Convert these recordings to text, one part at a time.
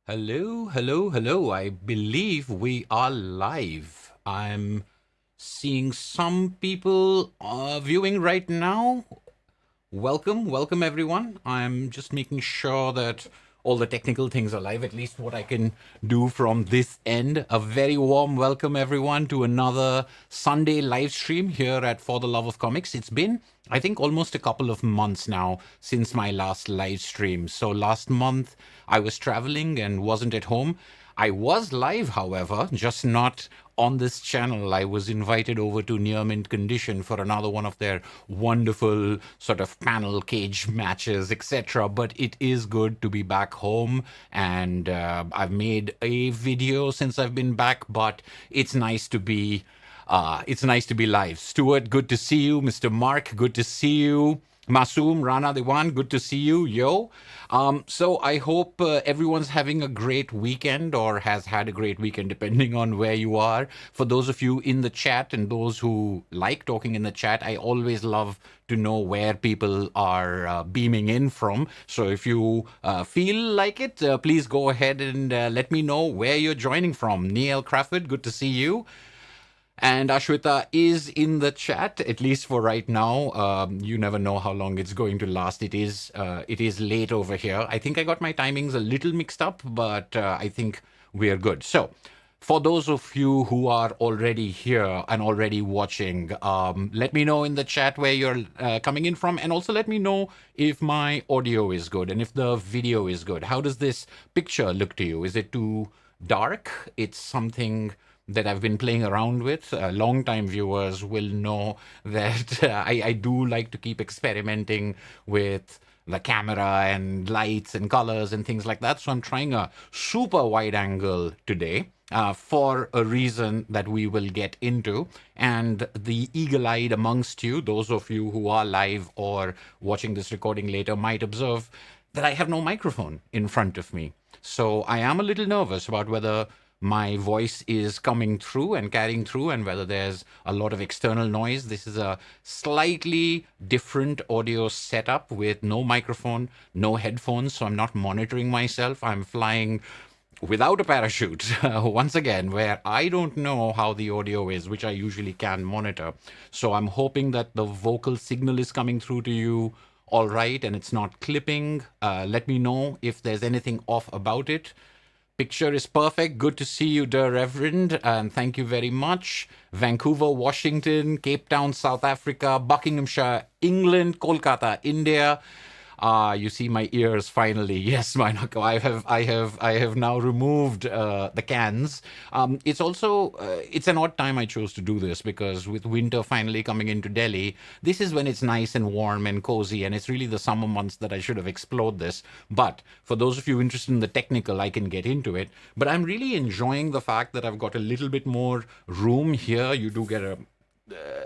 Hello, hello, hello. I believe we are live. I'm seeing some people viewing right now. Welcome everyone. I'm just making sure that all the technical things are live, at least what I can do from this end. A very warm welcome everyone to another Sunday live stream here at For the Love of Comics. It's been, I think, almost a couple of months now since my last live stream. So last month I was traveling and wasn't at home. I was live, however, just not on this channel. I was invited over to Near Mint Condition for another one of their wonderful sort of panel cage matches, etc. But it is good to be back home, and I've made a video since I've been back, but it's nice to be live. Stuart, good to see you. Mr. Mark, good to see you. Masoom, Rana Dewan, good to see you, yo. So I hope everyone's having a great weekend or has had a great weekend, depending on where you are. For those of you in the chat and those who like talking in the chat, I always love to know where people are beaming in from. So if you feel like it, please go ahead and let me know where you're joining from. Neil Crawford, good to see you. And Ashwita is in the chat, at least for right now. You never know how long it's going to last. It is late over here. I think I got my timings a little mixed up, but I think we are good. So for those of you who are already here and already watching, let me know in the chat where you're coming in from. And also let me know if my audio is good and if the video is good. How does this picture look to you? Is it too dark? It's something that I've been playing around with. Long-time viewers will know that I do like to keep experimenting with the camera and lights and colors and things like that. So I'm trying a super wide angle today for a reason that we will get into. And the eagle-eyed amongst you, those of you who are live or watching this recording later, might observe that I have no microphone in front of me. So I am a little nervous about whether my voice is coming through and carrying through and whether there's a lot of external noise. This is a slightly different audio setup with no microphone, no headphones, so I'm not monitoring myself. I'm flying without a parachute, once again, where I don't know how the audio is, which I usually can monitor. So I'm hoping that the vocal signal is coming through to you all right and it's not clipping. Let me know if there's anything off about it. Picture is perfect. Good to see you, dear Reverend, and thank you very much. Vancouver, Washington, Cape Town, South Africa, Buckinghamshire, England, Kolkata, India. You see my ears finally. Yes, Mainako. I have now removed the cans. It's also it's an odd time I chose to do this because with winter finally coming into Delhi, this is when it's nice and warm and cozy, and it's really the summer months that I should have explored this. But for those of you interested in the technical, I can get into it. But I'm really enjoying the fact that I've got a little bit more room here. You do get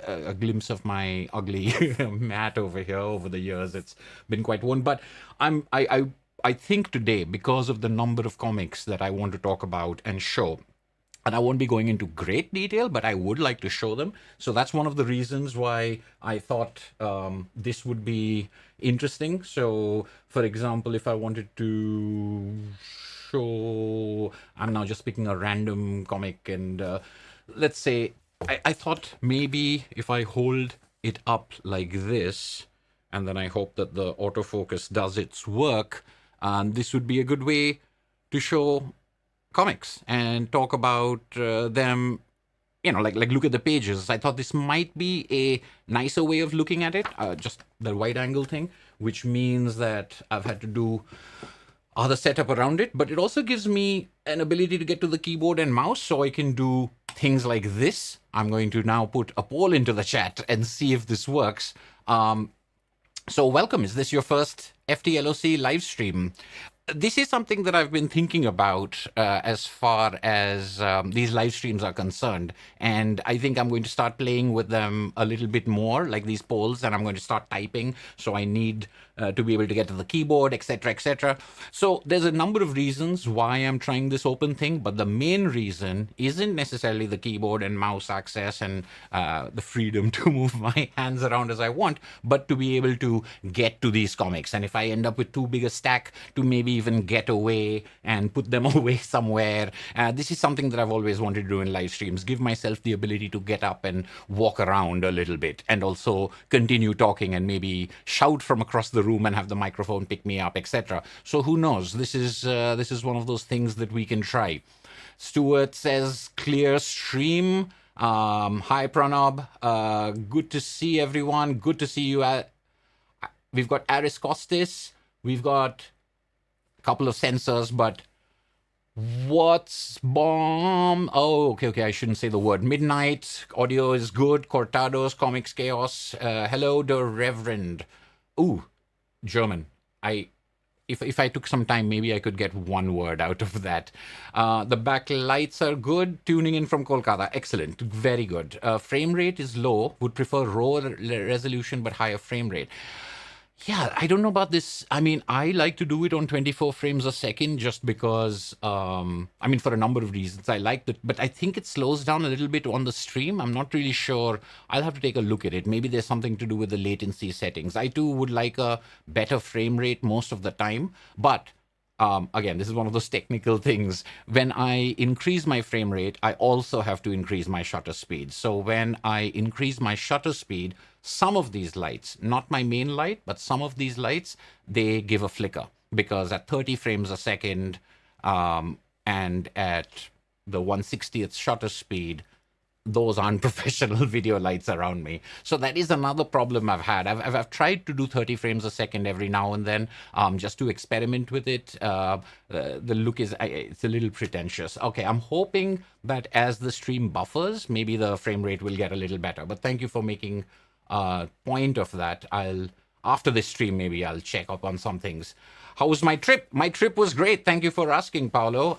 a glimpse of my ugly mat over here over the years. It's been quite worn, but I think today, because of the number of comics that I want to talk about and show, and I won't be going into great detail, but I would like to show them. So that's one of the reasons why I thought this would be interesting. So for example, if I wanted to show, I'm now just picking a random comic, and let's say I thought maybe if I hold it up like this, and then I hope that the autofocus does its work, this would be a good way to show comics and talk about them, like look at the pages. I thought this might be a nicer way of looking at it, just the wide angle thing, which means that I've had to do other setup around it, but it also gives me an ability to get to the keyboard and mouse so I can do things like this. I'm going to now put a poll into the chat and see if this works. So welcome. Is this your first FtLoC live stream? This is something that I've been thinking about as far as these live streams are concerned. And I think I'm going to start playing with them a little bit more, like these polls, and I'm going to start typing. So I need to be able to get to the keyboard, etc., etc. So there's a number of reasons why I'm trying this open thing, but the main reason isn't necessarily the keyboard and mouse access and the freedom to move my hands around as I want, but to be able to get to these comics. And if I end up with too big a stack, to maybe even get away and put them away somewhere. This is something that I've always wanted to do in live streams, give myself the ability to get up and walk around a little bit and also continue talking and maybe shout from across the room and have the microphone pick me up, etc. So who knows? This is one of those things that we can try. Stuart says clear stream. Hi Pranab, good to see everyone. Good to see you. We've got Aris Costis. We've got a couple of sensors, but what's bomb? Oh, okay. I shouldn't say the word. Midnight audio is good. Cortados, Comics Chaos. Hello, the Reverend. Ooh, German. If I took some time, maybe I could get one word out of that. The backlights are good. Tuning in from Kolkata. Excellent. Very good. Frame rate is low. Would prefer low resolution but higher frame rate. Yeah, I don't know about this. I mean, I like to do it on 24 frames a second just because, for a number of reasons. I like it, but I think it slows down a little bit on the stream. I'm not really sure. I'll have to take a look at it. Maybe there's something to do with the latency settings. I too would like a better frame rate most of the time, but again, this is one of those technical things. When I increase my frame rate, I also have to increase my shutter speed. So when I increase my shutter speed, some of these lights, not my main light, but some of these lights, they give a flicker because at 30 frames a second and at the 1/60th shutter speed, those aren't professional video lights around me. So that is another problem I've had. I've tried to do 30 frames a second every now and then just to experiment with it. The look is, it's a little pretentious. Okay, I'm hoping that as the stream buffers, maybe the frame rate will get a little better. But thank you for making a point of that. After this stream, maybe I'll check up on some things. How was my trip? My trip was great. Thank you for asking, Paolo.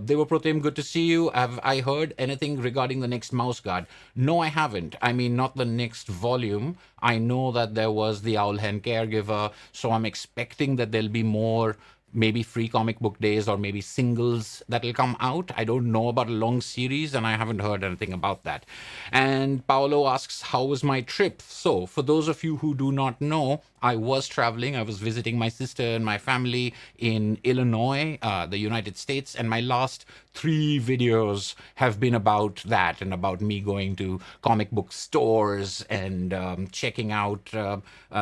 Deva Protem, good to see you. Have I heard anything regarding the next mouse guard? No, I haven't. I mean, not the next volume. I know that there was the Owlhen Caregiver, so I'm expecting that there'll be more maybe free comic book days or maybe singles that'll come out. I don't know about a long series and I haven't heard anything about that. And Paolo asks, how was my trip? So for those of you who do not know, I was traveling. I was visiting my sister and my family in Illinois, the United States, and my last 3 videos have been about that and about me going to comic book stores and checking out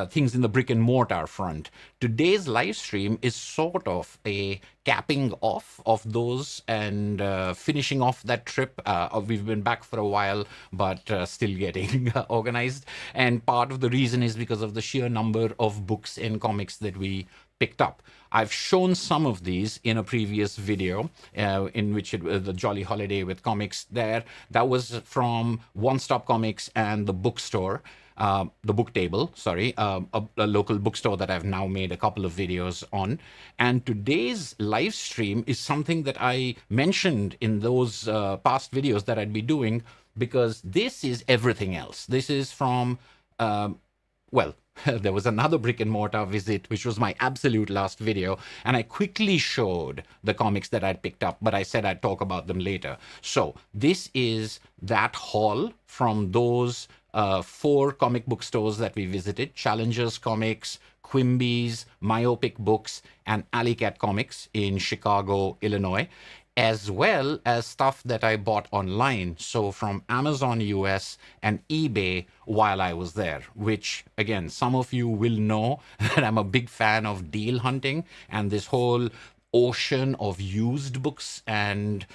things in the brick and mortar front. Today's live stream is sort of a capping off of those and finishing off that trip. We've been back for a while, but still getting organized. And part of the reason is because of the sheer number of books and comics that we picked up. I've shown some of these in a previous video in which the Jolly Holiday with comics there. That was from One Stop Comics and the bookstore. The book table, a local bookstore that I've now made a couple of videos on. And today's live stream is something that I mentioned in those past videos that I'd be doing, because this is everything else. This is from, there was another brick and mortar visit, which was my absolute last video, and I quickly showed the comics that I'd picked up, but I said I'd talk about them later. So this is that haul from those 4 comic book stores that we visited: Challengers Comics, Quimby's, Myopic Books, and Alley Cat Comics in Chicago, Illinois, as well as stuff that I bought online, so from Amazon US and eBay while I was there, which, again, some of you will know that I'm a big fan of deal hunting and this whole ocean of used books and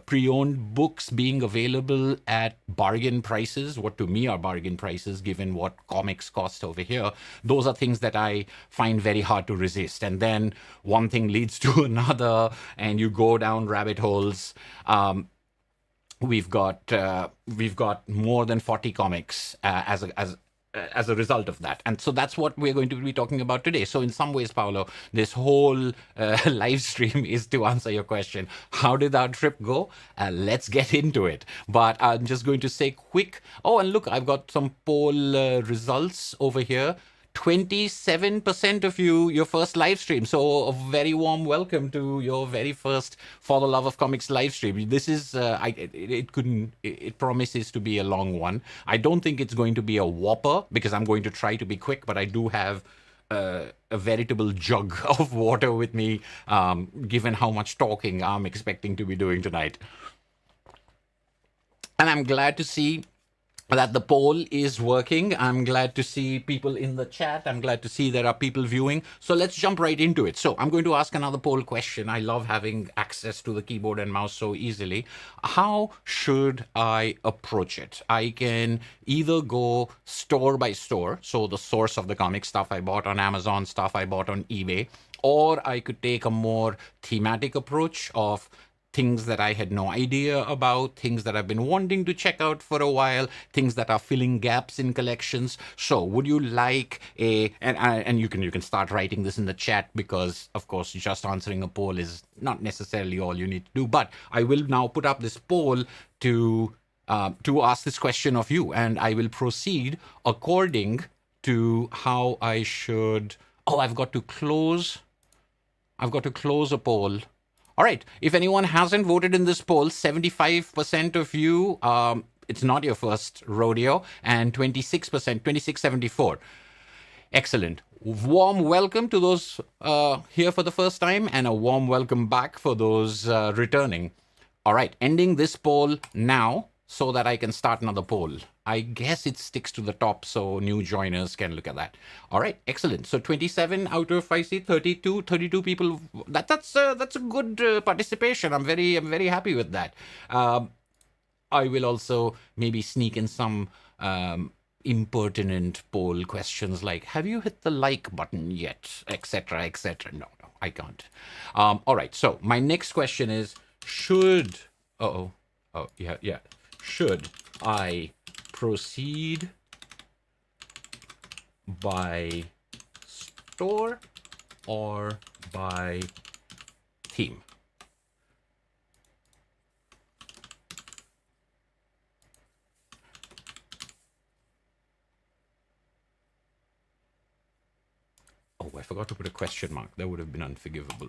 pre-owned books being available at bargain prices, what to me are bargain prices given what comics cost over here. Those are things that I find very hard to resist. And then one thing leads to another and you go down rabbit holes. We've got more than 40 comics as a result of that. And so that's what we're going to be talking about today. So in some ways, Paolo, this whole live stream is to answer your question. How did our trip go? Let's get into it. But I'm just going to say quick. Oh, and look, I've got some poll results over here. 27% of you, your first live stream. So a very warm welcome to your very first For the Love of Comics live stream. This is, it promises to be a long one. I don't think it's going to be a whopper because I'm going to try to be quick, but I do have a veritable jug of water with me, given how much talking I'm expecting to be doing tonight. And I'm glad to see that the poll is working. I'm glad to see people in the chat. I'm glad to see there are people viewing. So let's jump right into it. So I'm going to ask another poll question. I love having access to the keyboard and mouse so easily. How should I approach it? I can either go store by store, so the source of the comic, stuff I bought on Amazon, stuff I bought on eBay, or I could take a more thematic approach of things that I had no idea about, things that I've been wanting to check out for a while, things that are filling gaps in collections. So would you like and you can start writing this in the chat, because of course just answering a poll is not necessarily all you need to do, but I will now put up this poll to ask this question of you, and I will proceed according to how I should. I've got to close a poll. All right, if anyone hasn't voted in this poll, 75% of you, it's not your first rodeo, and 26%, 2674. Excellent. Warm welcome to those here for the first time, and a warm welcome back for those returning. All right, ending this poll now so that I can start another poll. I guess it sticks to the top so new joiners can look at that. All right, excellent. So 27 out of, I see 32 people. That's a good participation. I'm very happy with that. I will also maybe sneak in some impertinent poll questions like, have you hit the like button yet, etc., etc. No, I can't. All right, so my next question is, should I proceed by store or by theme? Oh, I forgot to put a question mark. That would have been unforgivable.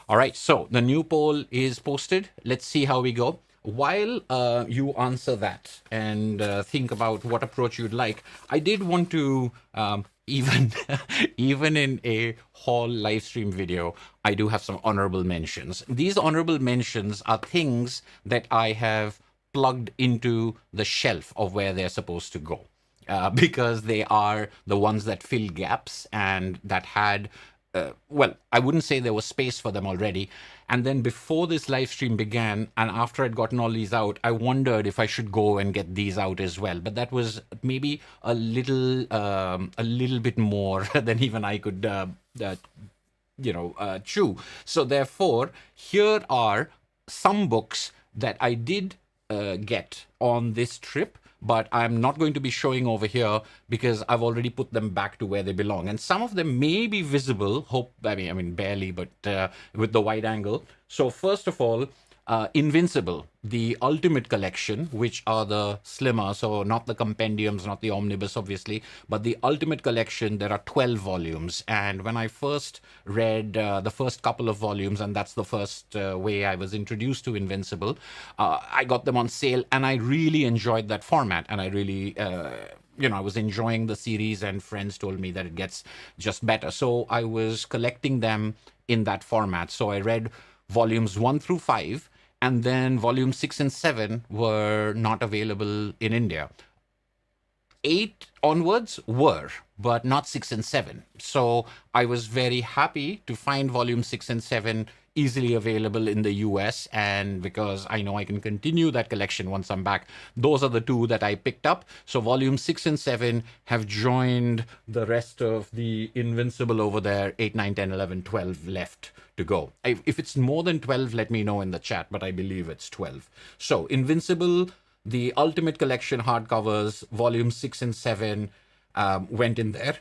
All right, so the new poll is posted. Let's see how we go. While you answer that and think about what approach you'd like, I did want to, even in a haul live stream video, I do have some honorable mentions. These honorable mentions are things that I have plugged into the shelf of where they're supposed to go. Because they are the ones that fill gaps and that had, I wouldn't say there was space for them already. And then before this live stream began, and after I'd gotten all these out, I wondered if I should go and get these out as well. But that was maybe a little bit more than even I could, chew. So therefore, here are some books that I did get on this trip, but I'm not going to be showing over here because I've already put them back to where they belong. And some of them may be visible, barely, but with the wide angle. So first of all, Invincible, the Ultimate Collection, which are the slimmer, so not the compendiums, not the omnibus, obviously, but the Ultimate Collection. There are 12 volumes. And when I first read the first couple of volumes, and that's the first way I was introduced to Invincible, I got them on sale, and I really enjoyed that format. And I really, I was enjoying the series, and friends told me that it gets just better. So I was collecting them in that format. So I read volumes 1 through 5, and then volumes 6 and 7 were not available in India. 8 onwards were, but not 6 and 7. So I was very happy to find volume 6 and 7 easily available in the US, and because I know I can continue that collection once I'm back, those are the two that I picked up. So volume 6 and 7 have joined the rest of the Invincible over there. 8, 9, 10, 11, 12 left to go. If it's more than 12, let me know in the chat, but I believe it's 12. So Invincible, the Ultimate Collection hardcovers, volume 6 and 7 went in there.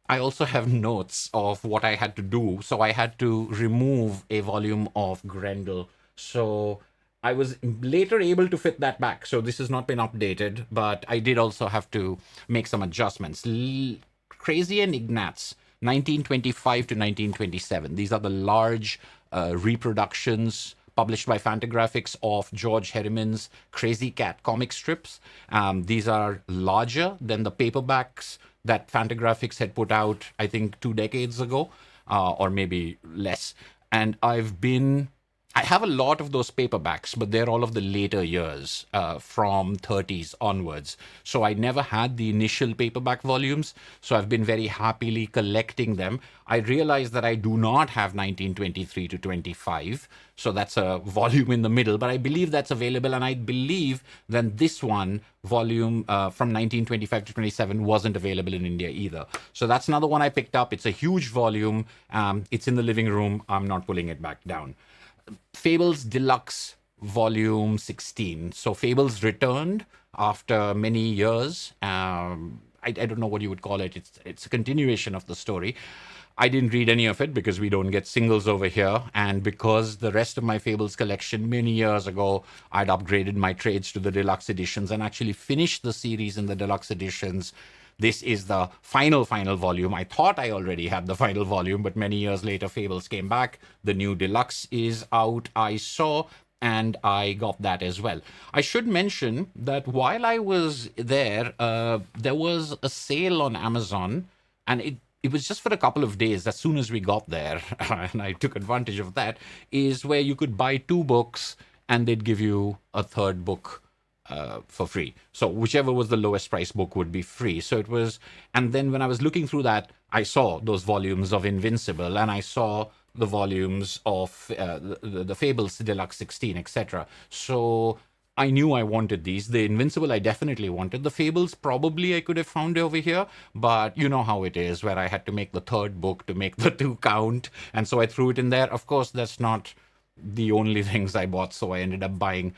I also have notes of what I had to do. So I had to remove a volume of Grendel. So I was later able to fit that back. So this has not been updated, but I did also have to make some adjustments. Crazy and Ignatz, 1925 to 1927. These are the large reproductions published by Fantagraphics of George Herriman's Crazy Cat comic strips. These are larger than the paperbacks that Fantagraphics had put out, I think, 2 decades ago, or maybe less. And I have a lot of those paperbacks, but they're all of the later years, from 30s onwards. So I never had the initial paperback volumes, so I've been very happily collecting them. I realize that I do not have 1923 to 25, so that's a volume in the middle, but I believe that's available, and I believe then this one, volume from 1925 to 27, wasn't available in India either. So that's another one I picked up. It's a huge volume. It's in the living room. I'm not pulling it back down. Fables Deluxe Volume 16. So Fables returned after many years. I don't know what you would call it. It's a continuation of the story. I didn't read any of it because we don't get singles over here, and because the rest of my Fables collection many years ago, I'd upgraded my trades to the deluxe editions and actually finished the series in the deluxe editions. This is the final volume. I thought I already had the final volume, but many years later, Fables came back. The new deluxe is out, I saw, and I got that as well. I should mention that while I was there, there was a sale on Amazon, and it was just for a couple of days as soon as we got there, and I took advantage of that, is where you could buy 2 books and they'd give you a 3rd book for free. So whichever was the lowest price book would be free. So it was, and then when I was looking through that, I saw those volumes of Invincible, and I saw the volumes of the Fables Deluxe 16, etc. So I knew I wanted these. The Invincible I definitely wanted. The Fables probably I could have found over here, but you know how it is, where I had to make the 3rd book to make the 2 count, and so I threw it in there. Of course, that's not the only things I bought, so I ended up buying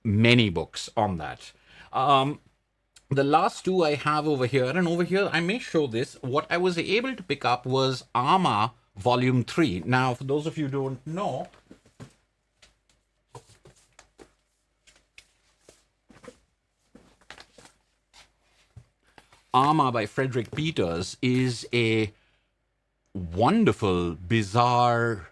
many books on that. The last 2 I have over here, and over here I may show this. What I was able to pick up was Arma Volume 3. Now, for those of you who don't know, Arma by Frederick Peters is a wonderful, bizarre,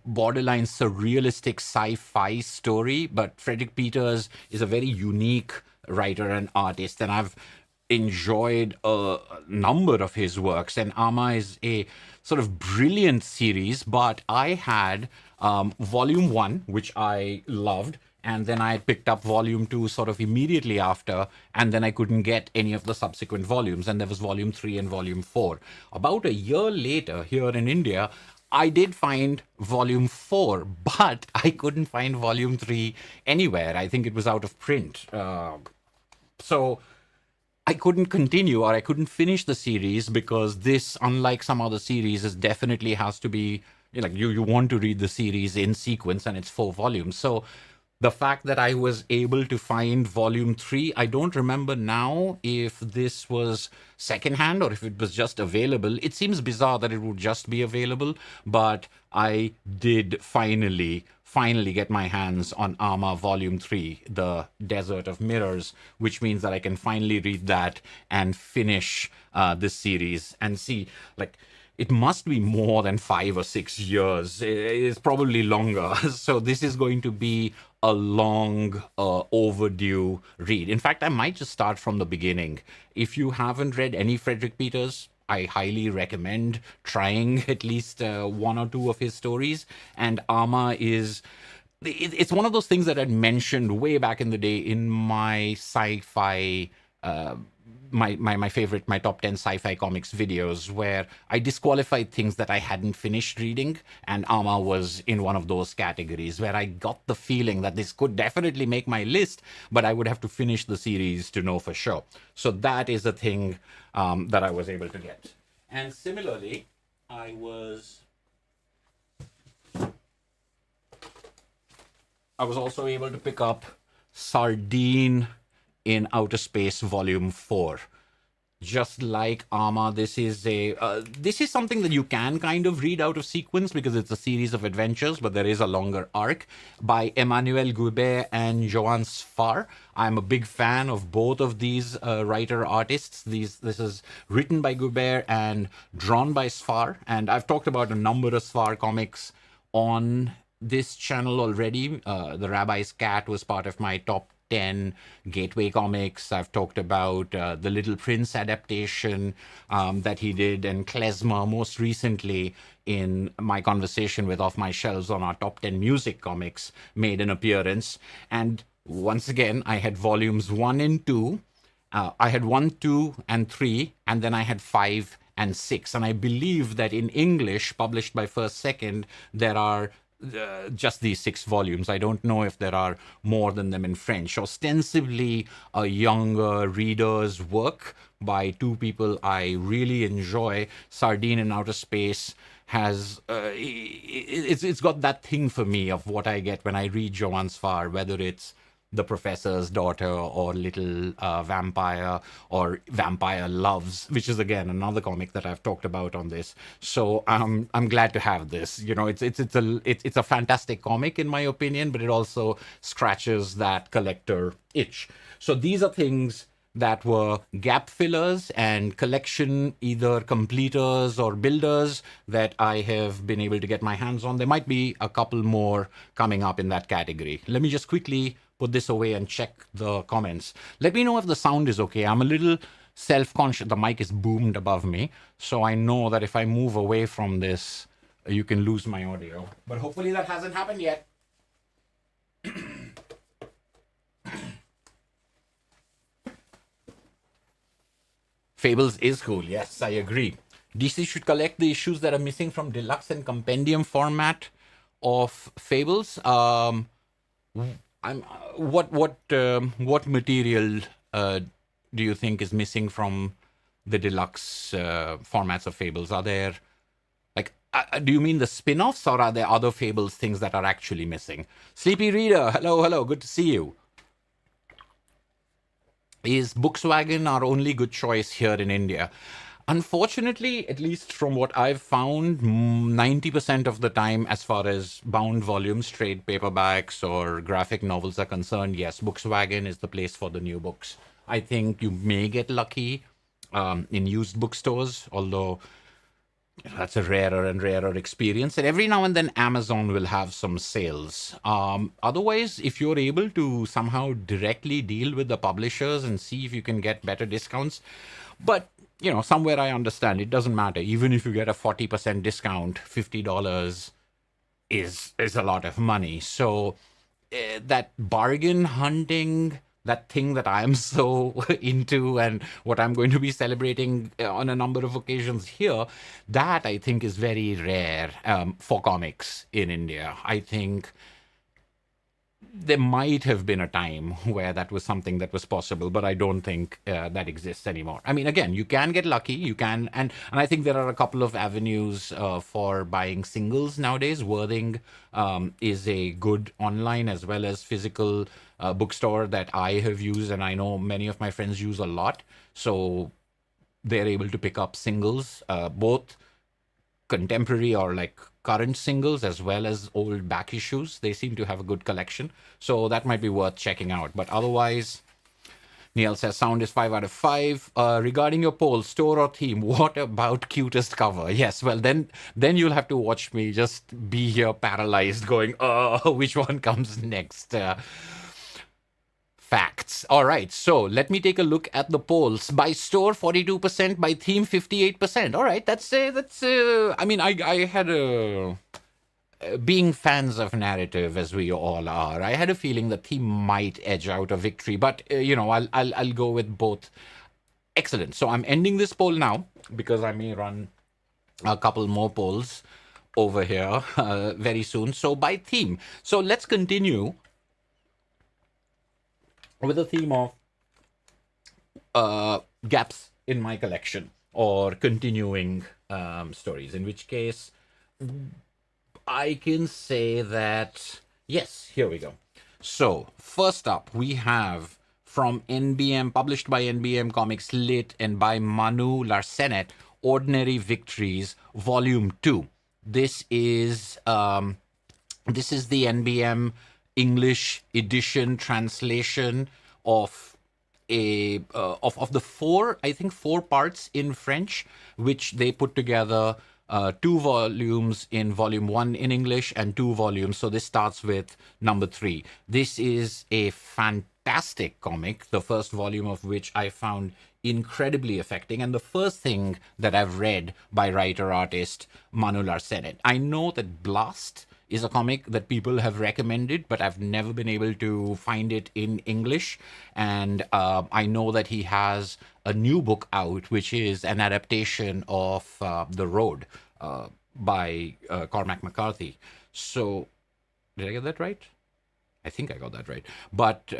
borderline surrealistic sci-fi story. But Frederick Peters is a very unique writer and artist, and I've enjoyed a number of his works. And Arma is a sort of brilliant series, but I had Volume 1, which I loved, and then I picked up Volume 2 sort of immediately after, and then I couldn't get any of the subsequent volumes, and there was Volume 3 and Volume 4. About a year later, here in India, I did find Volume 4, but I couldn't find Volume 3 anywhere. I think it was out of print. So I couldn't continue, or I couldn't finish the series, because this, unlike some other series, is definitely has to be, you want to read the series in sequence, and it's 4 volumes. So the fact that I was able to find Volume 3, I don't remember now if this was secondhand or if it was just available. It seems bizarre that it would just be available, but I did finally get my hands on Arma Volume 3, The Desert of Mirrors, which means that I can finally read that and finish this series and see, it must be more than 5 or 6 years. It's probably longer. So this is going to be a long overdue read. In fact, I might just start from the beginning. If you haven't read any Frederick Peters, I highly recommend trying at least 1 or 2 of his stories. And Arma it's one of those things that I'd mentioned way back in the day in my sci-fi my top 10 sci-fi comics videos, where I disqualified things that I hadn't finished reading, and Arma was in one of those categories, where I got the feeling that this could definitely make my list, but I would have to finish the series to know for sure. So that is a thing that I was able to get. And similarly, I was also able to pick up Sardine in Outer Space Volume 4. just like Arma, this is something that you can kind of read out of sequence because it's a series of adventures, but there is a longer arc by Emmanuel Guibert and Joan Sfar. I'm a big fan of both of these writer artists. This is written by Guibert and drawn by Sfar, and I've talked about a number of Sfar comics on this channel already. The Rabbi's Cat was part of my top 10 gateway comics. I've talked about the Little Prince adaptation that he did, and Klezmer most recently in my conversation with Off My Shelves on our top 10 music comics made an appearance. And once again, I had volumes 1 and 2. I had 1, 2, and 3, and then I had 5 and 6. And I believe that in English, published by First Second, there are just these 6 volumes. I don't know if there are more than them in French. Ostensibly a younger reader's work by 2 people I really enjoy. Sardine in Outer Space has it's got that thing for me of what I get when I read Joan Sfar, whether it's The Professor's Daughter or Little Vampire or Vampire Loves, which is again another comic that I've talked about on this. So I'm glad to have this. You know, it's a fantastic comic in my opinion, but it also scratches that collector itch. So these are things that were gap fillers and collection either completers or builders that I have been able to get my hands on. There might be a couple more coming up in that category. Let me just quickly put this away and check the comments. Let me know if the sound is okay. I'm a little self-conscious. The mic is boomed above me, so I know that if I move away from this, you can lose my audio. But hopefully that hasn't happened yet. Fables is cool. Yes, I agree. DC should collect the issues that are missing from deluxe and compendium format of Fables. What material do you think is missing from the deluxe formats of Fables? Are there, like, do you mean the spin-offs, or are there other Fables things that are actually missing? Sleepy Reader, hello, good to see you. Is Bookswagon our only good choice here in India? Unfortunately, at least from what I've found, 90% of the time, as far as bound volumes, trade paperbacks, or graphic novels are concerned, yes, Bookswagon is the place for the new books. I think you may get lucky in used bookstores, although that's a rarer and rarer experience. And every now and then Amazon will have some sales. Otherwise, if you're able to somehow directly deal with the publishers and see if you can get better discounts, but you know, somewhere I understand it doesn't matter. Even if you get a 40% discount, $50 is a lot of money. So that bargain hunting, that thing that I'm so into and what I'm going to be celebrating on a number of occasions here, that I think is very rare for comics in India. I think there might have been a time where that was something that was possible, but I don't think that exists anymore. I mean, again, you can get lucky, you can, and I think there are a couple of avenues for buying singles nowadays. Worthing is a good online as well as physical bookstore that I have used, and I know many of my friends use a lot. So they're able to pick up singles, both contemporary or like current singles as well as old back issues. They seem to have a good collection, so that might be worth checking out. But otherwise, Neil says sound is 5 out of 5. Regarding your poll, store or theme, what about cutest cover? Yes, well then you'll have to watch me just be here paralyzed going, which one comes next? Facts. All right, so let me take a look at the polls. By store, 42%. By theme, 58%. All right, that's I mean, I had a being fans of narrative as we all are, I had a feeling the theme might edge out a victory, but you know, I'll go with both. Excellent. So I'm ending this poll now because I may run a couple more polls over here very soon. So by theme, so let's continue with the theme of gaps in my collection or continuing stories, in which case I can say that, yes, here we go. So first up, we have from NBM, published by NBM Comics Lit and by Manu Larsenet, Ordinary Victories, Volume 2. This is the NBM English edition translation of of the four parts in French, which they put together, 2 volumes in volume 1 in English and 2 volumes. So this starts with number 3. This is a fantastic comic, the first volume of which I found incredibly affecting, and the first thing that I've read by writer-artist Manu Larsenet. I know that Blast is a comic that people have recommended, but I've never been able to find it in English. And I know that he has a new book out, which is an adaptation of The Road by Cormac McCarthy. So, did I get that right? I think I got that right. But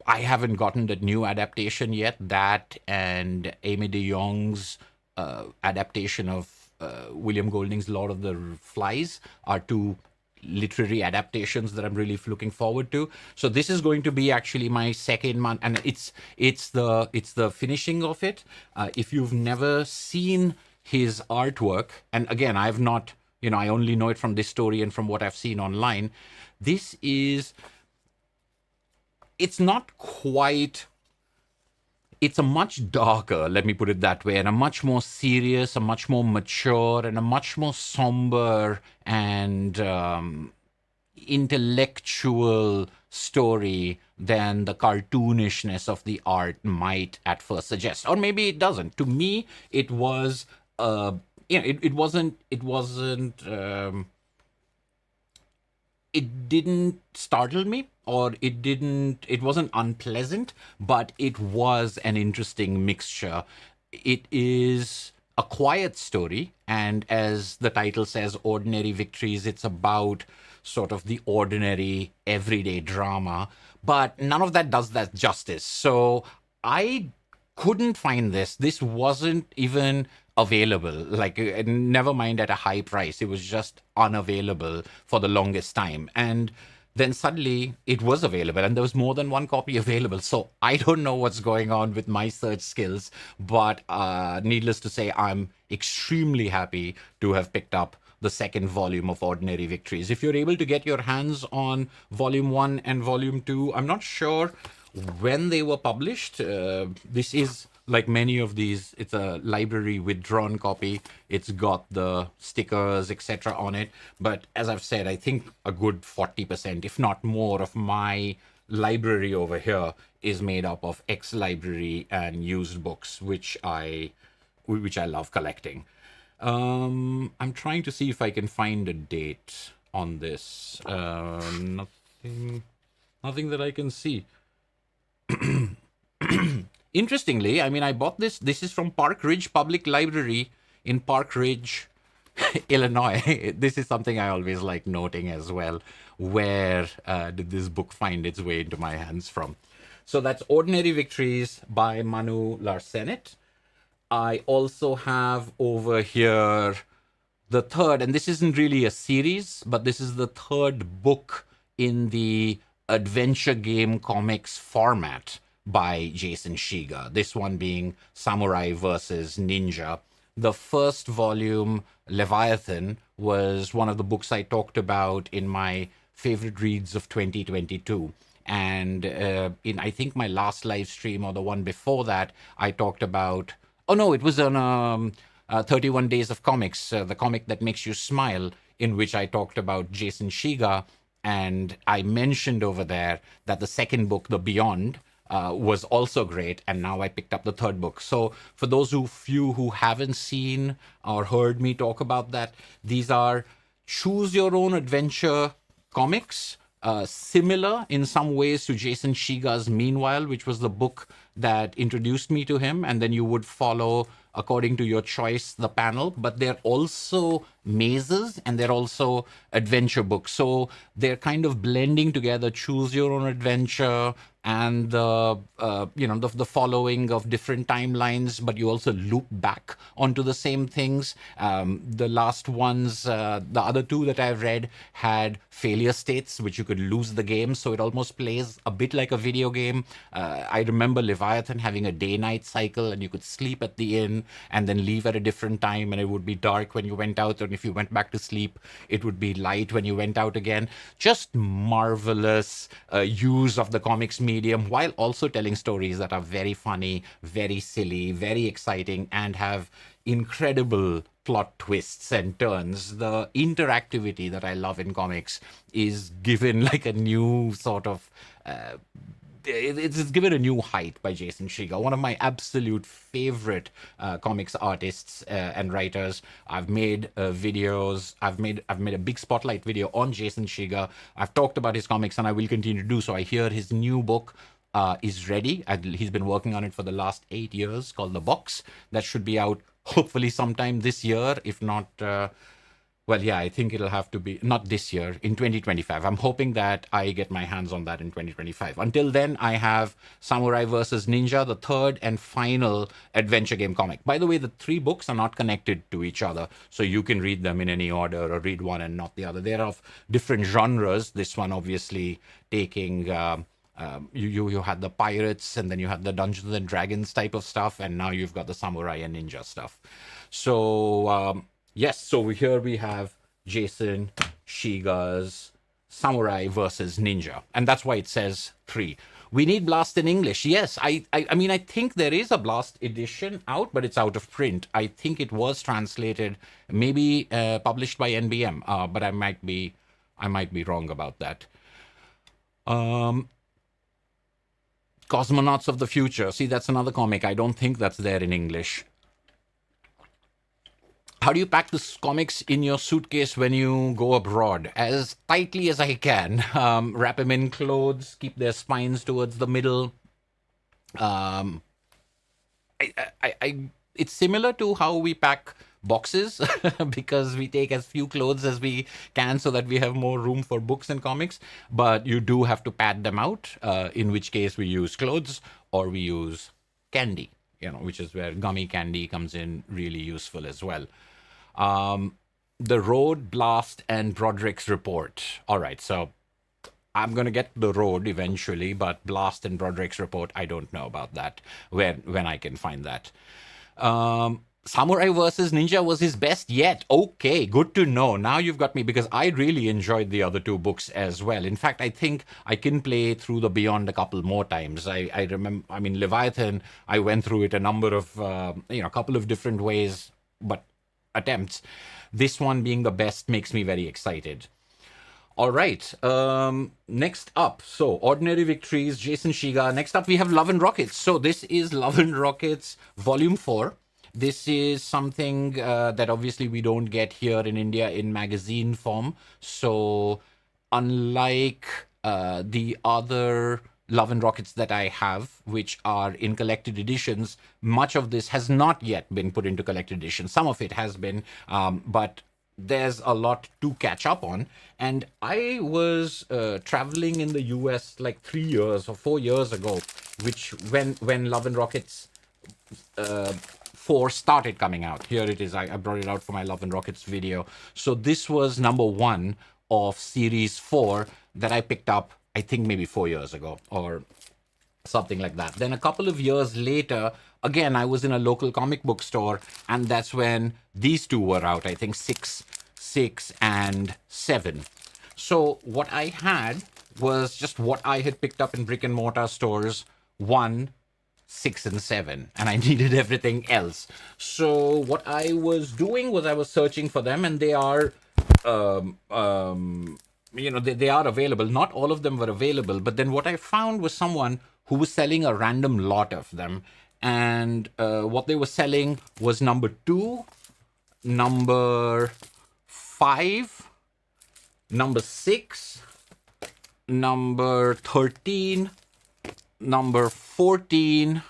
I haven't gotten that new adaptation yet. That and Amy de Jong's adaptation of William Golding's Lord of the Flies are 2 literary adaptations that I'm really looking forward to. So this is going to be actually my second month, and it's the finishing of it. If you've never seen his artwork, and again, I've not, I only know it from this story and from what I've seen online. It's not quite. It's a much darker, let me put it that way, and a much more serious, a much more mature, and a much more somber and intellectual story than the cartoonishness of the art might at first suggest. Or maybe it doesn't. To me, it was, it didn't startle me, or it wasn't unpleasant, but it was an interesting mixture. It is a quiet story, and as the title says, Ordinary Victories, it's about sort of the ordinary everyday drama, but none of that does that justice. So I couldn't find this wasn't even available, like, never mind at a high price, it was just unavailable for the longest time. And then suddenly it was available, and there was more than one copy available. So I don't know what's going on with my search skills, but needless to say, I'm extremely happy to have picked up the second volume of Ordinary Victories. If you're able to get your hands on volume 1 and volume 2, I'm not sure when they were published. This is, like many of these, it's a library withdrawn copy. It's got the stickers, etc. on it. But as I've said, I think a good 40%, if not more, of my library over here is made up of ex-library and used books, which I love collecting. I'm trying to see if I can find a date on this. Nothing that I can see. Interestingly, I mean, I bought this. This is from Park Ridge Public Library in Park Ridge, Illinois. This is something I always like noting as well. Where did this book find its way into my hands from? So that's Ordinary Victories by Manu Larsenet. I also have over here the third, and this isn't really a series, but this is the third book in the adventure game comics format by Jason Shiga, this one being Samurai versus Ninja. The first volume, Leviathan, was one of the books I talked about in my favorite reads of 2022. And in, I think, my last live stream or the one before that, I talked about, oh no, it was on 31 Days of Comics, the comic that makes you smile, in which I talked about Jason Shiga. And I mentioned over there that the second book, The Beyond, was also great, and now I picked up the third book. So for those of you who haven't seen or heard me talk about that, these are choose your own adventure comics, similar in some ways to Jason Shiga's Meanwhile, which was the book that introduced me to him, and then you would follow according to your choice, the panel, but they're also mazes and they're also adventure books. So they're kind of blending together choose your own adventure and the following of different timelines, but you also loop back onto the same things. The last ones, the other two that I've read had failure states, which you could lose the game, so it almost plays a bit like a video game. I remember Leviathan having a day-night cycle, and you could sleep at the inn and then leave at a different time, and it would be dark when you went out, and if you went back to sleep, it would be light when you went out again. Just marvelous use of the comics medium, while also telling stories that are very funny, very silly, very exciting, and have incredible plot twists and turns. The interactivity that I love in comics is given like a new sort of it's given a new height by Jason Shiga, one of my absolute favorite comics artists and writers. I've made videos. I've made a big spotlight video on Jason Shiga. I've talked about his comics, and I will continue to do so. I hear his new book is ready. He's been working on it for the last 8 years, called The Box. That should be out hopefully sometime this year, if not I think it'll have to be not this year, in 2025. I'm hoping that I get my hands on that in 2025. Until then, I have Samurai vs. Ninja, the third and final adventure game comic. By the way, the 3 books are not connected to each other, so you can read them in any order or read one and not the other. They're of different genres. This one obviously taking you had the pirates, and then you had the Dungeons and Dragons type of stuff, and now you've got the samurai and ninja stuff. So yes, so here we have Jason Shiga's Samurai versus Ninja, and that's why it says 3. We need Blast in English. Yes, I mean, I think there is a Blast edition out, but it's out of print. I think it was translated, maybe published by NBM, but I might be wrong about that. Cosmonauts of the Future. See, that's another comic. I don't think that's there in English. How do you pack the comics in your suitcase when you go abroad? As tightly as I can. Wrap them in clothes, keep their spines towards the middle. It's similar to how we pack boxes because we take as few clothes as we can so that we have more room for books and comics, but you do have to pad them out, in which case we use clothes or we use candy, which is where gummy candy comes in really useful as well. The Road, Blast, and Broderick's Report. All right, so I'm going to get the Road eventually, but Blast and Broderick's Report, I don't know about that, when I can find that. Samurai vs. Ninja was his best yet. Okay, good to know. Now you've got me, because I really enjoyed the other 2 books as well. In fact, I think I can play through the Beyond a couple more times. I remember, I mean, Leviathan, I went through it a number of, a couple of different ways, but attempts. This one being the best makes me very excited. All right, next up, so Ordinary Victories, Jason Shiga. Next up, we have Love and Rockets. So this is Love and Rockets Volume 4. This is something that obviously we don't get here in India in magazine form. So unlike the other Love and Rockets that I have, which are in collected editions, much of this has not yet been put into collected edition. Some of it has been, but there's a lot to catch up on. And I was traveling in the US like 3 years or 4 years ago, which when Love and Rockets 4 started coming out. Here it is. I brought it out for my Love and Rockets video. So this was number 1 of series 4 that I picked up, I think maybe 4 years ago or something like that. Then a couple of years later, again, I was in a local comic book store, and that's when these 2 were out, I think 6, and 7. So what I had was just what I had picked up in brick and mortar stores, 1, 6, and 7, and I needed everything else. So what I was doing was I was searching for them, and they are they are available. Not all of them were available, but then what I found was someone who was selling a random lot of them, and what they were selling was number 2, number 5, number 6, number 13, number 14,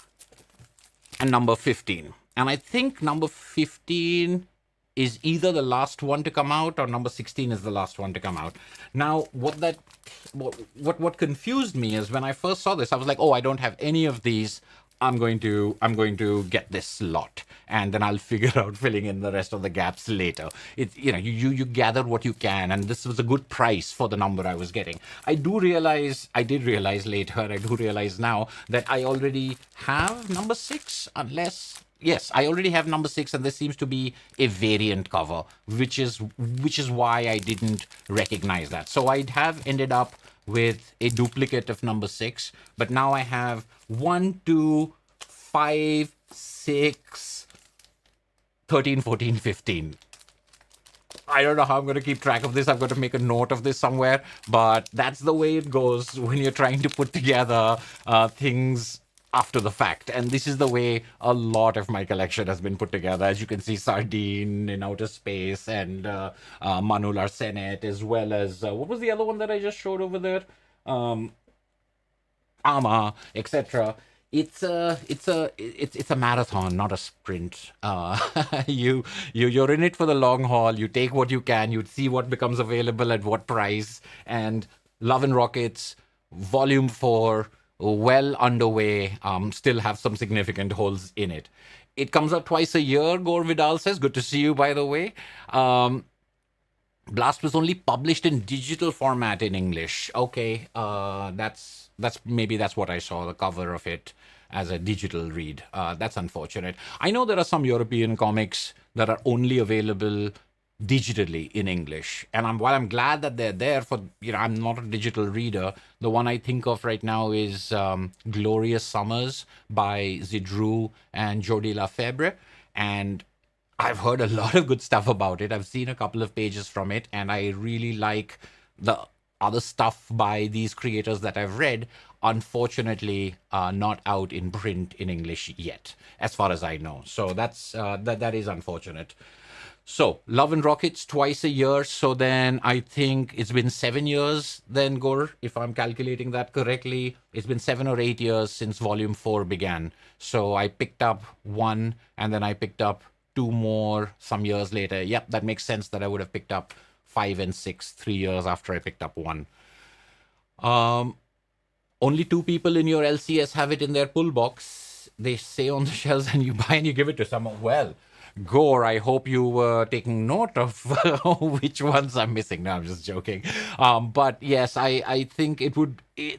and number 15. And I think number 15 is either the last one to come out or number 16 is the last one to come out. Now, what confused me is when I first saw this, I was like, oh, I don't have any of these. I'm going to get this lot, and then I'll figure out filling in the rest of the gaps later. It's, you gather what you can, and this was a good price for the number I was getting. I did realize later, and I do realize now that I already have number 6, unless. Yes, I already have number 6, and this seems to be a variant cover, which is why I didn't recognize that. So I'd have ended up with a duplicate of number 6, but now I have 1, 2, 5, 6, 13, 14, 15. I don't know how I'm going to keep track of this. I've got to make a note of this somewhere, but that's the way it goes when you're trying to put together things after the fact. And this is the way a lot of my collection has been put together. As you can see, Sardine in Outer Space and Manu Larsenet, as well as what was the other one that I just showed over there? Ama, etc. It's a marathon, not a sprint. You're in it for the long haul. You take what you can. You see what becomes available at what price. And Love and Rockets, Volume 4, well underway, still have some significant holes in it. It comes out twice a year, Gore Vidal says. Good to see you, by the way. Blast was only published in digital format in English. Okay, that's what I saw, the cover of it as a digital read. That's unfortunate. I know there are some European comics that are only available digitally in English, and while I'm glad that they're there for, I'm not a digital reader. The one I think of right now is Glorious Summers by Zidrou and Jordi Lafebre, and I've heard a lot of good stuff about it. I've seen a couple of pages from it, and I really like the other stuff by these creators that I've read. Unfortunately, not out in print in English yet, as far as I know. So that is unfortunate. So, Love and Rockets twice a year. So then I think it's been 7 years then, Gore, if I'm calculating that correctly. It's been 7 or 8 years since Volume 4 began. So I picked up 1, and then I picked up 2 more some years later. Yep, that makes sense that I would have picked up 5 and 6 3 years after I picked up 1. Only 2 people in your LCS have it in their pull box. They say on the shelves, and you buy and you give it to someone. Well, Gore, I hope you were taking note of which ones I'm missing. No, I'm just joking. But yes, I think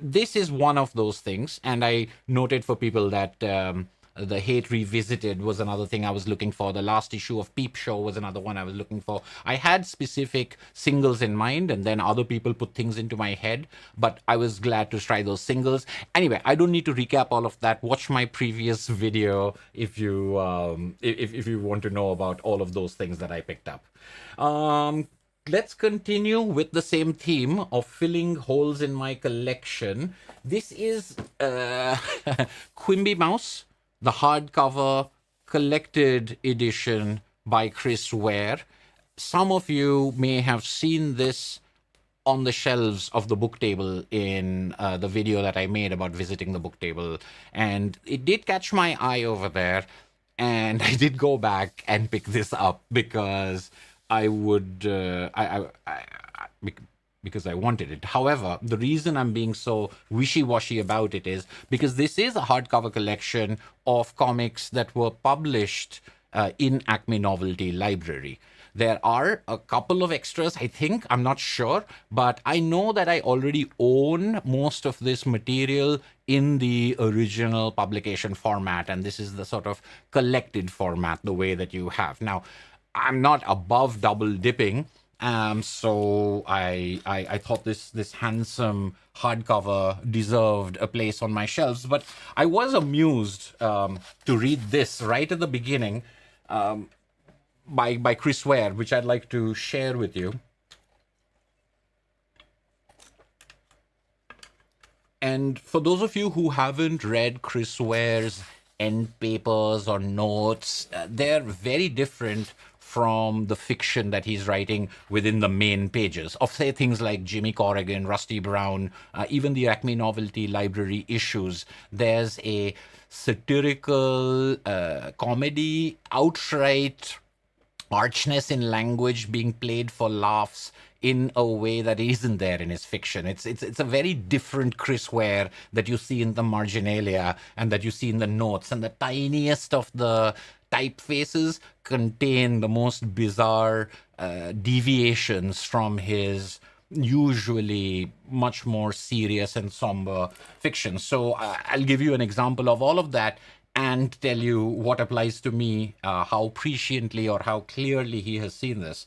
this is one of those things. And I noted for people that The Hate Revisited was another thing I was looking for. The last issue of Peep Show was another one I was looking for. I had specific singles in mind, and then other people put things into my head, but I was glad to try those singles. Anyway, I don't need to recap all of that. Watch my previous video if you want to know about all of those things that I picked up. Let's continue with the same theme of filling holes in my collection. This is Quimby Mouse, the hardcover collected edition by Chris Ware. Some of you may have seen this on the shelves of the book table in the video that I made about visiting the book table. And it did catch my eye over there. And I did go back and pick this up because I would, because I wanted it. However, the reason I'm being so wishy-washy about it is because this is a hardcover collection of comics that were published in Acme Novelty Library. There are a couple of extras, I think, I'm not sure, but I know that I already own most of this material in the original publication format, and this is the sort of collected format, the way that you have. Now, I'm not above double dipping, so I thought this handsome hardcover deserved a place on my shelves. But I was amused to read this right at the beginning by Chris Ware, which I'd like to share with you. And for those of you who haven't read Chris Ware's end papers or notes, they're very different from the fiction that he's writing within the main pages of, say, things like Jimmy Corrigan, Rusty Brown, even the Acme Novelty Library issues. There's a satirical comedy, outright archness in language being played for laughs in a way that isn't there in his fiction. It's a very different Chris Ware that you see in the marginalia and that you see in the notes, and the tiniest of the typefaces contain the most bizarre deviations from his usually much more serious and somber fiction. So I'll give you an example of all of that and tell you what applies to me, how presciently or how clearly he has seen this.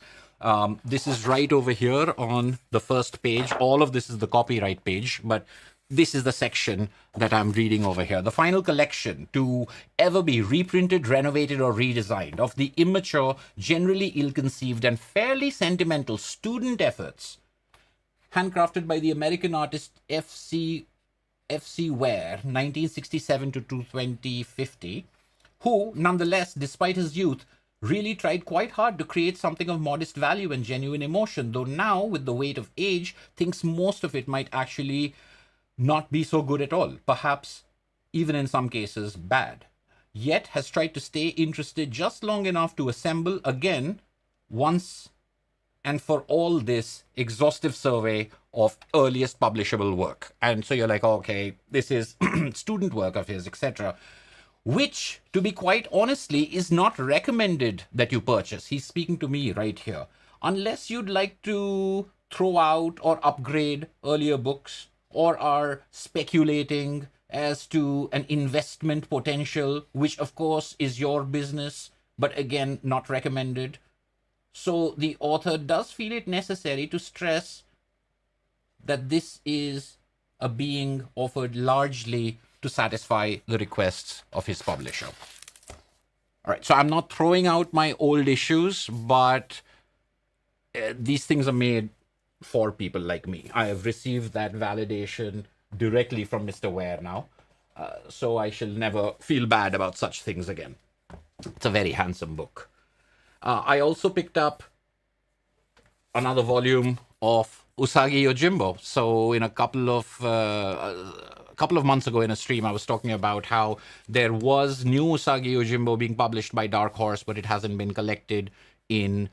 This is right over here on the first page. All of this is the copyright page, but this is the section that I'm reading over here. The final collection to ever be reprinted, renovated, or redesigned of the immature, generally ill-conceived, and fairly sentimental student efforts handcrafted by the American artist F.C. Ware, 1967 to 2050, who, nonetheless, despite his youth, really tried quite hard to create something of modest value and genuine emotion, though now, with the weight of age, thinks most of it might actually not be so good at all, perhaps even in some cases bad, yet has tried to stay interested just long enough to assemble again, once and for all, this exhaustive survey of earliest publishable work. And so you're like, okay, this is student work of his, etc., which, to be quite honestly, is not recommended that you purchase. He's speaking to me right here. Unless you'd like to throw out or upgrade earlier books, or are speculating as to an investment potential, which of course is your business, but again, not recommended. So the author does feel it necessary to stress that this is a being offered largely to satisfy the requests of his publisher. All right, so I'm not throwing out my old issues, but these things are made for people like me. I have received that validation directly from Mr. Ware now, so I shall never feel bad about such things again. It's a very handsome book. I also picked up another volume of Usagi Yojimbo. So in a couple of months ago in a stream, I was talking about how there was new Usagi Yojimbo being published by Dark Horse, but it hasn't been collected in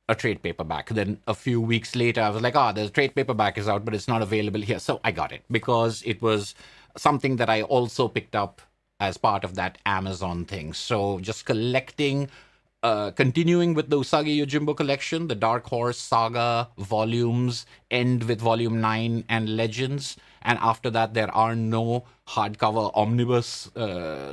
a trade paperback. Then a few weeks later, I was like, there's a trade paperback is out, but it's not available here. So I got it because it was something that I also picked up as part of that Amazon thing. So just collecting, continuing with the Usagi Yojimbo collection, the Dark Horse Saga volumes end with volume 9 and Legends. And after that, there are no hardcover omnibus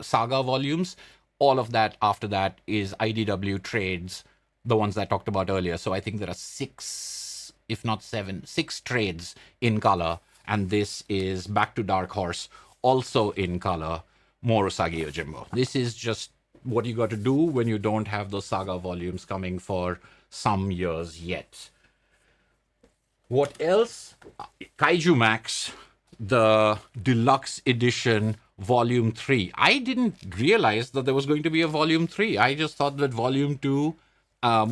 saga volumes. All of that after that is IDW trades, the ones that I talked about earlier. So I think there are 6, if not 7, 6 trades in color. And this is back to Dark Horse, also in color, more Usagi Yojimbo. This is just what you got to do when you don't have those saga volumes coming for some years yet. What else? Kaiju Max, the deluxe edition, volume 3. I didn't realize that there was going to be a volume 3. I just thought that volume 2,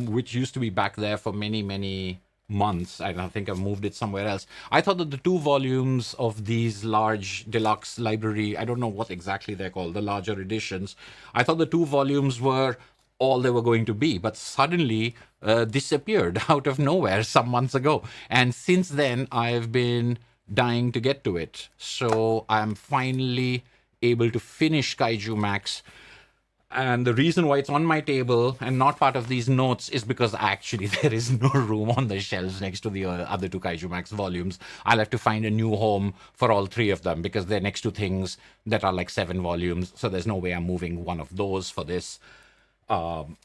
which used to be back there for many, many months, I don't think I've moved it somewhere else. I thought that the 2 volumes of these large deluxe library, I don't know what exactly they're called, the larger editions, I thought the 2 volumes were all they were going to be, but suddenly disappeared out of nowhere some months ago. And since then, I've been dying to get to it. So I'm finally able to finish Kaiju Max. And the reason why it's on my table and not part of these notes is because actually there is no room on the shelves next to the other 2 Kaiju Max volumes. I'll have to find a new home for all 3 of them because they're next to things that are like 7 volumes. So there's no way I'm moving one of those for this. The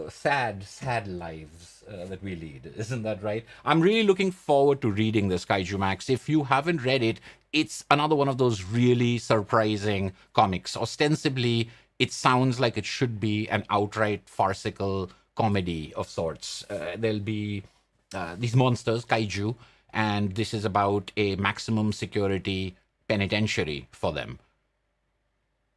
sad lives that we lead, isn't that right? I'm really looking forward to reading this Kaiju Max. If you haven't read it, it's another one of those really surprising comics. Ostensibly, it sounds like it should be an outright farcical comedy of sorts. There'll be these monsters, kaiju, and this is about a maximum security penitentiary for them.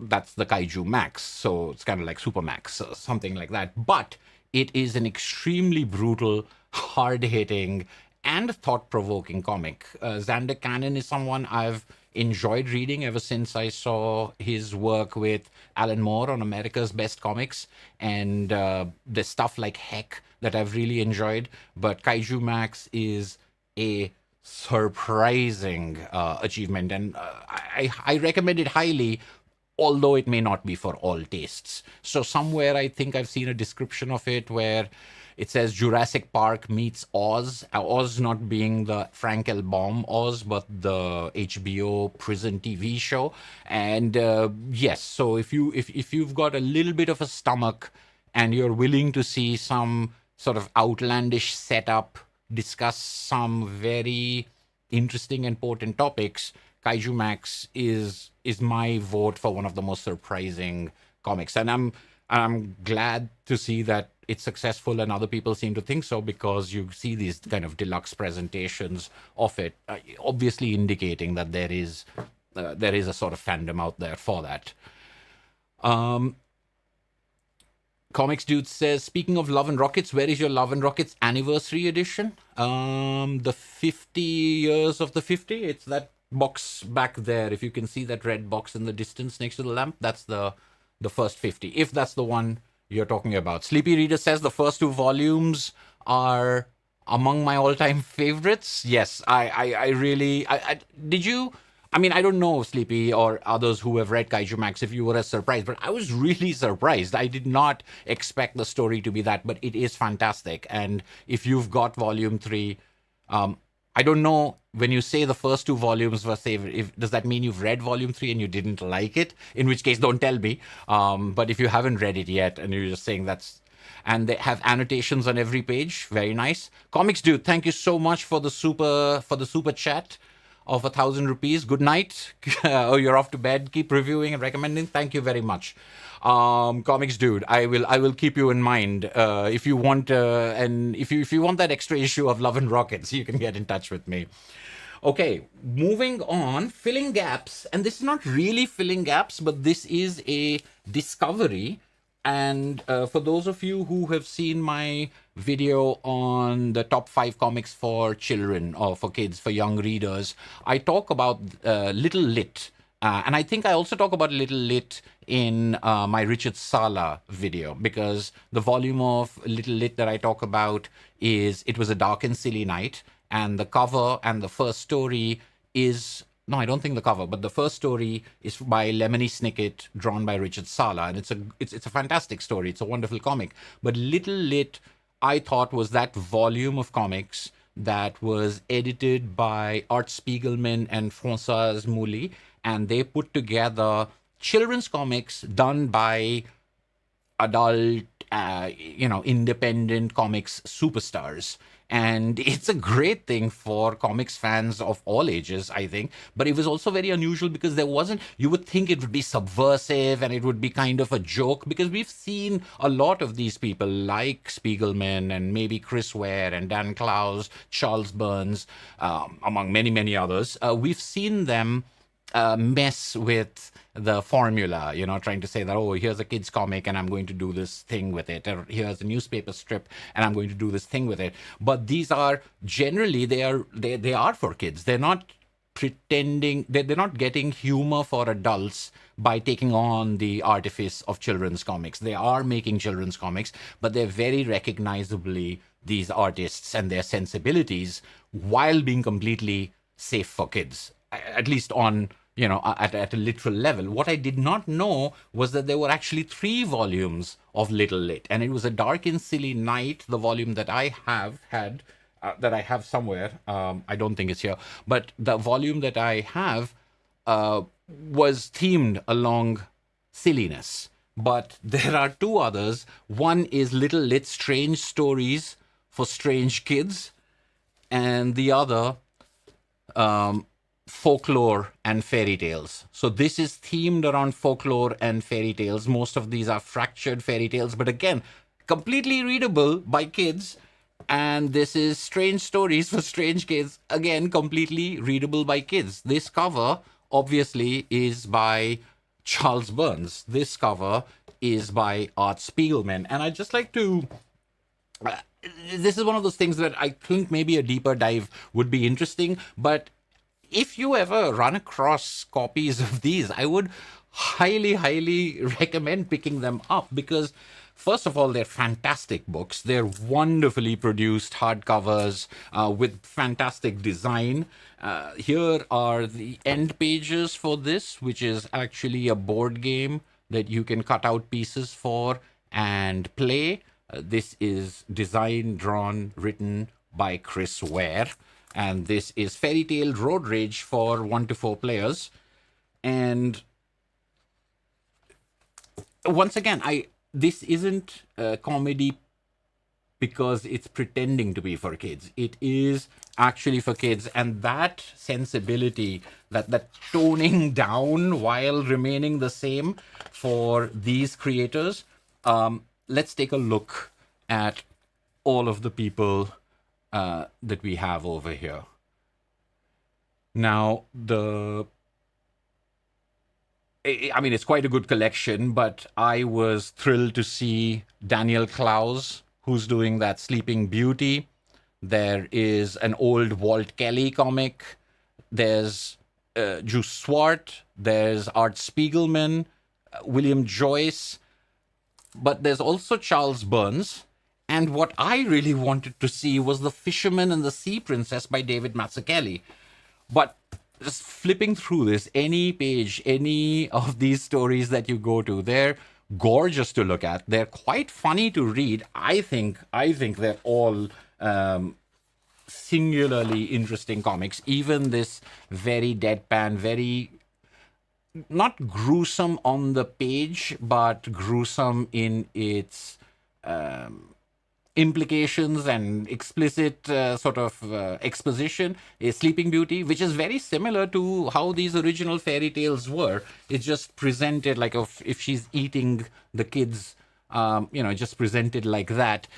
that's the Kaiju Max. So it's kind of like Super Max or something like that. But it is an extremely brutal, hard-hitting, and thought-provoking comic. Xander Cannon is someone I've enjoyed reading ever since I saw his work with Alan Moore on America's Best Comics, and the stuff like Heck that I've really enjoyed. But Kaiju Max is a surprising achievement, and I recommend it highly, although it may not be for all tastes. So somewhere I think I've seen a description of it where it says Jurassic Park meets Oz. Oz not being the Frank L. Baum Oz, but the HBO prison TV show. And yes, so if you've got a little bit of a stomach and you're willing to see some sort of outlandish setup, discuss some very interesting and potent topics, Kaiju Max is my vote for one of the most surprising comics. And I'm glad to see that it's successful and other people seem to think so, because you see these kind of deluxe presentations of it, obviously indicating that there is a sort of fandom out there for that. Comics Dude says, speaking of Love and Rockets, where is your Love and Rockets anniversary edition? The 50 years of the 50. It's that box back there. If you can see that red box in the distance next to the lamp, that's the first 50, if that's the one you're talking about. Sleepy Reader says the first 2 volumes are among my all-time favorites. Yes, I really... did you... I mean, I don't know, Sleepy, or others who have read Kaiju Max, if you were as surprised, but I was really surprised. I did not expect the story to be that, but it is fantastic. And if you've got volume 3, I don't know, when you say the first 2 volumes were saved, does that mean you've read volume 3 and you didn't like it? In which case, don't tell me. But if you haven't read it yet and you're just saying that's... And they have annotations on every page. Very nice. Comics Dude, thank you so much for the super chat of 1,000 rupees. Good night. Oh, you're off to bed. Keep reviewing and recommending. Thank you very much. Comics Dude, I will keep you in mind. If you want and if you want that extra issue of Love and Rockets, you can get in touch with me. Okay, moving on, filling gaps, and this is not really filling gaps, but this is a discovery. And for those of you who have seen my video on the top 5 comics for children or for kids, for young readers, I talk about Little Lit. And I think I also talk about Little Lit in my Richard Sala video, because the volume of Little Lit that I talk about is It Was a Dark and Silly Night. And the cover and the first story is... No, I don't think the cover, but the first story is by Lemony Snicket, drawn by Richard Sala, and it's a fantastic story. It's a wonderful comic. But Little Lit, I thought, was that volume of comics that was edited by Art Spiegelman and Françoise Mouly, and they put together children's comics done by adult, independent comics superstars. And it's a great thing for comics fans of all ages, I think. But it was also very unusual because you would think it would be subversive and it would be kind of a joke, because we've seen a lot of these people like Spiegelman and maybe Chris Ware and Dan Clowes, Charles Burns, among many, many others. We've seen them mess with the formula, trying to say that, oh, here's a kid's comic and I'm going to do this thing with it, or here's a newspaper strip and I'm going to do this thing with it. But these are generally, they are for kids. They're not pretending, they're not getting humor for adults by taking on the artifice of children's comics. They are making children's comics, but they're very recognizably these artists and their sensibilities, while being completely safe for kids, at least on at a literal level. What I did not know was that there were actually 3 volumes of Little Lit, and it was a Dark and Silly Night, the volume that I have had, that I have somewhere. I don't think it's here, but the volume that I have was themed along silliness. But there are 2 others. One is Little Lit Strange Stories for Strange Kids, and the other folklore and fairy tales. So this is themed around folklore and fairy tales. Most of these are fractured fairy tales, but again, completely readable by kids. And this is Strange Stories for Strange Kids, again, completely readable by kids. This cover, obviously, is by Charles Burns. This cover is by Art Spiegelman. And I'd just like to this is one of those things that I think maybe a deeper dive would be interesting. But if you ever run across copies of these, I would highly, highly recommend picking them up because, first of all, they're fantastic books. They're wonderfully produced hardcovers with fantastic design. Here are the end pages for this, which is actually a board game that you can cut out pieces for and play. This is designed, drawn, written by Chris Ware. And this is Fairy Tale Road Rage for 1 to 4 players. And once again, this isn't a comedy because it's pretending to be for kids. It is actually for kids. And that sensibility, that toning down while remaining the same for these creators, let's take a look at all of the people that we have over here. Now, it's quite a good collection, but I was thrilled to see Daniel Klaus, who's doing that Sleeping Beauty. There is an old Walt Kelly comic. There's Juice Swart. There's Art Spiegelman, William Joyce. But there's also Charles Burns. And what I really wanted to see was The Fisherman and the Sea Princess by David Mazzucchelli. But just flipping through this, any page, any of these stories that you go to, they're gorgeous to look at. They're quite funny to read. I think they're all singularly interesting comics. Even this very deadpan, very not gruesome on the page, but gruesome in its implications and explicit exposition is Sleeping Beauty, which is very similar to how these original fairy tales were. It's just presented like if she's eating the kids, just presented like that.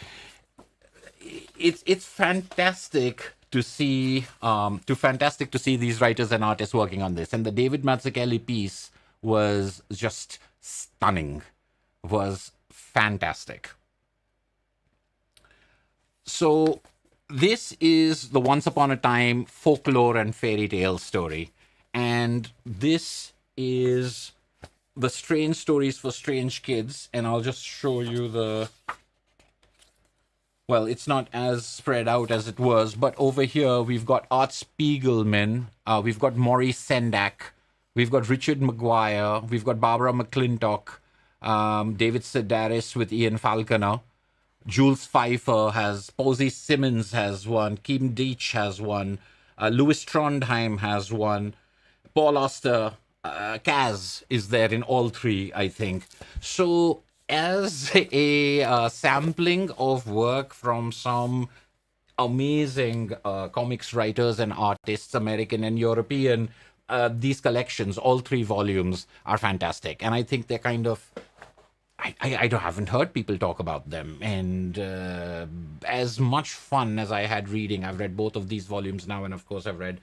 It's fantastic to see these writers and artists working on this. And the David Mazzucchelli piece was just stunning, was fantastic. So this is the Once Upon a Time folklore and fairy tale story. And this is the Strange Stories for Strange Kids. And I'll just show you it's not as spread out as it was, but over here we've got Art Spiegelman, we've got Maurice Sendak, we've got Richard Maguire, we've got Barbara McClintock, David Sedaris with Ian Falconer, Jules Pfeiffer has, Posey Simmons has one, Kim Deitch has one, Louis Trondheim has one, Paul Auster, Kaz is there in all three, I think. So as a sampling of work from some amazing comics writers and artists, American and European, these collections, all 3 volumes, are fantastic. And I think they're kind of, I haven't heard people talk about them. And as much fun as I had reading, I've read both of these volumes now, and of course I've read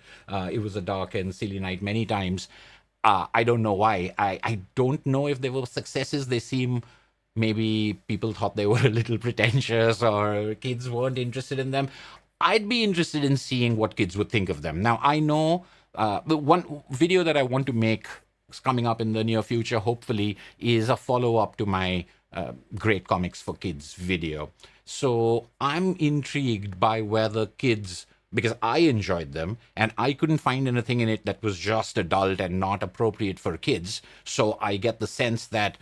It Was a Dark and Silly Night many times. I don't know why. I don't know if they were successes. They seem, maybe people thought they were a little pretentious or kids weren't interested in them. I'd be interested in seeing what kids would think of them. Now, I know the one video that I want to make coming up in the near future, hopefully, is a follow-up to my Great Comics for Kids video. So I'm intrigued by whether kids, because I enjoyed them, and I couldn't find anything in it that was just adult and not appropriate for kids. So I get the sense that,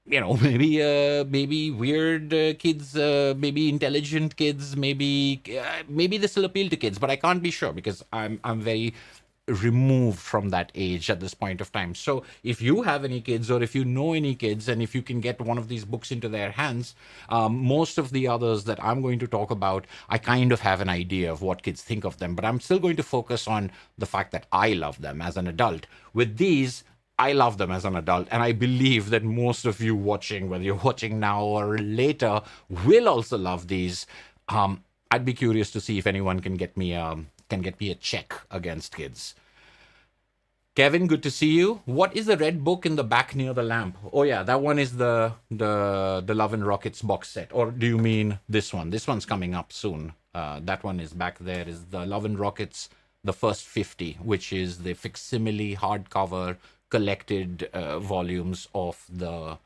maybe weird kids, maybe intelligent kids, maybe this will appeal to kids, but I can't be sure because I'm very removed from that age at this point of time. So if you have any kids, or if you know any kids, and if you can get one of these books into their hands, most of the others that I'm going to talk about, I kind of have an idea of what kids think of them, but I'm still going to focus on the fact that I love them as an adult. With these, I love them as an adult, and I believe that most of you watching, whether you're watching now or later, will also love these. I'd be curious to see if anyone can get me a check against kids. Kevin, good to see you. What is the red book in the back near the lamp? Oh yeah, that one is the Love and Rockets box set. Or do you mean this one? This one's coming up soon. That one is back there. Is the Love and Rockets, the first 50, which is the facsimile hardcover collected volumes of the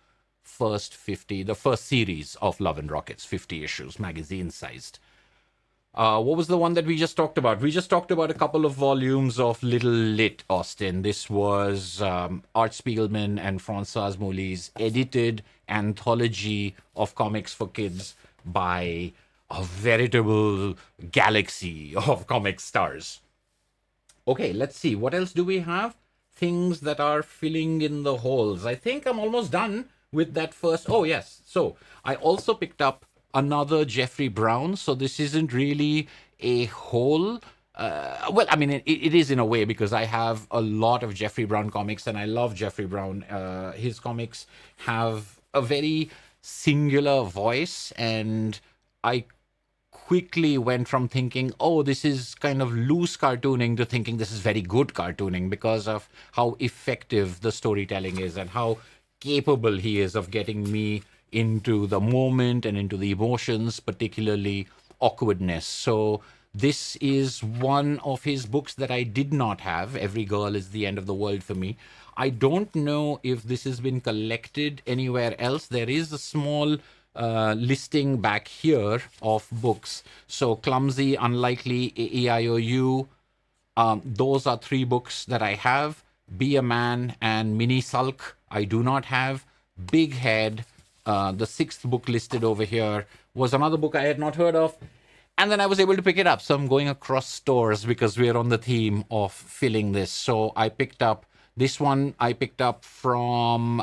first 50, the first series of Love and Rockets, 50 issues, magazine sized. What was the one that we just talked about? We just talked about a couple of volumes of Little Lit, Austin. This was Art Spiegelman and Françoise Mouly's edited anthology of comics for kids by a veritable galaxy of comic stars. Okay, let's see. What else do we have? Things that are filling in the holes. I think I'm almost done with that first. Oh, yes. So I also picked up another Jeffrey Brown. So this isn't really a whole. Well, I mean, it is in a way, because I have a lot of Jeffrey Brown comics and I love Jeffrey Brown. His comics have a very singular voice, and I quickly went from thinking, oh, this is kind of loose cartooning, to thinking this is very good cartooning, because of how effective the storytelling is and how capable he is of getting me into the moment and into the emotions, particularly awkwardness. So this is one of his books that I did not have. Every Girl is the End of the World for me. I don't know if this has been collected anywhere else. There is a small listing back here of books. So Clumsy, Unlikely, AEIOU. Those are 3 books that I have. Be a Man and Mini Sulk I do not have. Big Head, the 6th book listed over here, was another book I had not heard of. And then I was able to pick it up. So I'm going across stores because we're on the theme of filling this. So I picked up this one. I picked up from,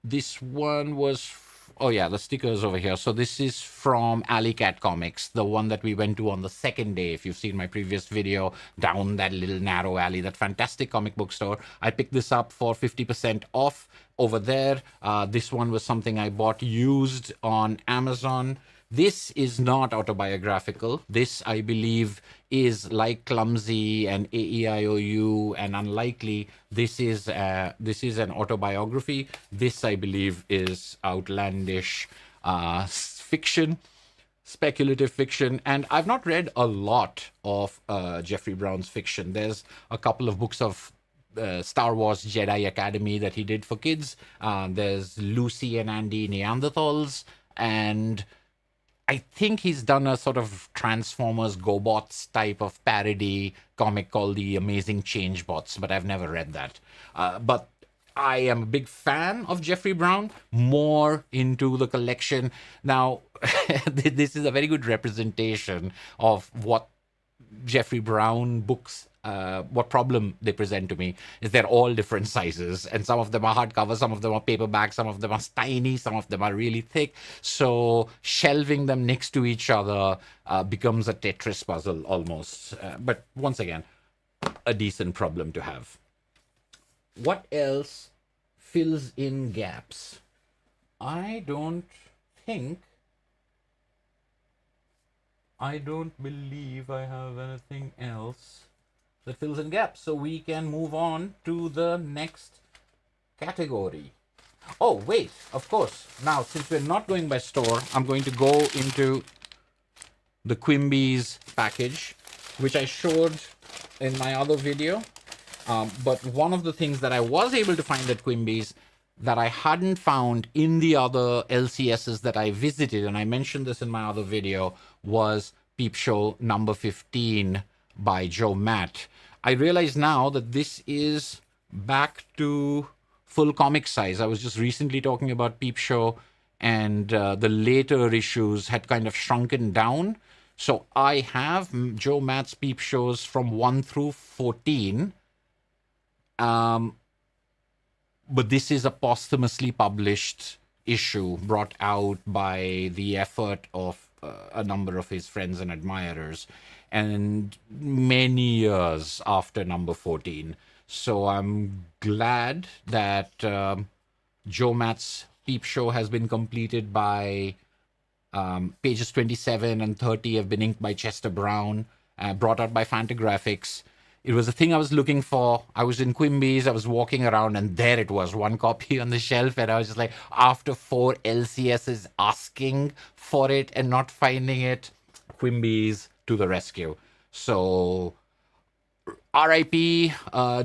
this one was, oh yeah, the stickers over here. So this is from Alley Cat Comics, the one that we went to on the second day. If you've seen my previous video, down that little narrow alley, that fantastic comic book store. I picked this up for 50% off over there. This one was something I bought used on Amazon. This is not autobiographical. This, I believe, is like Clumsy and AEIOU and Unlikely. This is an autobiography. This, I believe, is outlandish fiction, speculative fiction. And I've not read a lot of Jeffrey Brown's fiction. There's a couple of books of Star Wars Jedi Academy that he did for kids. There's Lucy and Andy Neanderthals, and I think he's done a sort of Transformers GoBots type of parody comic called The Amazing Change Bots, but I've never read that. But I am a big fan of Jeffrey Brown, more into the collection. Now, this is a very good representation of what Jeffrey Brown books, what problem they present to me is they're all different sizes, and some of them are hardcover, some of them are paperback, some of them are tiny, some of them are really thick. So shelving them next to each other becomes a Tetris puzzle almost. But once again, a decent problem to have. What else fills in gaps? I don't believe I have anything else that fills in gaps. So we can move on to the next category. Oh, wait, of course. Now, since we're not going by store, I'm going to go into the Quimby's package, which I showed in my other video. But one of the things that I was able to find at Quimby's that I hadn't found in the other LCSs that I visited, and I mentioned this in my other video, was Peep Show number 15 by Joe Matt. I realize now that this is back to full comic size. I was just recently talking about Peep Show, and the later issues had kind of shrunken down. So I have Joe Matt's Peep Shows from 1 through 14. But this is a posthumously published issue brought out by the effort of a number of his friends and admirers, and many years after number 14. So I'm glad that Joe Matt's Peep Show has been completed by pages 27 and 30 have been inked by Chester Brown, brought out by Fantagraphics. It was the thing I was looking for. I was in Quimby's. I was walking around, and there it was, one copy on the shelf. And I was just like, after 4 LCSs asking for it and not finding it, Quimby's to the rescue. So, R.I.P.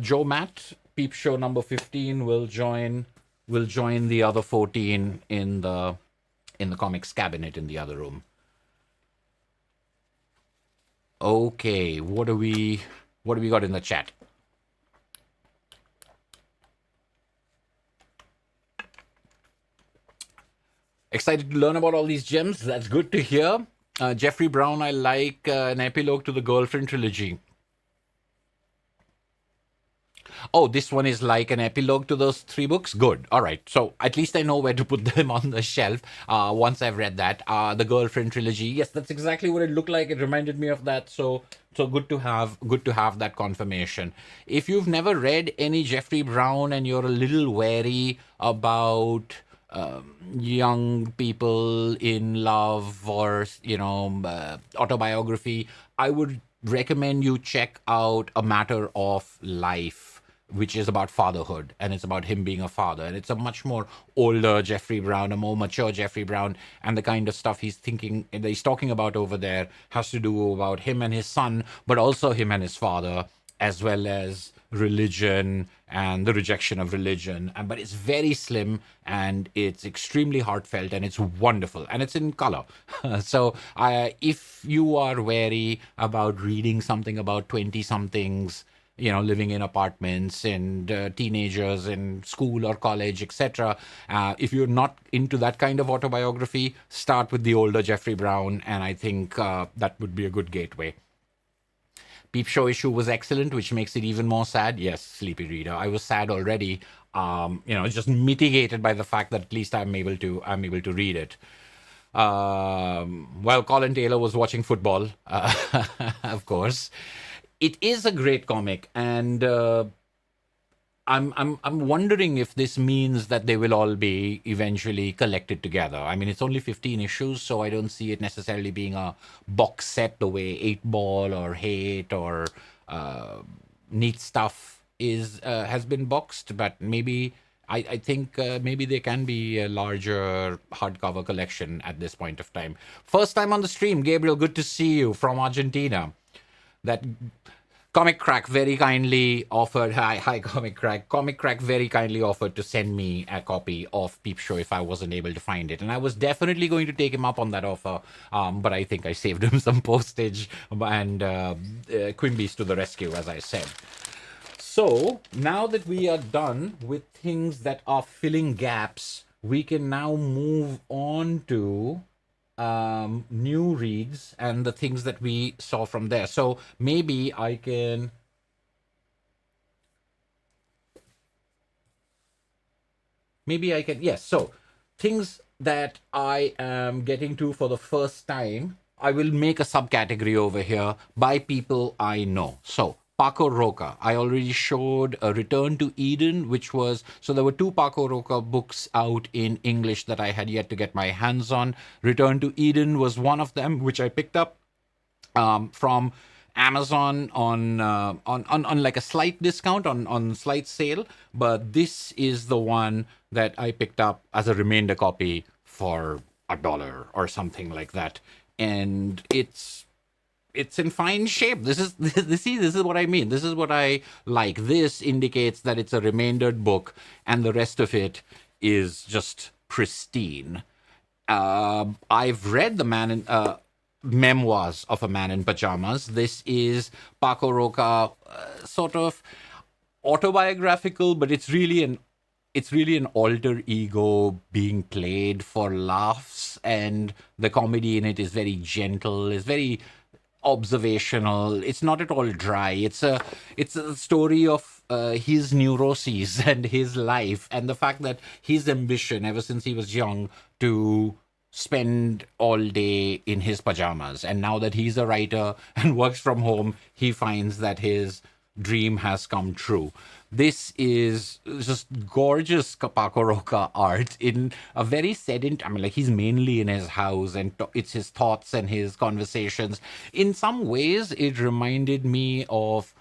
Joe Matt. Peep Show number 15 will join the other 14 in the comics cabinet in the other room. Okay, what do we got in the chat? Excited to learn about all these gems. That's good to hear. Jeffrey Brown, I like an epilogue to the Girlfriend trilogy. Oh, this one is like an epilogue to those 3 books? Good. All right. So at least I know where to put them on the shelf once I've read that. The Girlfriend trilogy. Yes, that's exactly what it looked like. It reminded me of that. So good to have that confirmation. If you've never read any Jeffrey Brown and you're a little wary about young people in love or autobiography, I would recommend you check out A Matter of Life, which is about fatherhood, and it's about him being a father, and it's a much more older Jeffrey Brown, a more mature Jeffrey Brown, and the kind of stuff he's talking about over there has to do about him and his son, but also him and his father, as well as religion and the rejection of religion. But it's very slim, and it's extremely heartfelt, and it's wonderful, and it's in color. So if you are wary about reading something about 20-somethings, living in apartments and teenagers in school or college, etc. If you're not into that kind of autobiography, start with the older Jeffrey Brown, and I think that would be a good gateway. Peep Show issue was excellent, which makes it even more sad. Yes, Sleepy Reader. I was sad already. It's just mitigated by the fact that at least I'm able to read it. While Colin Taylor was watching football, of course. It is a great comic, and I'm wondering if this means that they will all be eventually collected together. I mean, it's only 15 issues, so I don't see it necessarily being a box set the way 8-Ball or Hate or Neat Stuff has been boxed. But maybe I think maybe they can be a larger hardcover collection at this point of time. First time on the stream, Gabriel. Good to see you from Argentina. That Comic Crack very kindly offered. Hi, Comic Crack. Comic Crack very kindly offered to send me a copy of Peep Show if I wasn't able to find it, and I was definitely going to take him up on that offer. But I think I saved him some postage, and Quimby's to the rescue, as I said. So now that we are done with things that are filling gaps, we can now move on to new reads and the things that we saw from there. So maybe I can yes. So things that I am getting to for the first time, I will make a subcategory over here by people I know. So Paco Roca. I already showed a Return to Eden, which was, so there were 2 Paco Roca books out in English that I had yet to get my hands on. Return to Eden was one of them, which I picked up from Amazon on like a slight discount, on slight sale. But this is the one that I picked up as a remainder copy for $1 or something like that. And it's in fine shape. This is what I mean. This is what I like. This indicates that it's a remaindered book, and the rest of it is just pristine. I've read the Memoirs of a Man in Pajamas. This is Paco Roca, sort of autobiographical, but it's really an alter ego being played for laughs, and the comedy in it is very gentle. It's very observational. It's not at all dry. It's a story of his neuroses and his life, and the fact that his ambition ever since he was young to spend all day in his pajamas, and now that he's a writer and works from home, he finds that his dream has come true. This is just gorgeous Paco Roca art in a very sedentary, I mean, like, he's mainly in his house, and it's his thoughts and his conversations. In some ways, it reminded me of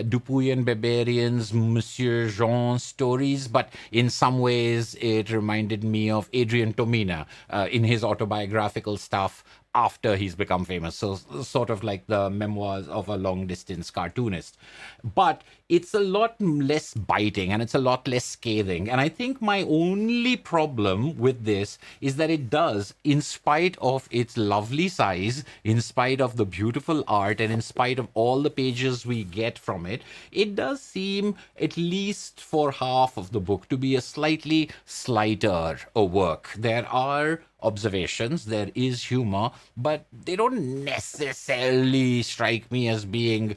Dupuy and Barbarian's Monsieur Jean stories, but in some ways it reminded me of Adrian Tomina in his autobiographical stuff after he's become famous. So sort of like the memoirs of a long distance cartoonist. But it's a lot less biting and it's a lot less scathing. And I think my only problem with this is that it does, in spite of its lovely size, in spite of the beautiful art, and in spite of all the pages we get from it, it does seem, at least for half of the book, to be a slightly slighter a work. There are observations, there is humor, but they don't necessarily strike me as being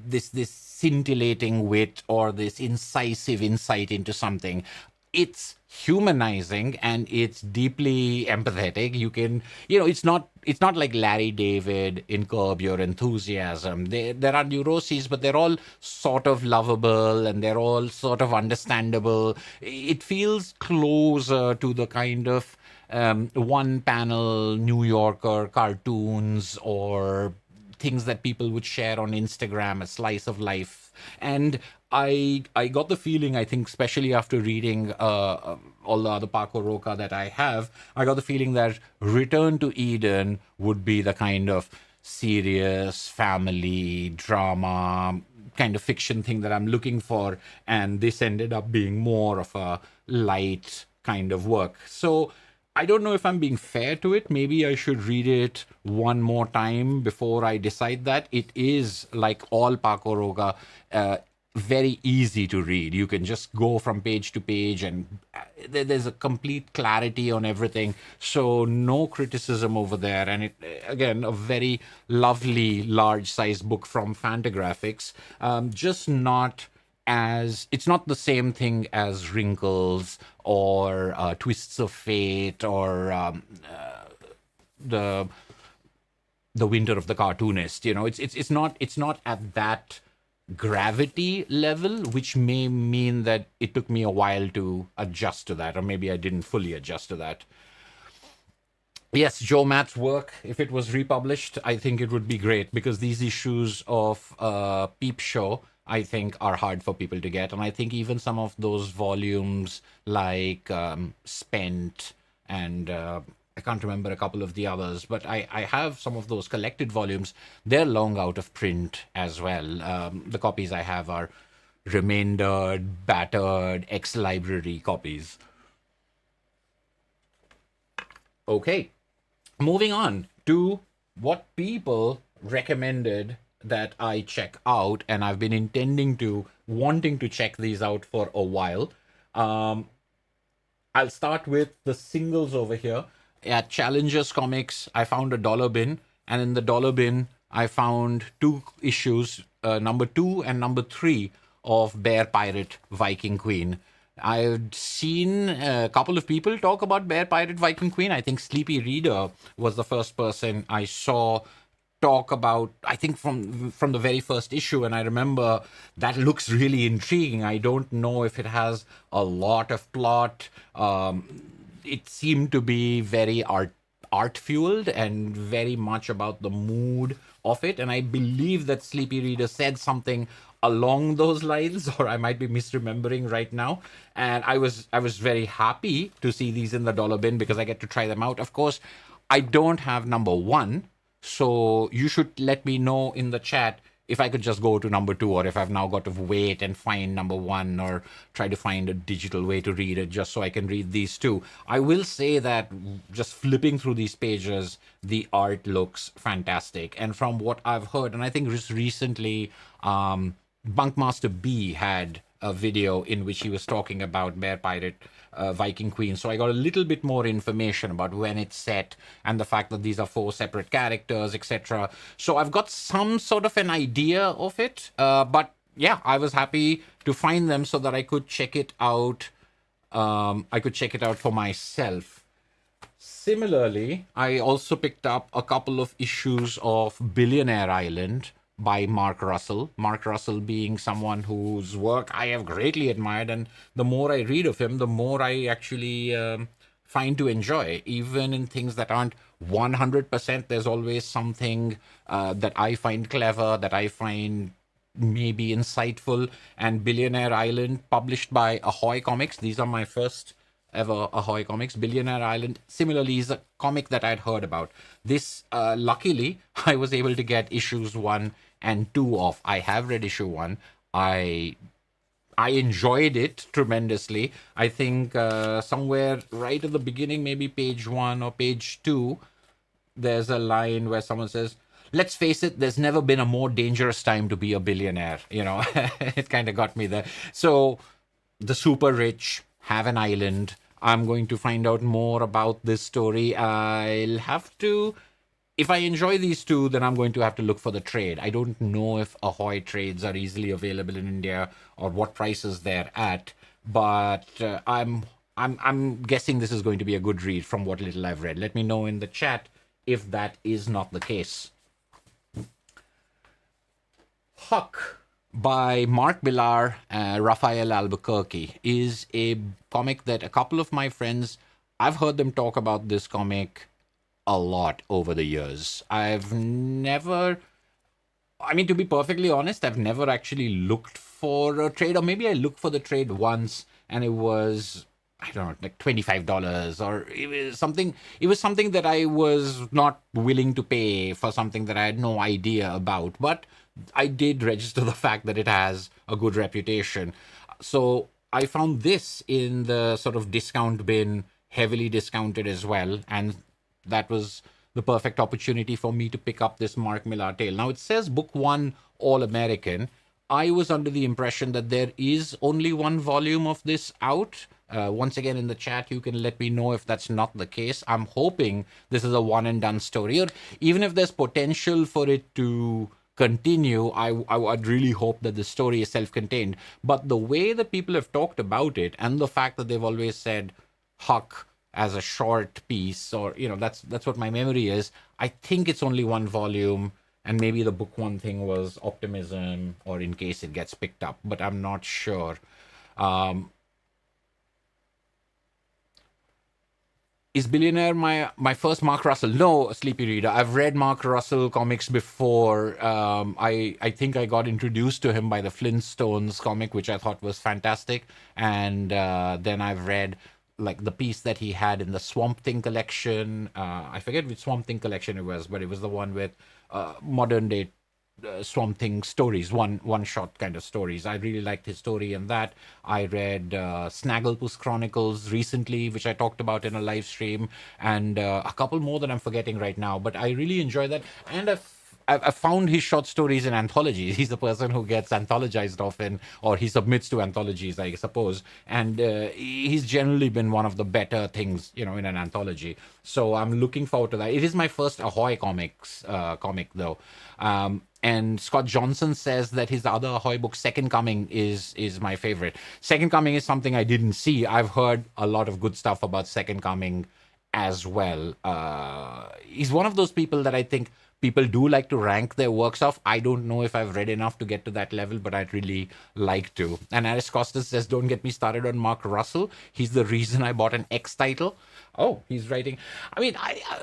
this scintillating wit or this incisive insight into something. It's humanizing and it's deeply empathetic. You can, it's not like Larry David in Curb Your Enthusiasm. There are neuroses, but they're all sort of lovable and they're all sort of understandable. It feels closer to the kind of one panel New Yorker cartoons or things that people would share on Instagram, a slice of life. And I got the feeling, I think, especially after reading all the other Paco Roca that I have, I got the feeling that Return to Eden would be the kind of serious family drama kind of fiction thing that I'm looking for. And this ended up being more of a light kind of work. So I don't know if I'm being fair to it. Maybe I should read it one more time before I decide that. It is, like all Paco Roca, very easy to read. You can just go from page to page and there's a complete clarity on everything. So no criticism over there. And it, again, a very lovely large size book from Fantagraphics. Just not as, it's not the same thing as Wrinkles or Twists of Fate or the Winter of the Cartoonist. It's not at that gravity level, which may mean that it took me a while to adjust to that, or maybe I didn't fully adjust to that. Yes, Joe Matt's work, if it was republished, I think it would be great, because these issues of Peep Show, I think, are hard for people to get. And I think even some of those volumes like Spent and I can't remember a couple of the others, but I have some of those collected volumes. They're long out of print as well. The copies I have are remaindered, battered, ex-library copies. Okay, moving on to what people recommended that I check out, and I've been wanting to check these out for a while. I'll start with the singles over here. At Challengers Comics, I found a dollar bin, and in the dollar bin, I found two issues, number 2 and number 3 of Bear Pirate Viking Queen. I've seen a couple of people talk about Bear Pirate Viking Queen. I think Sleepy Reader was the first person I saw talk about, I think from the very first issue, and I remember that looks really intriguing. I don't know if it has a lot of plot. It seemed to be very art fueled and very much about the mood of it. And I believe that Sleepy Reader said something along those lines, or I might be misremembering right now. And I was very happy to see these in the dollar bin because I get to try them out. Of course, I don't have number 1, so you should let me know in the chat if I could just go to number 2, or if I've now got to wait and find number 1, or try to find a digital way to read it just so I can read these two. I will say that just flipping through these pages, the art looks fantastic. And from what I've heard, and I think just recently, Bunkmaster B had a video in which he was talking about Bear Pirate Viking Queen. So I got a little bit more information about when it's set and the fact that these are 4 separate characters, etc. So I've got some sort of an idea of it. But yeah, I was happy to find them so that I could check it out. I could check it out for myself. Similarly, I also picked up a couple of issues of Billionaire Island by Mark Russell. Mark Russell being someone whose work I have greatly admired, and the more I read of him, the more I actually find to enjoy. Even in things that aren't 100%, there's always something that I find clever, that I find maybe insightful, and Billionaire Island, published by Ahoy Comics. These are my first ever Ahoy Comics. Billionaire Island, similarly, is a comic that I'd heard about. This, luckily, I was able to get issues 1 and 2 of. I have read issue 1. I enjoyed it tremendously. I think somewhere right at the beginning, maybe page 1 or page 2, there's a line where someone says, let's face it, there's never been a more dangerous time to be a billionaire. It kind of got me there. So the super rich have an island. I'm going to find out more about this story. I'll have to, if I enjoy these two, then I'm going to have to look for the trade. I don't know if Ahoy trades are easily available in India or what prices they're at, but I'm guessing this is going to be a good read from what little I've read. Let me know in the chat if that is not the case. Huck by Mark Millar, Rafael Albuquerque is a comic that a couple of my friends, I've heard them talk about this comic a lot over the years. I've never, I mean, to be perfectly honest, I've never actually looked for a trade, or maybe I looked for the trade once and it was, I don't know, like $25, or it was something that I was not willing to pay for something that I had no idea about. But I did register the fact that it has a good reputation. So I found this in the sort of discount bin, heavily discounted as well, and that was the perfect opportunity for me to pick up this Mark Millar tale. Now, it says book 1, All American. I was under the impression that there is only 1 volume of this out. Once again, in the chat, you can let me know if that's not the case. I'm hoping this is a one and done story, or even if there's potential for it to continue, I would really hope that the story is self-contained. But the way that people have talked about it, and the fact that they've always said Huck as a short piece, or that's what my memory is. I think it's only 1 volume, and maybe the book 1 thing was optimism, or in case it gets picked up, but I'm not sure. Is Billionaire my first Mark Russell? No, Sleepy Reader. I've read Mark Russell comics before. I think I got introduced to him by the Flintstones comic, which I thought was fantastic. And then I've read like the piece that he had in the Swamp Thing collection. I forget which Swamp Thing collection it was, but it was the one with modern day Swamp Thing stories, one shot kind of stories. I really liked his story in that. I read Snagglepuss Chronicles recently, which I talked about in a live stream, and a couple more that I'm forgetting right now. But I really enjoy that, and I've found his short stories in anthologies. He's the person who gets anthologized often, or he submits to anthologies, I suppose. And he's generally been one of the better things, in an anthology. So I'm looking forward to that. It is my first Ahoy Comics comic, though. And Scott Johnson says that his other Ahoy book, Second Coming, is my favorite. Second Coming is something I didn't see. I've heard a lot of good stuff about Second Coming as well. He's one of those people that I think people do like to rank their works off. I don't know if I've read enough to get to that level, but I'd really like to. And Aris Costas says, don't get me started on Mark Russell. He's the reason I bought an X title. Oh, he's writing. I mean,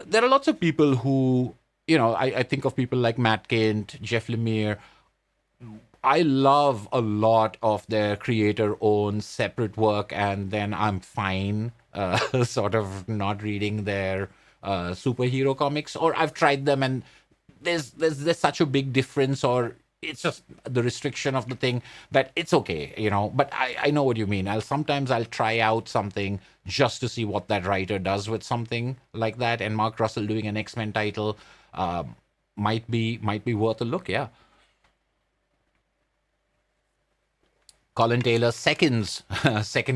there are lots of people who, I think of people like Matt Kent, Jeff Lemire. I love a lot of their creator-owned separate work, and then I'm fine sort of not reading their superhero comics. Or I've tried them, and there's such a big difference, or it's just the restriction of the thing that it's okay, But I know what you mean. Sometimes I'll try out something just to see what that writer does with something like that. And Mark Russell doing an X-Men title might be worth a look, yeah. Colin Taylor, Second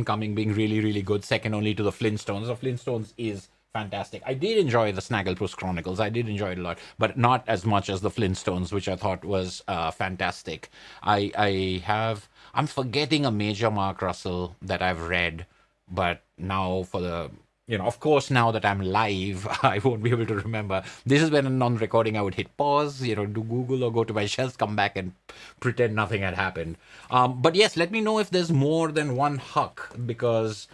Coming being really, really good, second only to the Flintstones. The Flintstones is fantastic. I did enjoy the Snagglepuss Chronicles. I did enjoy it a lot, but not as much as the Flintstones, which I thought was fantastic. I'm forgetting a major Mark Russell that I've read, but now for the, of course, now that I'm live, I won't be able to remember. This is when on recording I would hit pause, do Google or go to my shelves, come back and pretend nothing had happened. But yes, let me know if there's more than one Huck, because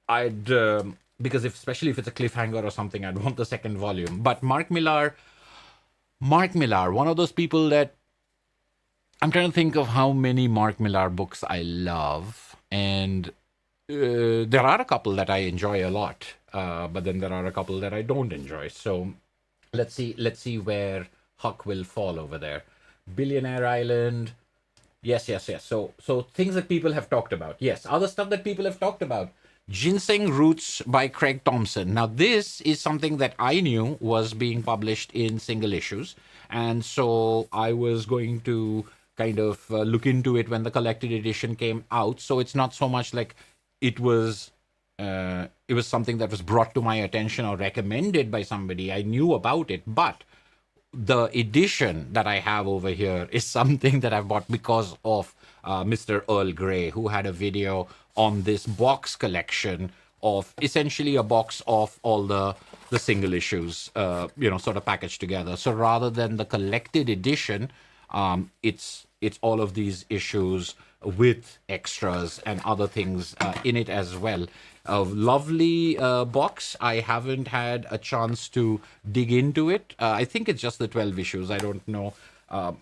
especially if it's a cliffhanger or something, I'd want the second volume. But Mark Millar, one of those people that I'm trying to think of how many Mark Millar books I love, and there are a couple that I enjoy a lot, but then there are a couple that I don't enjoy. So let's see where Huck will fall over there. Billionaire Island. Yes, yes, yes. So things that people have talked about. Yes, other stuff that people have talked about. Ginseng Roots by Craig Thompson. Now, this is something that I knew was being published in single issues. And so I was going to kind of look into it when the collected edition came out. So it's not so much like it was something that was brought to my attention or recommended by somebody. I knew about it, but the edition that I have over here is something that I've bought because of Mr. Earl Grey, who had a video on this box collection of essentially a box of all the single issues, sort of packaged together. So rather than the collected edition, it's all of these issues with extras and other things in it as well. A lovely box. I haven't had a chance to dig into it. I think it's just the 12 issues. I don't know.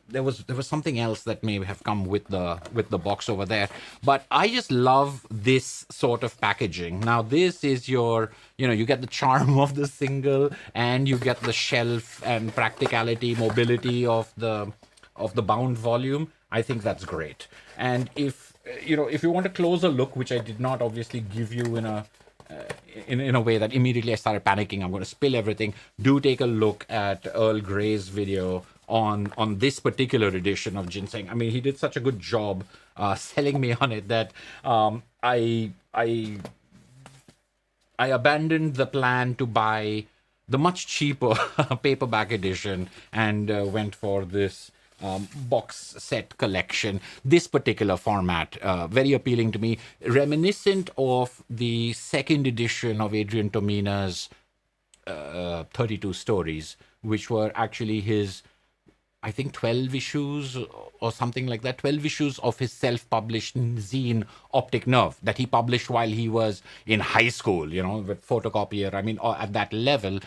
There was something else that may have come with the box over there, but I just love this sort of packaging. Now this is you get the charm of the single, and you get the shelf and practicality, mobility of the bound volume. I think that's great. And if you want a closer look, which I did not obviously give you in a way that immediately I started panicking, I'm going to spill everything. Do take a look at Earl Grey's video on this particular edition of Ginseng. I mean, he did such a good job selling me on it that I abandoned the plan to buy the much cheaper paperback edition and went for this box set collection. This particular format, very appealing to me, reminiscent of the second edition of Adrian Tomina's 32 stories, which were actually his, I think, 12 issues or something like that, 12 issues of his self-published zine Optic Nerve that he published while he was in high school, with photocopier, at that level.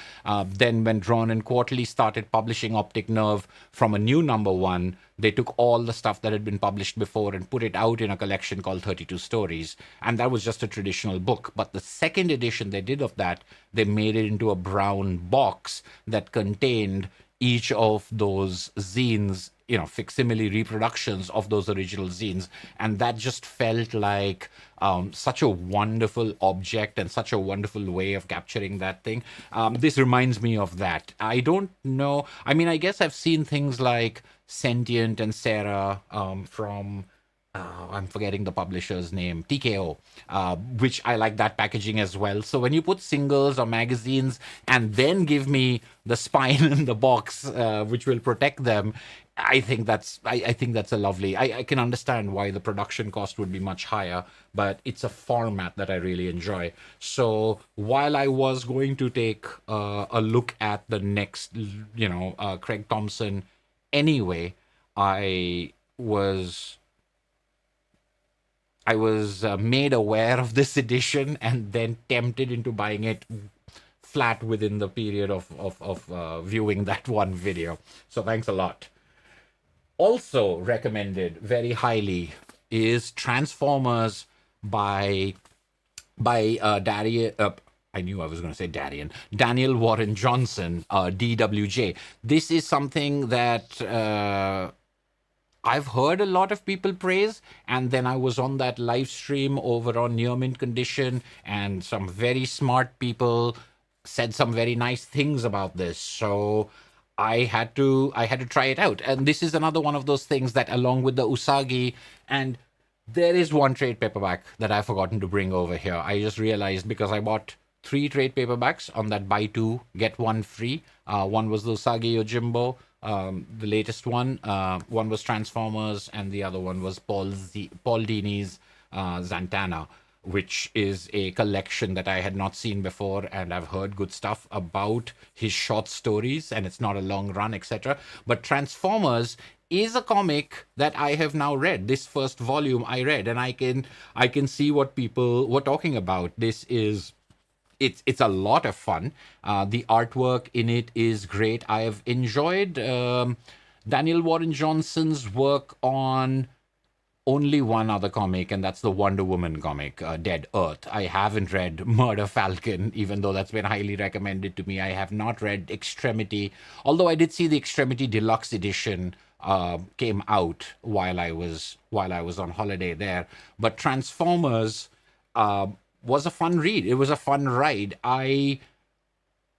Then when Drawn and Quarterly started publishing Optic Nerve from a new number one, they took all the stuff that had been published before and put it out in a collection called 32 Stories. And that was just a traditional book. But the second edition they did of that, they made it into a brown box that contained each of those zines, facsimile reproductions of those original zines. And that just felt like such a wonderful object and such a wonderful way of capturing that thing. This reminds me of that. I don't know. I guess I've seen things like Sentient and Sarah from... I'm forgetting the publisher's name, TKO, which I like that packaging as well. So when you put singles or magazines and then give me the spine and the box, which will protect them, I think that's a lovely. I can understand why the production cost would be much higher, but it's a format that I really enjoy. So while I was going to take a look at the next, Craig Thompson, anyway, I was made aware of this edition and then tempted into buying it flat within the period of viewing that one video. So thanks a lot. Also recommended very highly is Transformers by Darian. I knew I was going to say Daniel Warren Johnson, DWJ. This is something that I've heard a lot of people praise, and then I was on that live stream over on Near Mint Condition, and some very smart people said some very nice things about this. So I had to try it out. And this is another one of those things that, along with the Usagi, and there is one trade paperback that I've forgotten to bring over here. I just realized because I bought 3 trade paperbacks on that buy 2, get 1 free. One was the Usagi Yojimbo. The latest one was Transformers, and the other one was Paul Dini's Zantana, which is a collection that I had not seen before, and I've heard good stuff about his short stories, and it's not a long run, etc. But Transformers is a comic that I have now read. This first volume I read, and I can see what people were talking about. It's a lot of fun. The artwork in it is great. I have enjoyed Daniel Warren Johnson's work on only one other comic, and that's the Wonder Woman comic, Dead Earth. I haven't read Murder Falcon, even though that's been highly recommended to me. I have not read Extremity, although I did see the Extremity Deluxe Edition came out while I was on holiday there. But Transformers was a fun read. It was a fun ride. I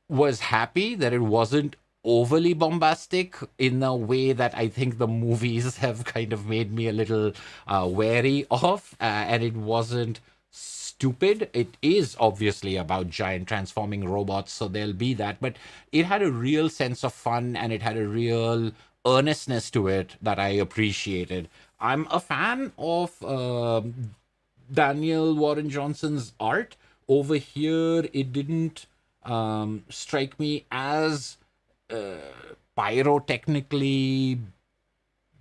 was happy that it wasn't overly bombastic in a way that I think the movies have kind of made me a little wary of, and it wasn't stupid. It is obviously about giant transforming robots, so there'll be that, but it had a real sense of fun and it had a real earnestness to it that I appreciated. I'm a fan of Daniel Warren Johnson's art. Over here, it didn't strike me as pyrotechnically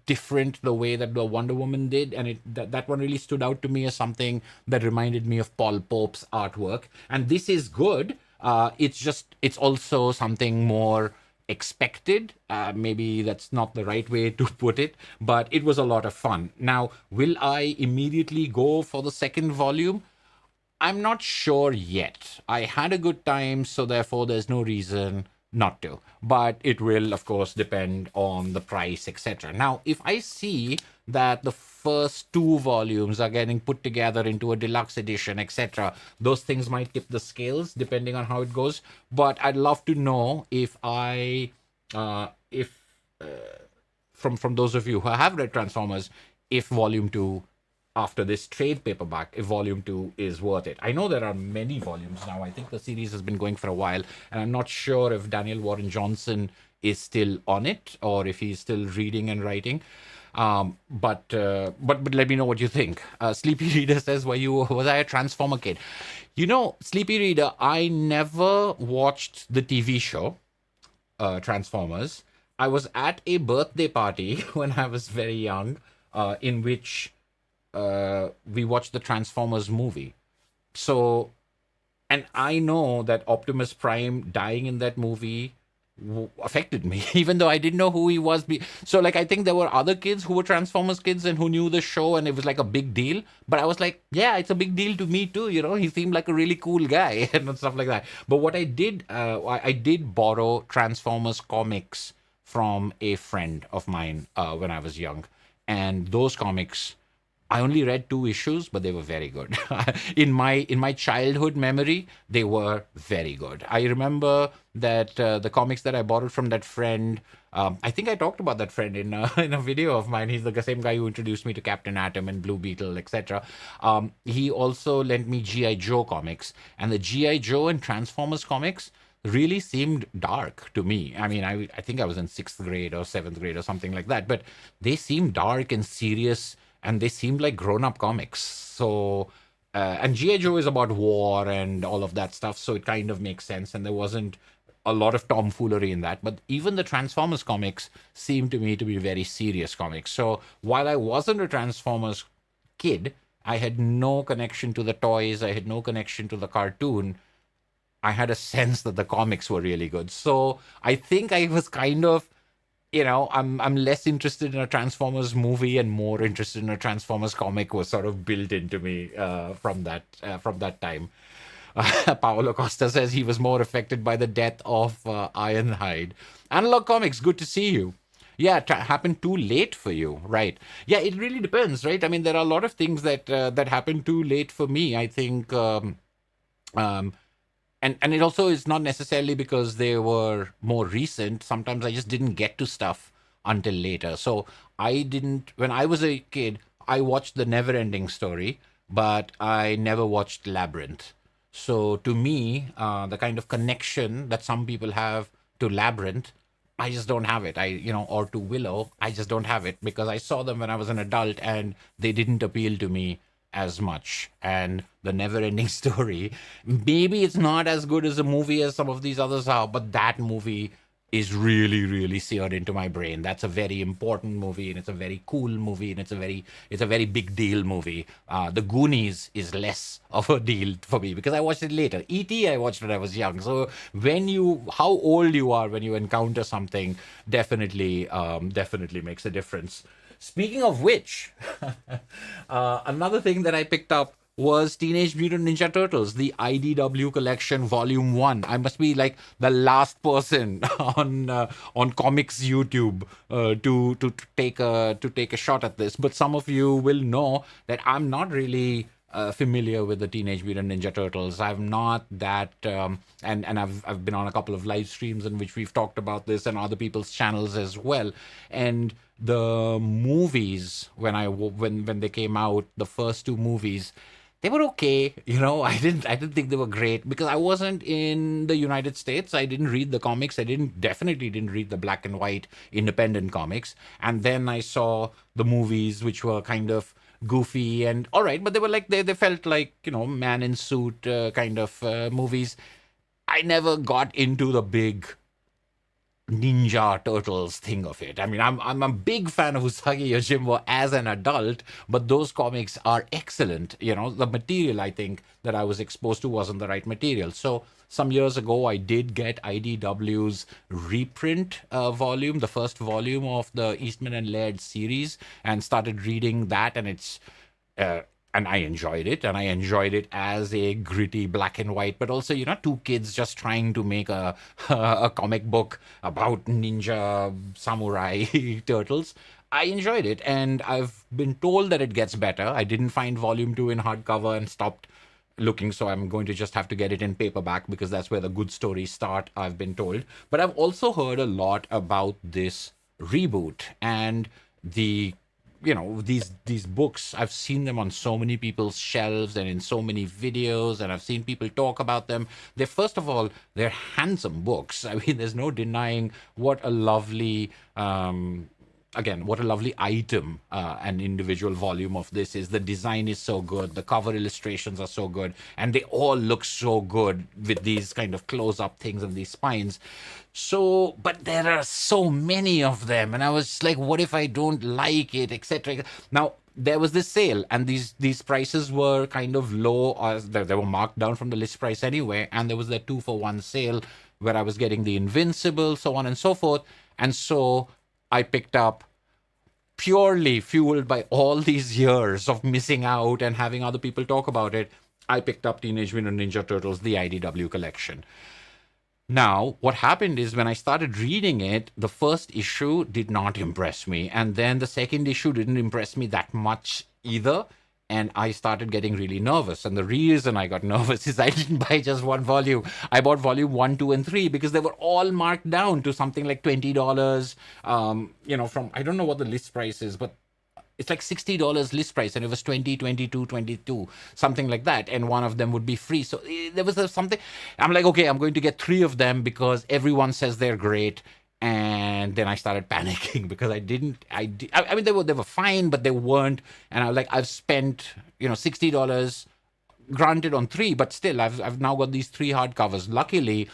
different the way that the Wonder Woman did, and that one really stood out to me as something that reminded me of Paul Pope's artwork. And this is good. It's also something more expected. Maybe that's not the right way to put it, but it was a lot of fun. Now, will I immediately go for the second volume? I'm not sure yet. I had a good time, so therefore there's no reason not to. But it will, of course, depend on the price, etc. Now, if I see that the first two volumes are getting put together into a deluxe edition, etc., those things might tip the scales depending on how it goes. But I'd love to know if from those of you who have read Transformers, if volume 2 after this trade paperback, if volume 2 is worth it. I know there are many volumes now. I think the series has been going for a while, and I'm not sure if Daniel Warren Johnson is still on it or if he's still reading and writing. But let me know what you think. Sleepy Reader says, was I a Transformer kid? You know, Sleepy Reader, I never watched the TV show Transformers. I was at a birthday party when I was very young, in which we watched the Transformers movie. So, and I know that Optimus Prime dying in that movie affected me, even though I didn't know who he was. So, like, I think there were other kids who were Transformers kids and who knew the show, and it was like a big deal. But I was like, yeah, it's a big deal to me too. You know, he seemed like a really cool guy and stuff like that. But what I did, I did borrow Transformers comics from a friend of mine when I was young, and those comics, I only read 2 issues, but they were very good. In my childhood memory, they were very good. I remember that the comics that I borrowed from that friend, I think I talked about that friend in a video of mine. He's the same guy who introduced me to Captain Atom and Blue Beetle, etc. He also lent me G.I. Joe comics, and the G.I. Joe and Transformers comics really seemed dark to me. I mean, I think I was in 6th grade or 7th grade or something like that, but they seemed dark and serious, and they seemed like grown-up comics. So, and G.I. Joe is about war and all of that stuff, so it kind of makes sense, and there wasn't a lot of tomfoolery in that. But even the Transformers comics seemed to me to be very serious comics. So while I wasn't a Transformers kid, I had no connection to the toys, I had no connection to the cartoon. I had a sense that the comics were really good. So I think I was kind of, you know, I'm less interested in a Transformers movie and more interested in a Transformers comic was sort of built into me from that time. Paolo Costa says he was more affected by the death of Ironhide. Analog Comics, good to see you. Yeah, it happened too late for you, right? Yeah, it really depends, right? I mean, there are a lot of things that that happened too late for me. I think, and it also is not necessarily because they were more recent. Sometimes I just didn't get to stuff until later. So I didn't, when I was a kid, I watched The Never-Ending Story, but I never watched Labyrinth. So to me, the kind of connection that some people have to Labyrinth, I just don't have it. Or to Willow, I just don't have it because I saw them when I was an adult and they didn't appeal to me as much. And The Never-Ending Story, maybe it's not as good as a movie as some of these others are, but that movie is really, really seared into my brain. That's a very important movie, and it's a very cool movie, and it's a very big deal movie. The Goonies is less of a deal for me because I watched it later. E.T. I watched when I was young. So how old you are when you encounter something definitely makes a difference. Speaking of which, another thing that I picked up was Teenage Mutant Ninja Turtles, the IDW collection, Volume One. I must be like the last person on comics YouTube to take a shot at this. But some of you will know that I'm not really familiar with the Teenage Mutant Ninja Turtles. I'm not that, and I've been on a couple of live streams in which we've talked about this and other people's channels as well. And the movies, when they came out, the first two movies, they were okay. I didn't think they were great because I wasn't in the United States. I didn't read the comics. I definitely didn't read the black and white independent comics. And then I saw the movies, which were kind of goofy and all right, but they were like they felt like man in suit kind of movies. I never got into the big Ninja Turtles thing of it. I mean, I'm a big fan of Usagi Yojimbo as an adult, but those comics are excellent. The material I think that I was exposed to wasn't the right material. So some years ago, I did get IDW's reprint volume, the first volume of the Eastman and Laird series, and started reading that, and it's. And I enjoyed it, and I enjoyed it as a gritty black and white, but also, two kids just trying to make a a comic book about ninja samurai turtles. I enjoyed it, and I've been told that it gets better. I didn't find Volume 2 in hardcover and stopped looking, so I'm going to just have to get it in paperback because that's where the good stories start, I've been told. But I've also heard a lot about this reboot and the these books. I've seen them on so many people's shelves and in so many videos, and I've seen people talk about them. First of all, they're handsome books. I mean, there's no denying what a lovely what a lovely item an individual volume of this is. The design is so good, the cover illustrations are so good, and they all look so good with these kind of close-up things and these spines. So, but there are so many of them, and I was like, what if I don't like it, etc. Now, there was this sale, and these prices were kind of low, or they were marked down from the list price anyway, and there was that 2-for-1 sale where I was getting the Invincible, so on and so forth. And so I picked up, purely fueled by all these years of missing out and having other people talk about it, I picked up Teenage Mutant Ninja Turtles, the IDW collection. Now, what happened is when I started reading it, the first issue did not impress me. And then the second issue didn't impress me that much either. And I started getting really nervous. And the reason I got nervous is I didn't buy just one volume. I bought volume 1, 2, and 3 because they were all marked down to something like $20. From, I don't know what the list price is, but it's like $60 list price, and it was 20, 22, 22, something like that, and one of them would be free. So there was something. I'm like, okay, I'm going to get 3 of them because everyone says they're great. And then I started panicking because I mean, they were fine, but they weren't. And I was like, I've spent $60, granted, on 3, but still I've now got these 3 hardcovers. Luckily,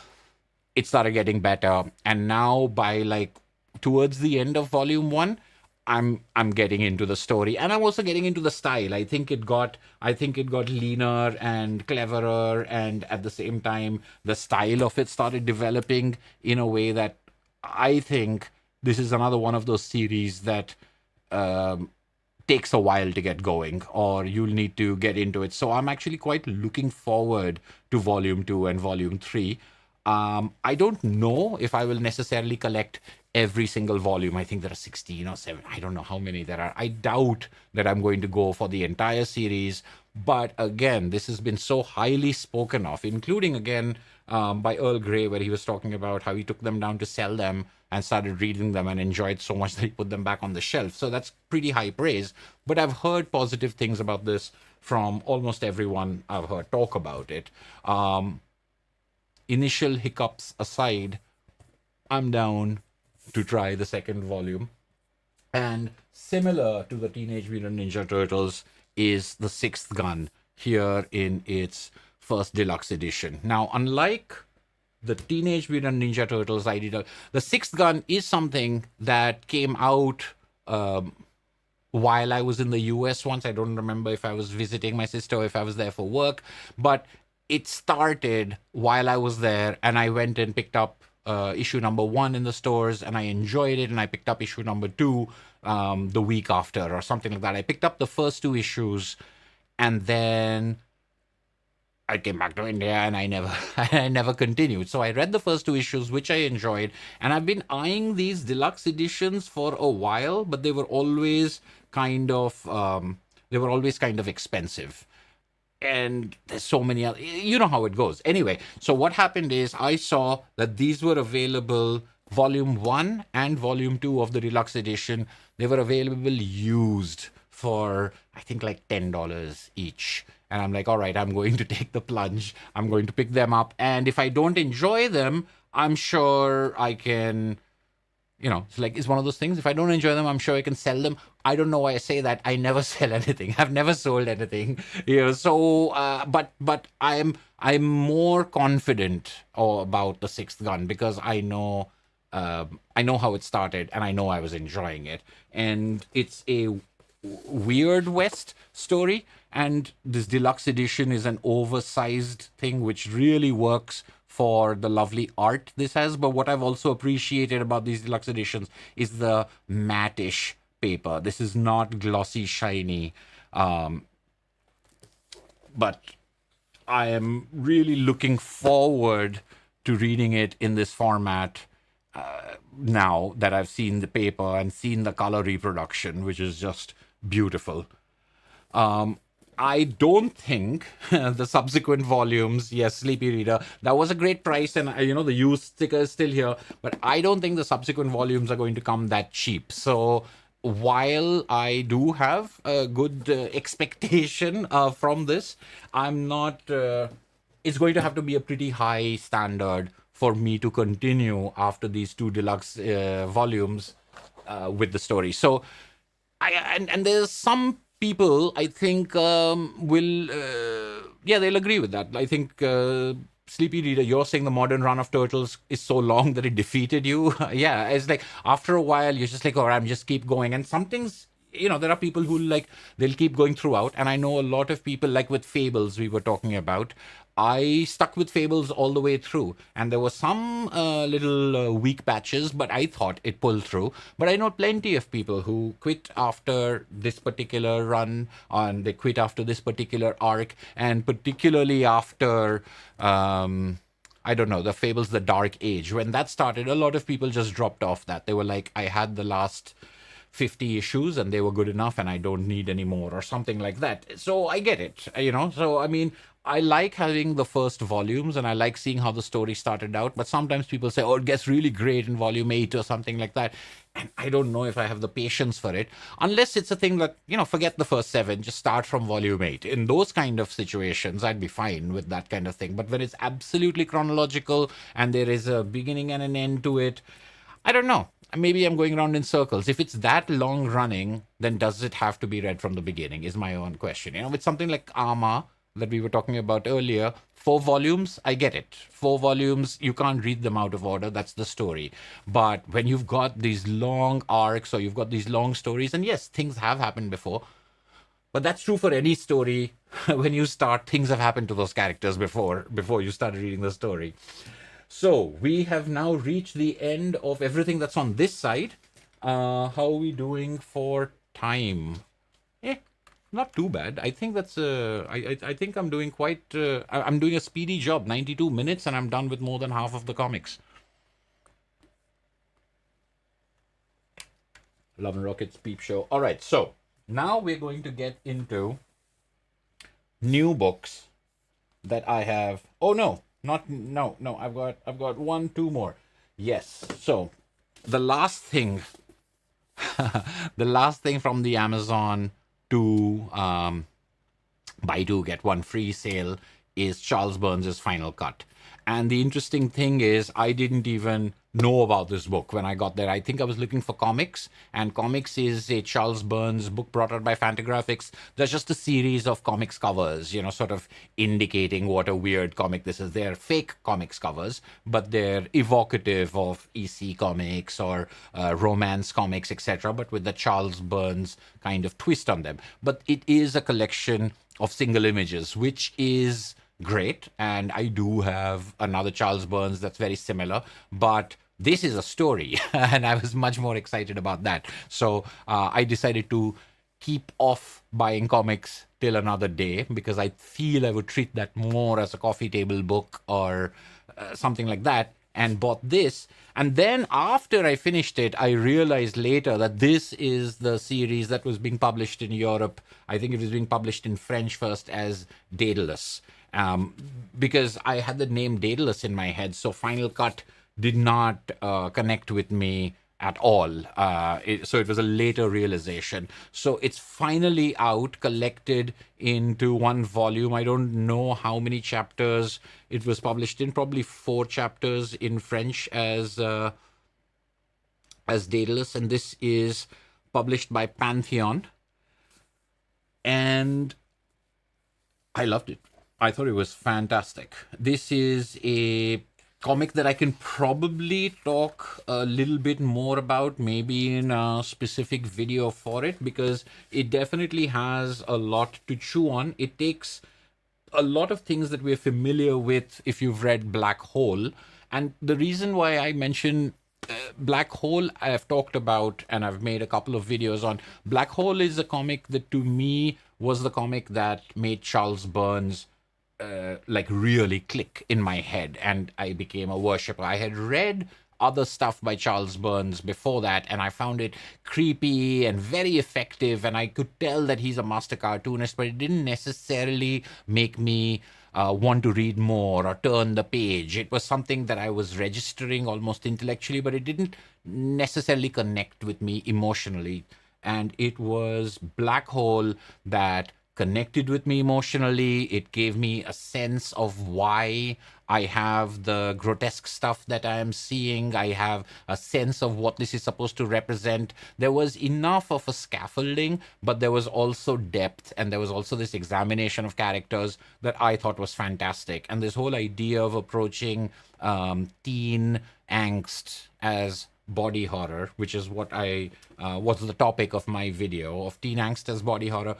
it started getting better, and now by like towards the end of volume 1, I'm getting into the story, and I'm also getting into the style. I think it got leaner and cleverer, and at the same time, the style of it started developing in a way that I think this is another one of those series that takes a while to get going, or you'll need to get into it. So I'm actually quite looking forward to volume 2 and volume 3. I don't know if I will necessarily collect every single volume. I think there are 16 or 7. I don't know how many there are. I doubt that I'm going to go for the entire series. But again, this has been so highly spoken of, including again by Earl Grey, where he was talking about how he took them down to sell them and started reading them and enjoyed so much that he put them back on the shelf. So that's pretty high praise. But I've heard positive things about this from almost everyone I've heard talk about it. Initial hiccups aside, I'm down to try the second volume. And similar to the Teenage Mutant Ninja Turtles is the Sixth Gun here in its first deluxe edition. Now, unlike the Teenage Mutant Ninja Turtles ID. The Sixth Gun is something that came out while I was in the US once. I don't remember if I was visiting my sister or if I was there for work, but it started while I was there, and I went and picked up issue number 1 in the stores, and I enjoyed it, and I picked up issue number 2 the week after or something like that. I picked up the first 2 issues, and then I came back to India and I never continued. So I read the first 2 issues, which I enjoyed, and I've been eyeing these deluxe editions for a while, but they were always kind of expensive. And there's so many other, you know how it goes. Anyway, so what happened is I saw that these were available, volume 1 and volume 2 of the deluxe edition. They were available used for, I think, like $10 each. And I'm like, all right, I'm going to take the plunge. I'm going to pick them up. And if I don't enjoy them, I'm sure I can, it's like, it's one of those things. If I don't enjoy them, I'm sure I can sell them. I don't know why I say that. I never sell anything. I've never sold anything. So, but I'm more confident about the Sixth Gun because I know how it started and I know I was enjoying it. And it's a Weird West story, and this deluxe edition is an oversized thing which really works for the lovely art this has. But what I've also appreciated about these deluxe editions is the matte-ish paper. This is not glossy, shiny, but I am really looking forward to reading it in this format now that I've seen the paper and seen the color reproduction, which is just beautiful. I don't think the subsequent volumes, yes, Sleepy Reader, that was a great price, and the used sticker is still here, but I don't think the subsequent volumes are going to come that cheap. So while I do have a good expectation from this, I'm not, it's going to have to be a pretty high standard for me to continue after these 2 deluxe volumes with the story. So and there's some people I think they'll agree with that. I think Sleepy Reader, you're saying the modern run of Turtles is so long that it defeated you. Yeah, it's like after a while you're just like, oh, I'm just keep going. And some things, there are people who they'll keep going throughout. And I know a lot of people, like with Fables we were talking about, I stuck with Fables all the way through, and there were some little weak patches, but I thought it pulled through. But I know plenty of people who quit after this particular run, and they quit after this particular arc, and particularly after, I don't know, the Fables, The Dark Age. When that started, a lot of people just dropped off that. They were like, I had the last 50 issues and they were good enough and I don't need any more, or something like that. So I get it, So, I mean, I like having the first volumes and I like seeing how the story started out, but sometimes people say, oh, it gets really great in volume 8 or something like that. And I don't know if I have the patience for it, unless it's a thing that, forget the first 7, just start from volume 8. In those kind of situations, I'd be fine with that kind of thing. But when it's absolutely chronological and there is a beginning and an end to it, I don't know. Maybe I'm going around in circles. If it's that long running, then does it have to be read from the beginning, is my own question. With something like Arma that we were talking about earlier, 4 volumes, I get it. 4 volumes, you can't read them out of order. That's the story. But when you've got these long arcs or you've got these long stories, and yes, things have happened before, but that's true for any story. When you start, things have happened to those characters before you started reading the story. So we have now reached the end of everything that's on this side. How are we doing for time? Not too bad. I think that's I think I'm doing quite I'm doing a speedy job. 92 minutes and I'm done with more than half of the comics. Love and Rockets Peep Show. All right, so now we're going to get into new books that I have. Oh no, I've got 1, 2 more. Yes. So the last thing from the Amazon to buy 2 get 1 free sale is Charles Burns' Final Cut. And the interesting thing is I didn't even know about this book when I got there. I think I was looking for comics, and comics is a Charles Burns book brought out by Fantagraphics. There's just a series of comics covers, sort of indicating what a weird comic this is. They're fake comics covers, but they're evocative of EC comics or romance comics, etc., but with the Charles Burns kind of twist on them. But it is a collection of single images, which is great. And I do have another Charles Burns that's very similar, but this is a story, and I was much more excited about that. So I decided to keep off buying comics till another day, because I feel I would treat that more as a coffee table book or something like that, and bought this. And then after I finished it, I realized later that this is the series that was being published in Europe. I think it was being published in French first as Daedalus, because I had the name Daedalus in my head, so Final Cut did not connect with me at all. So it was a later realization. So it's finally out, collected into one volume. I don't know how many chapters it was published in, probably 4 chapters in French as Daedalus, and this is published by Pantheon. And I loved it. I thought it was fantastic. This is a comic that I can probably talk a little bit more about, maybe in a specific video for it, because it definitely has a lot to chew on. It takes a lot of things that we're familiar with if you've read Black Hole. And the reason why I mention Black Hole, I have talked about, and I've made a couple of videos on. Black Hole is a comic that to me was the comic that made Charles Burns really click in my head, and I became a worshipper. I had read other stuff by Charles Burns before that, and I found it creepy and very effective, and I could tell that he's a master cartoonist, but it didn't necessarily make me want to read more or turn the page. It was something that I was registering almost intellectually, but it didn't necessarily connect with me emotionally. And it was Black Hole that connected with me emotionally. It gave me a sense of why I have the grotesque stuff that I am seeing. I have a sense of what this is supposed to represent. There was enough of a scaffolding, but there was also depth, and there was also this examination of characters that I thought was fantastic. And this whole idea of approaching teen angst as body horror, which is what was the topic of my video, of teen angst as body horror,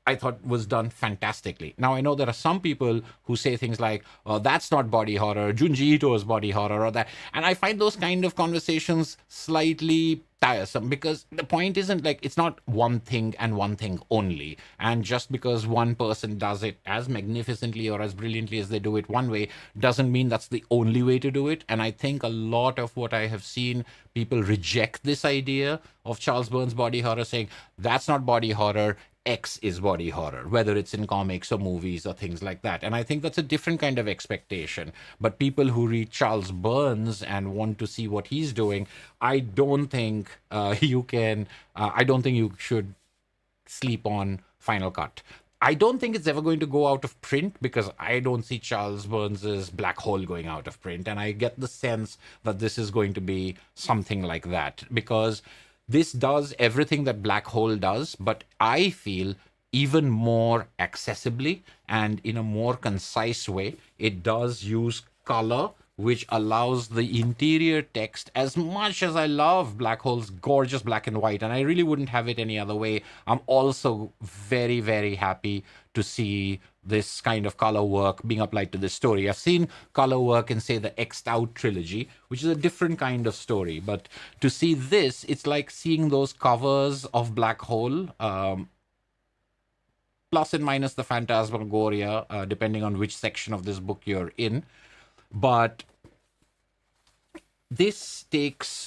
I thought was done fantastically. Now, I know there are some people who say things like, oh, that's not body horror, Junji Ito is body horror, or that. And I find those kind of conversations slightly tiresome, because the point isn't like, it's not one thing and one thing only. And just because one person does it as magnificently or as brilliantly as they do it one way, doesn't mean that's the only way to do it. And I think a lot of what I have seen, people reject this idea of Charles Burns body horror, saying, that's not body horror, X is body horror, whether it's in comics or movies or things like that. And I think that's a different kind of expectation. But people who read Charles Burns and want to see what he's doing, I don't think I don't think you should sleep on Final Cut. I don't think it's ever going to go out of print, because I don't see Charles Burns's Black Hole going out of print. And I get the sense that this is going to be something like that, because this does everything that Black Hole does, but I feel even more accessibly and in a more concise way. It does use color, which allows the interior text. As much as I love Black Hole's gorgeous black and white, and I really wouldn't have it any other way, I'm also very, very happy to see this kind of color work being applied to this story. I've seen color work in, say, the X'd Out trilogy, which is a different kind of story. But to see this, it's like seeing those covers of Black Hole, plus and minus the phantasmagoria, depending on which section of this book you're in. But this takes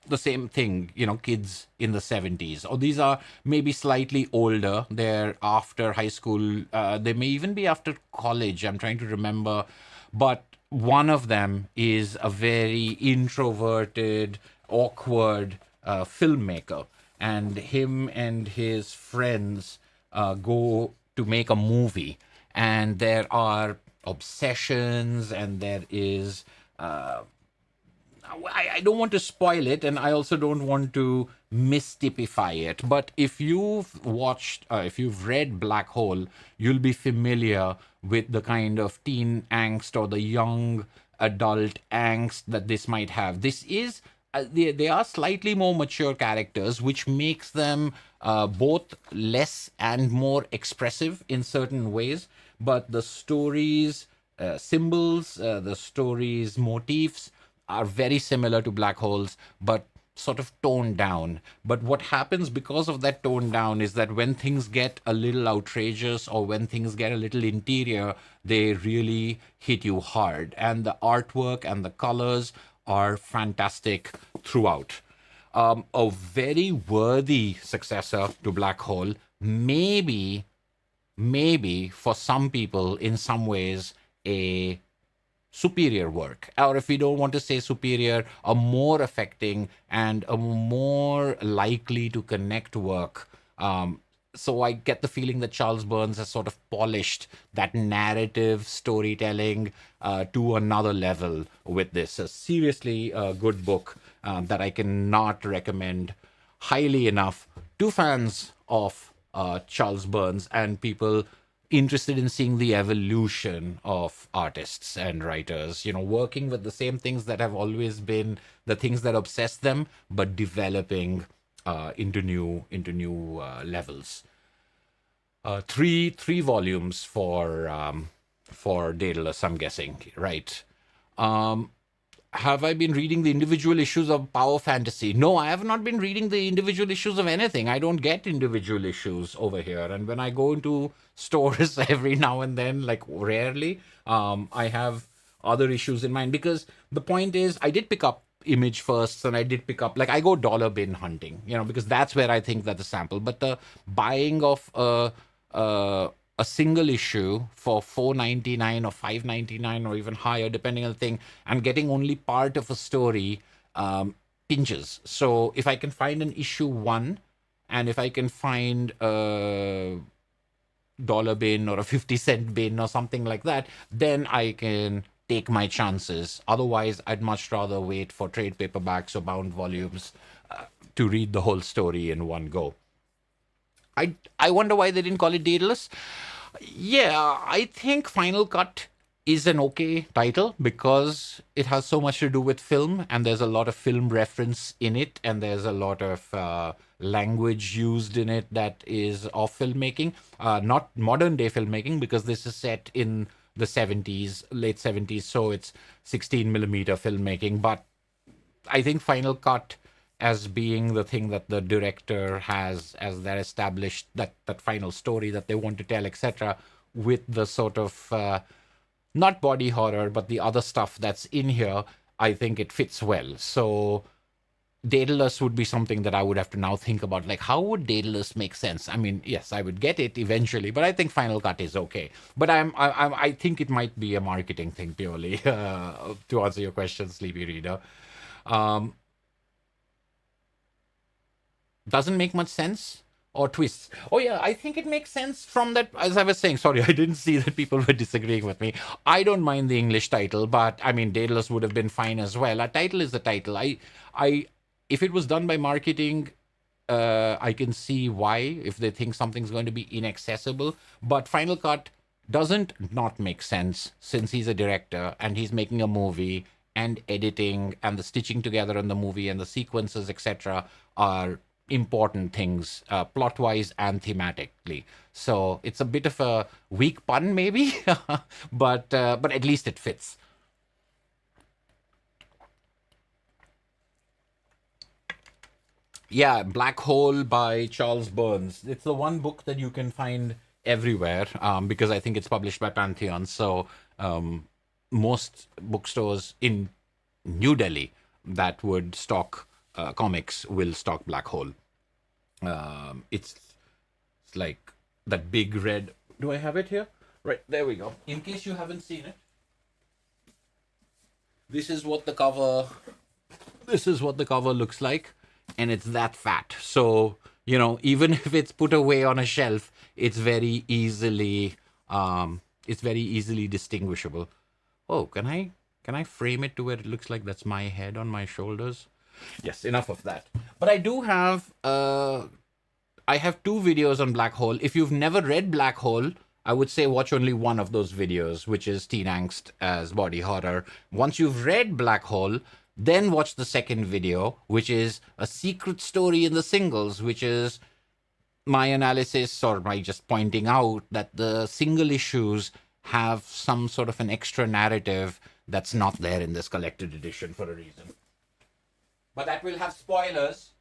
the same thing, kids in the 70s, or these are maybe slightly older. They're after high school. They may even be after college. I'm trying to remember. But one of them is a very introverted, awkward filmmaker. And him and his friends go to make a movie. And there are obsessions, and there is I don't want to spoil it, and I also don't want to mystify it. But if if you've read Black Hole, you'll be familiar with the kind of teen angst or the young adult angst that this might have. This is they are slightly more mature characters, which makes them both less and more expressive in certain ways. But the stories, symbols, the stories, motifs are very similar to Black Holes, but sort of toned down. But what happens because of that tone down is that when things get a little outrageous or when things get a little interior, they really hit you hard. And the artwork and the colors are fantastic throughout. A very worthy successor to Black Hole, maybe for some people in some ways a superior work, or if we don't want to say superior, a more affecting and a more likely to connect work. So I get the feeling that Charles Burns has sort of polished that narrative storytelling to another level with this. A seriously good book that I cannot recommend highly enough to fans of Charles Burns and people interested in seeing the evolution of artists and writers, working with the same things that have always been the things that obsess them, but developing into new levels. Three volumes for Daedalus, I'm guessing, right? Have I been reading the individual issues of Power Fantasy? No, I have not been reading the individual issues of anything. I don't get individual issues over here. And when I go into stores every now and then, like rarely, I have other issues in mind. Because the point is, I did pick up Image first, and I did pick up, like, I go dollar bin hunting, because that's where I think that the sample. But the buying of a single issue for $4.99 or $5.99 or even higher, depending on the thing, and getting only part of a story pinches. So if I can find an issue 1, and if I can find a dollar bin or a 50-cent bin or something like that, then I can take my chances. Otherwise, I'd much rather wait for trade paperbacks or bound volumes to read the whole story in one go. I wonder why they didn't call it Daedalus. Yeah, I think Final Cut is an okay title because it has so much to do with film, and there's a lot of film reference in it, and there's a lot of language used in it that is of filmmaking, not modern day filmmaking, because this is set in the 70s, late 70s, so it's 16 millimeter filmmaking. But I think Final Cut, as being the thing that the director has as their established, that final story that they want to tell, etc., with the sort of not body horror, but the other stuff that's in here, I think it fits well. So Daedalus would be something that I would have to now think about, like, how would Daedalus make sense? I mean, yes, I would get it eventually, but I think Final Cut is okay. But I think it might be a marketing thing purely, to answer your question, Sleepy Reader. Doesn't make much sense, or twists. Oh yeah, I think it makes sense from that, as I was saying. Sorry, I didn't see that people were disagreeing with me. I don't mind the English title, but I mean, Daedalus would have been fine as well. A title is a title. If it was done by marketing, I can see why, if they think something's going to be inaccessible. But Final Cut doesn't not make sense, since he's a director and he's making a movie, and editing and the stitching together in the movie and the sequences, etc., are important things, plot-wise and thematically. So it's a bit of a weak pun, maybe, but at least it fits. Yeah, Black Hole by Charles Burns. It's the one book that you can find everywhere, because I think it's published by Pantheon. So most bookstores in New Delhi that would stock comics will stock Black Hole. It's like that big red. Do I have it here? Right, there we go. In case you haven't seen it, this is what the cover looks like, and it's that fat. So, even if it's put away on a shelf, it's very easily distinguishable. Oh, can I Can I frame it to where it looks like that's my head on my shoulders? Yes, enough of that. But I do have I have 2 videos on Black Hole. If you've never read Black Hole, I would say watch only one of those videos, which is Teen Angst as Body Horror. Once you've read Black Hole, then watch the second video, which is A Secret Story in the Singles, which is my analysis or my just pointing out that the single issues have some sort of an extra narrative that's not there in this collected edition for a reason. But that will have spoilers,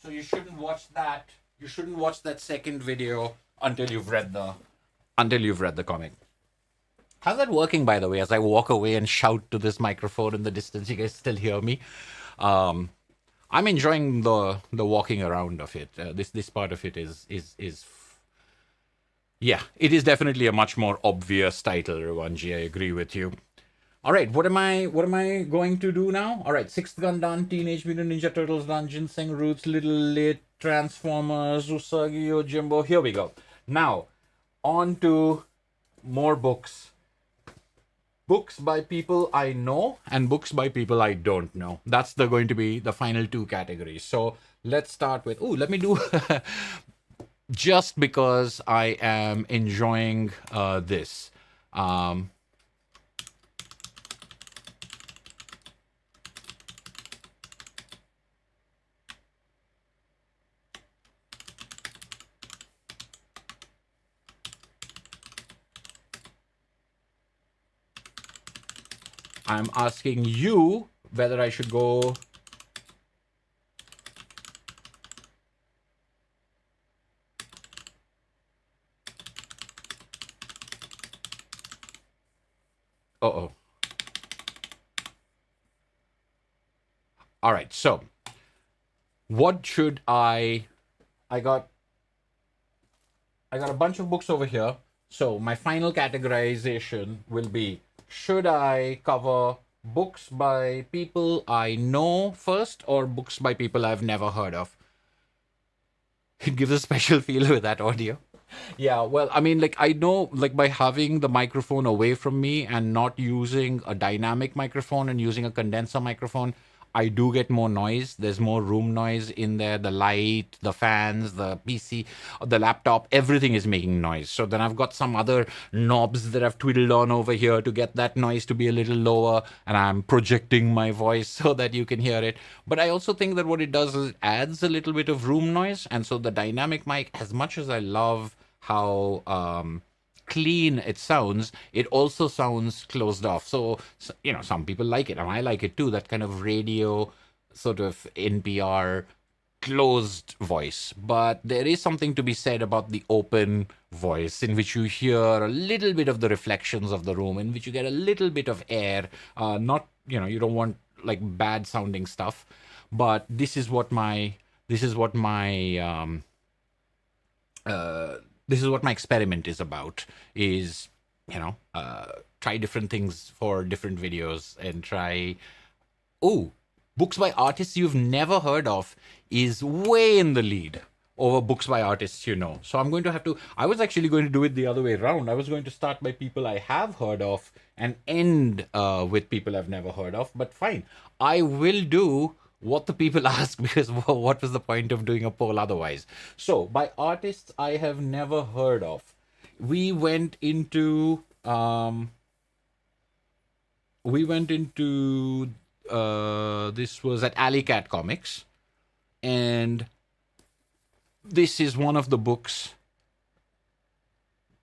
so you shouldn't watch that. You shouldn't watch that second video until you've read the comic. How's that working, by the way? As I walk away and shout to this microphone in the distance, you guys still hear me. I'm enjoying the walking around of it. This part of it is yeah, it is definitely a much more obvious title, Ravanji. I agree with you. All right, what am I going to do now? All right, Sixth Gun done, Teenage Mutant Ninja Turtles done, Ginseng Roots, Little Lit, Transformers, Usagi Yojimbo. Here we go. Now, on to more books. Books by people I know and books by people I don't know. That's going to be the final 2 categories. So let's start with, let me do, just because I am enjoying this. I'm asking you whether I should go. Uh-oh. All right, so what should I got a bunch of books over here. So my final categorization will be, should I cover books by people I know first or books by people I've never heard of? It gives a special feel with that audio. Yeah, well, I mean, like, I know, like, by having the microphone away from me and not using a dynamic microphone and using a condenser microphone, I do get more noise. There's more room noise in there. The light, the fans, the PC, the laptop, everything is making noise. So then I've got some other knobs that I've twiddled on over here to get that noise to be a little lower, and I'm projecting my voice so that you can hear it. But I also think that what it does is it adds a little bit of room noise. And so the dynamic mic, as much as I love how clean it sounds, it also sounds closed off. So, you know, some people like it, and I like it too, that kind of radio sort of NPR closed voice. But there is something to be said about the open voice, in which you hear a little bit of the reflections of the room, in which you get a little bit of air. Not, you know, you don't want like bad sounding stuff, but this is what my experiment is about, is, you know, try different things for different videos and try. Books by artists you've never heard of is way in the lead over books by artists you know. So I was actually going to do it the other way around. I was going to start by people I have heard of and end with people I've never heard of. But fine, I will do what the people ask, because what was the point of doing a poll otherwise? So by artists I have never heard of, we went into this was at Alley Cat Comics, and this is one of the books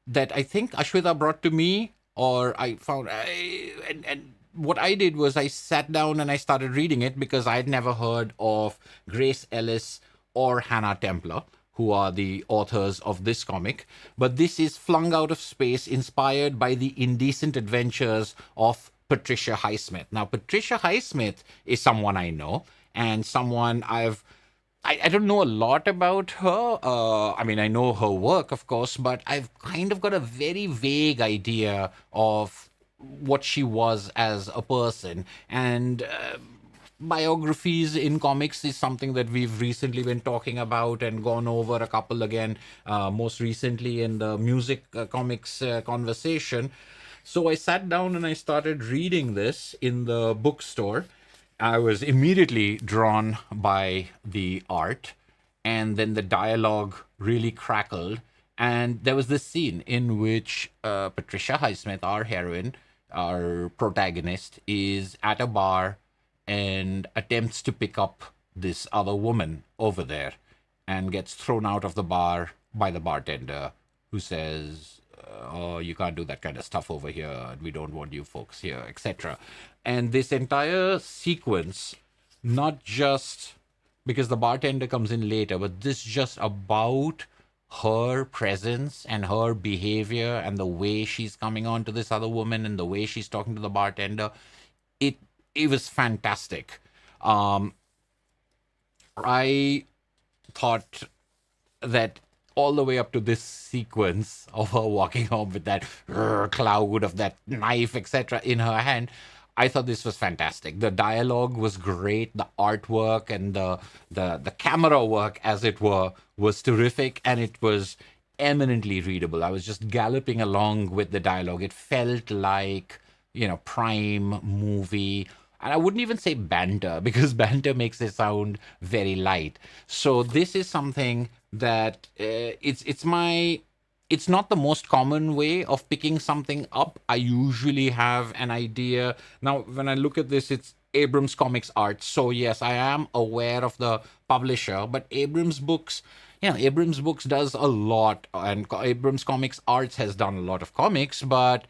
that I think Ashwita brought to me, or I found, and what I did was I sat down and I started reading it, because I had never heard of Grace Ellis or Hannah Templer, who are the authors of this comic. But this is flung out of space, inspired by the indecent adventures of Patricia Highsmith. Now, Patricia Highsmith is someone I know, and someone I don't know a lot about her. I mean, I know her work, of course, but I've kind of got a very vague idea of what she was as a person. And biographies in comics is something that we've recently been talking about and gone over a couple again, most recently in the music comics conversation. So I sat down and I started reading this in the bookstore. I was immediately drawn by the art, and then the dialogue really crackled. And there was this scene in which Patricia Highsmith, our heroine, our protagonist, is at a bar and attempts to pick up this other woman over there and gets thrown out of the bar by the bartender, who says, "Oh, you can't do that kind of stuff over here. We don't want you folks here," etc. And this entire sequence, not just because the bartender comes in later, but this just about her presence and her behavior and the way she's coming on to this other woman and the way she's talking to the bartender, it it was fantastic. Um, I thought that all the way up to this sequence of her walking home with that cloud of that knife, etc., in her hand, I thought this was fantastic. The dialogue was great. The artwork and the camera work, as it were, was terrific, and it was eminently readable. I was just galloping along with the dialogue. It felt like, prime movie. And I wouldn't even say banter, because banter makes it sound very light. So this is something that it's not the most common way of picking something up. I usually have an idea. Now, when I look at this, it's Abrams Comics Art. So yes, I am aware of the publisher, but Abrams Books, Abrams Books does a lot, and Abrams Comics Arts has done a lot of comics, but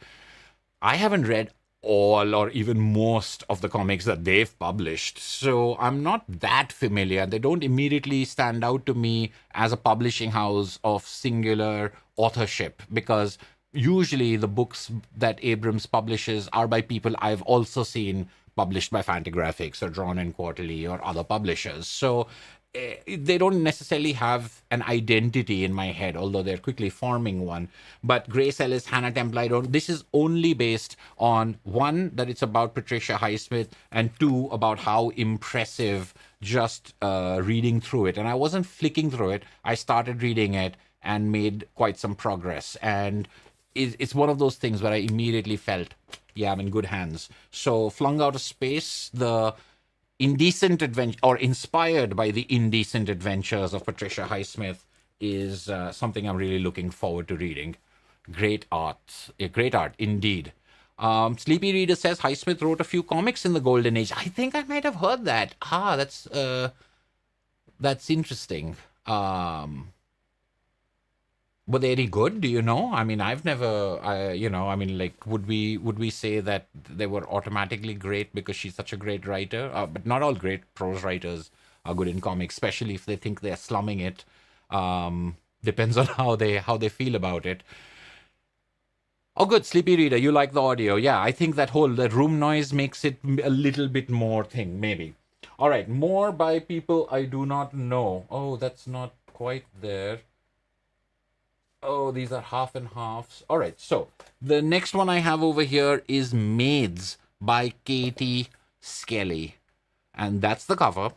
I haven't read all or even most of the comics that they've published. So I'm not that familiar. They don't immediately stand out to me as a publishing house of singular authorship, because usually the books that Abrams publishes are by people I've also seen published by Fantagraphics or Drawn in Quarterly or other publishers. So they don't necessarily have an identity in my head, although they're quickly forming one. But Grace Ellis, Hannah Temple, this is only based on, one, that it's about Patricia Highsmith, and two, about how impressive just reading through it. And I wasn't flicking through it. I started reading it and made quite some progress. And it's one of those things where I immediately felt, yeah, I'm in good hands. So Flung Out of Space, the indecent adventure, or inspired by the indecent adventures of Patricia Highsmith, is something I'm really looking forward to reading. Great art, great art indeed. Sleepy Reader says Highsmith wrote a few comics in the Golden Age. I think I might have heard that. That's interesting. Were they any good? Do you know? I mean, I've never, would we say that they were automatically great because she's such a great writer? But not all great prose writers are good in comics, especially if they think they're slumming it. Depends on how they feel about it. Oh, good, Sleepy Reader, you like the audio. Yeah, I think that the room noise makes it a little bit more thing, maybe. All right, more by people I do not know. Oh, that's not quite there. Oh, these are half and halves. All right, so the next one I have over here is Maids by Katie Skelly. And that's the cover.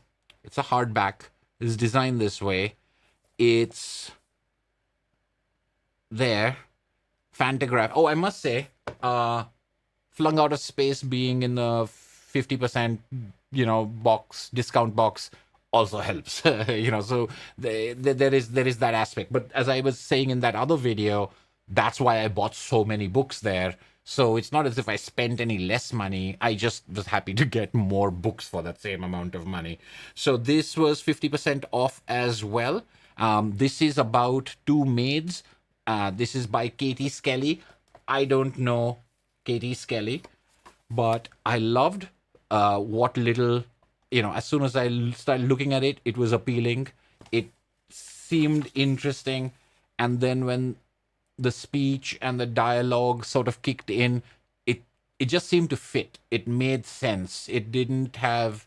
It's a hardback. It's designed this way. It's there. Fantagraph. Oh, I must say, Flung Out of Space being in the 50%, discount box also helps. So there is that aspect. But as I was saying in that other video, that's why I bought so many books there. So it's not as if I spent any less money. I just was happy to get more books for that same amount of money. So this was 50% off as well. This is about two maids. This is by Katie Skelly. I don't know Katie Skelly, but I loved what little, as soon as I started looking at it, it was appealing. It seemed interesting. And then when the speech and the dialogue sort of kicked in, it just seemed to fit. It made sense. It didn't have,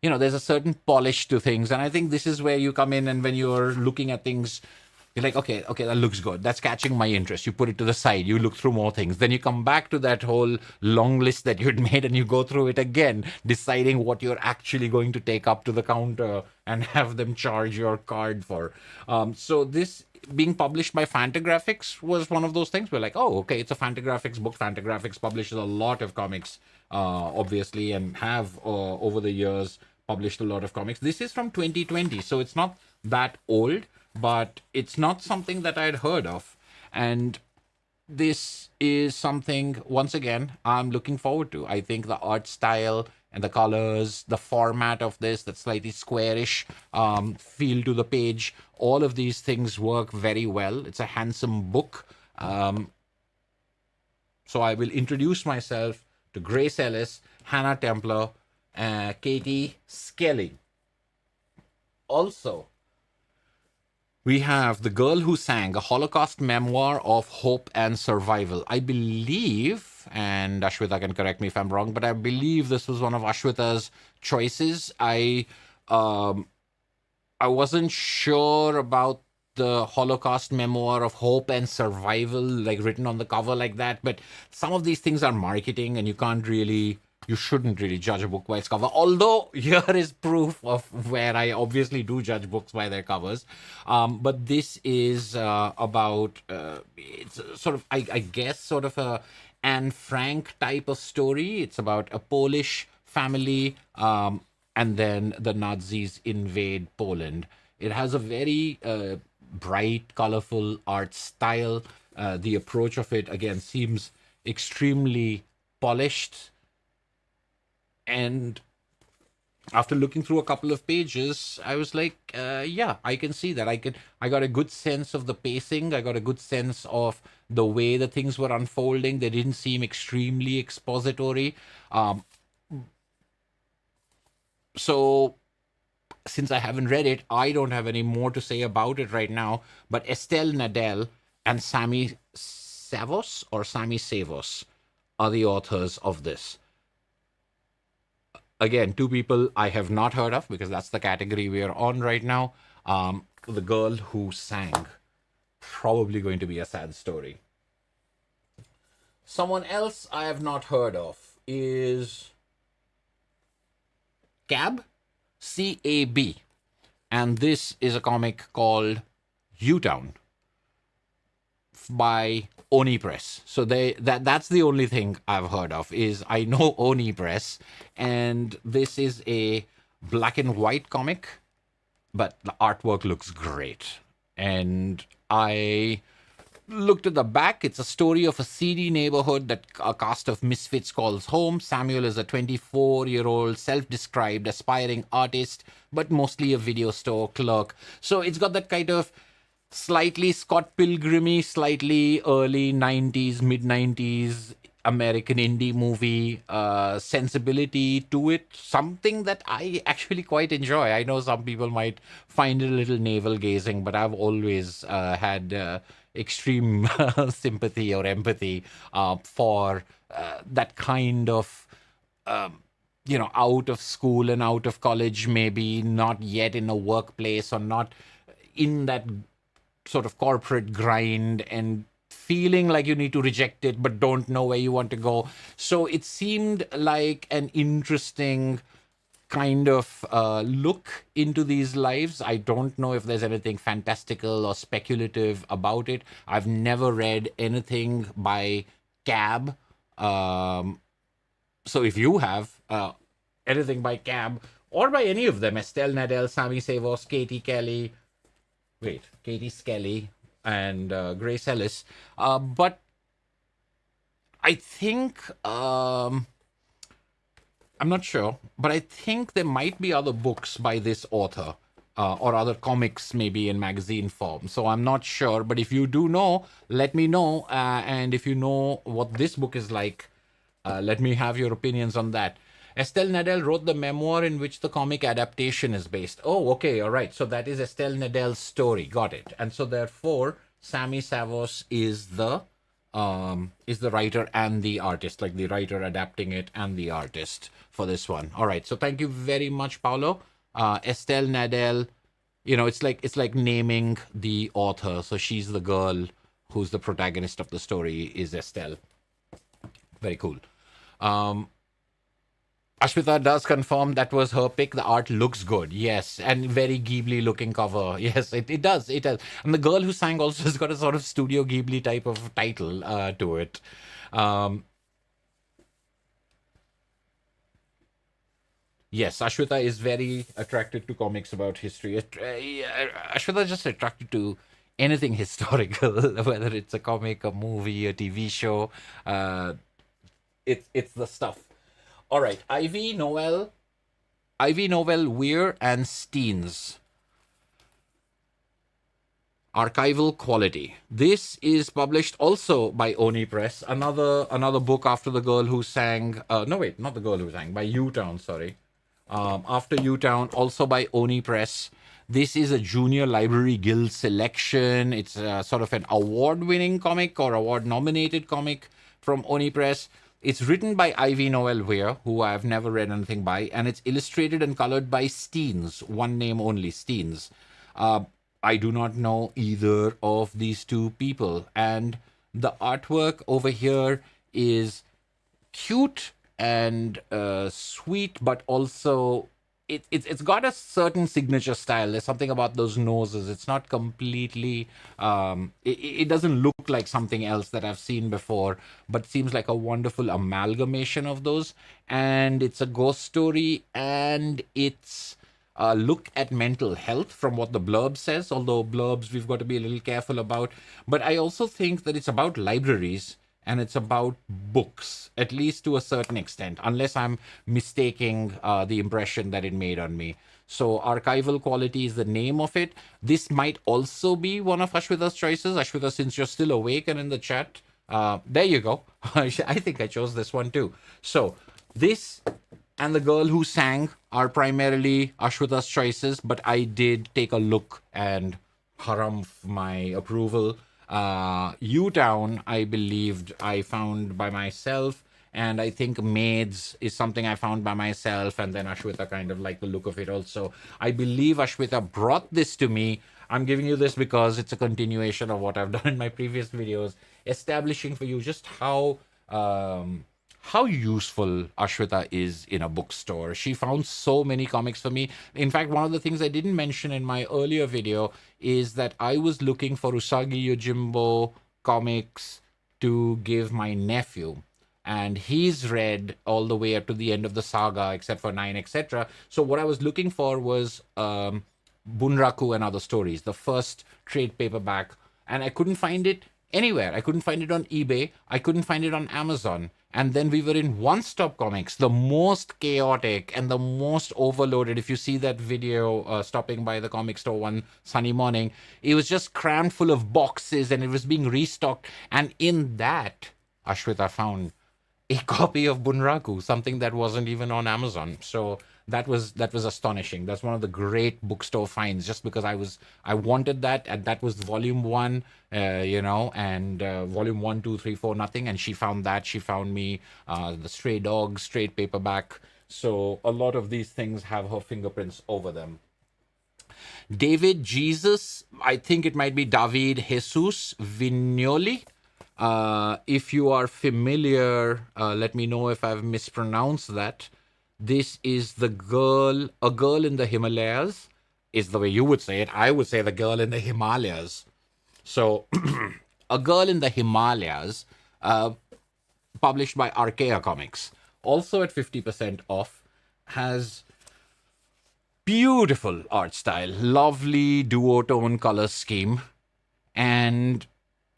there's a certain polish to things. And I think this is where you come in, and when you're looking at things You're like, okay, that looks good. That's catching my interest. You put it to the side. You look through more things. Then you come back to that whole long list that you'd made and you go through it again, deciding what you're actually going to take up to the counter and have them charge your card for. So this being published by Fantagraphics was one of those things where like, oh, okay, it's a Fantagraphics book. Fantagraphics publishes a lot of comics, obviously, and have over the years published a lot of comics. This is from 2020, so it's not that old, but it's not something that I'd heard of. And this is something, once again, I'm looking forward to. I think the art style and the colors, the format of this, that slightly squarish feel to the page, all of these things work very well. It's a handsome book. So I will introduce myself to Grace Ellis, Hannah Templer, Katie Skelly. Also, we have The Girl Who Sang, a Holocaust memoir of hope and survival. I believe, and Ashwita can correct me if I'm wrong, but I believe this was one of Ashwita's choices. I wasn't sure about the Holocaust memoir of hope and survival, like written on the cover like that, but some of these things are marketing and you shouldn't really judge a book by its cover. Although here is proof of where I obviously do judge books by their covers. But this is about, it's sort of, I guess, sort of a Anne Frank type of story. It's about a Polish family, and then the Nazis invade Poland. It has a very bright, colorful art style. The approach of it, again, seems extremely polished. And after looking through a couple of pages, I was like, yeah, I can see that. I got a good sense of the pacing. I got a good sense of the way the things were unfolding. They didn't seem extremely expository. So since I haven't read it, I don't have any more to say about it right now. But Estelle Nadel and Sammy Savos are the authors of this. Again, two people I have not heard of because that's the category we are on right now. The Girl Who Sang. Probably going to be a sad story. Someone else I have not heard of is Cab, C-A-B. And this is a comic called U-Town by Oni Press. So that's the only thing I've heard of, is I know Oni Press, and this is a black and white comic, but the artwork looks great. And I looked at the back. It's a story of a seedy neighborhood that a cast of misfits calls home. Samuel is a 24-year-old self-described aspiring artist, but mostly a video store clerk. So it's got that kind of slightly Scott Pilgrim-y, slightly early 90s, mid-90s American indie movie sensibility to it. Something that I actually quite enjoy. I know some people might find it a little navel-gazing, but I've always had extreme sympathy or empathy for that kind of out of school and out of college, maybe not yet in a workplace or not in that sort of corporate grind and feeling like you need to reject it but don't know where you want to go. So it seemed like an interesting kind of look into these lives. I don't know if there's anything fantastical or speculative about it. I've never read anything by Cab. So if you have anything by Cab or by any of them, Estelle Nadel, Sammy Savos, Katie Skelly, and Grace Ellis. But I think, I'm not sure, but I think there might be other books by this author or other comics maybe in magazine form. So I'm not sure, but if you do know, let me know. And if you know what this book is like, let me have your opinions on that. Estelle Nadel wrote the memoir in which the comic adaptation is based. Oh, okay, all right. So that is Estelle Nadel's story. Got it. And so therefore, Sammy Savos is the writer and the artist, like the writer adapting it and the artist for this one. All right. So thank you very much, Paolo. Estelle Nadel, it's like naming the author. So she's the girl who's the protagonist of the story is Estelle. Very cool. Ashmita does confirm that was her pick. The art looks good. Yes. And very Ghibli looking cover. Yes, it does. It does. And the girl who sang also has got a sort of Studio Ghibli type of title to it. Yes, Ashwita is very attracted to comics about history. Ashwita is just attracted to anything historical, whether it's a comic, a movie, a TV show. Uh, it's the stuff. All right, Ivy Novel, Weir, and Steens. Archival quality. This is published also by Oni Press. Another book after the girl who sang. No, wait, not the girl who sang. By U Town. Sorry. After U Town, also by Oni Press. This is a Junior Library Guild selection. It's sort of an award-winning comic or award-nominated comic from Oni Press. It's written by Ivy Noel Weir, who I've never read anything by, and it's illustrated and colored by Steens, one name only, Steens. I do not know either of these two people, and the artwork over here is cute and sweet, but also it's got a certain signature style. There's something about those noses. It's not completely. It doesn't look like something else that I've seen before, but seems like a wonderful amalgamation of those. And it's a ghost story, and it's a look at mental health from what the blurb says. Although blurbs we've got to be a little careful about. But I also think that it's about libraries and it's about books, at least to a certain extent, unless I'm mistaking the impression that it made on me. So, archival quality is the name of it. This might also be one of Ashwita's choices. Ashwita, since you're still awake and in the chat, there you go. I think I chose this one too. So, this and the girl who sang are primarily Ashwita's choices, but I did take a look and harumph my approval. U-Town, I believed I found by myself, and I think Maids is something I found by myself, and then Ashwita kind of liked the look of it also. I believe Ashwita brought this to me. I'm giving you this because it's a continuation of what I've done in my previous videos, establishing for you just how useful Ashwita is in a bookstore. She found so many comics for me. In fact, one of the things I didn't mention in my earlier video is that I was looking for Usagi Yojimbo comics to give my nephew. And he's read all the way up to the end of the saga, except for 9, etc. So what I was looking for was Bunraku and Other Stories, the first trade paperback. And I couldn't find it anywhere. I couldn't find it on eBay. I couldn't find it on Amazon. And then we were in One Stop Comics, the most chaotic and the most overloaded. If you see that video stopping by the comic store one sunny morning, it was just crammed full of boxes and it was being restocked. And in that, Ashwita found a copy of Bunraku, something that wasn't even on Amazon. So that was astonishing. That's one of the great bookstore finds, just because I wanted that, and that was volume 1, and volume 1, 2, 3, 4, nothing. And she found that. She found me the Stray Dogs trade paperback. So a lot of these things have her fingerprints over them. David Jesus, I think it might be David Jesus Vignoli. If you are familiar, let me know if I've mispronounced that. This is a girl in the Himalayas, is the way you would say it. I would say the girl in the Himalayas. So, A Girl in the Himalayas, published by Archaea Comics, also at 50% off, has beautiful art style, lovely duotone color scheme, and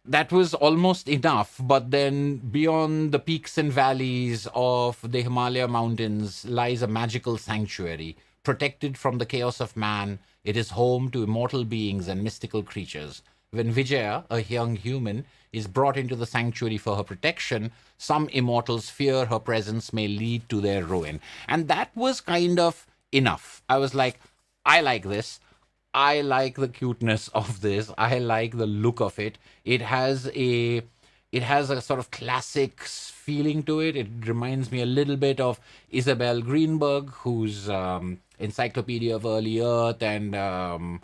that was almost enough. But then beyond the peaks and valleys of the Himalaya mountains lies a magical sanctuary. Protected from the chaos of man, it is home to immortal beings and mystical creatures. When Vijaya, a young human, is brought into the sanctuary for her protection, some immortals fear her presence may lead to their ruin. And that was kind of enough. I was like, I like this. I like the cuteness of this. I like the look of it. It has a sort of classic feeling to it. It reminds me a little bit of Isabel Greenberg, who's Encyclopedia of Early Earth and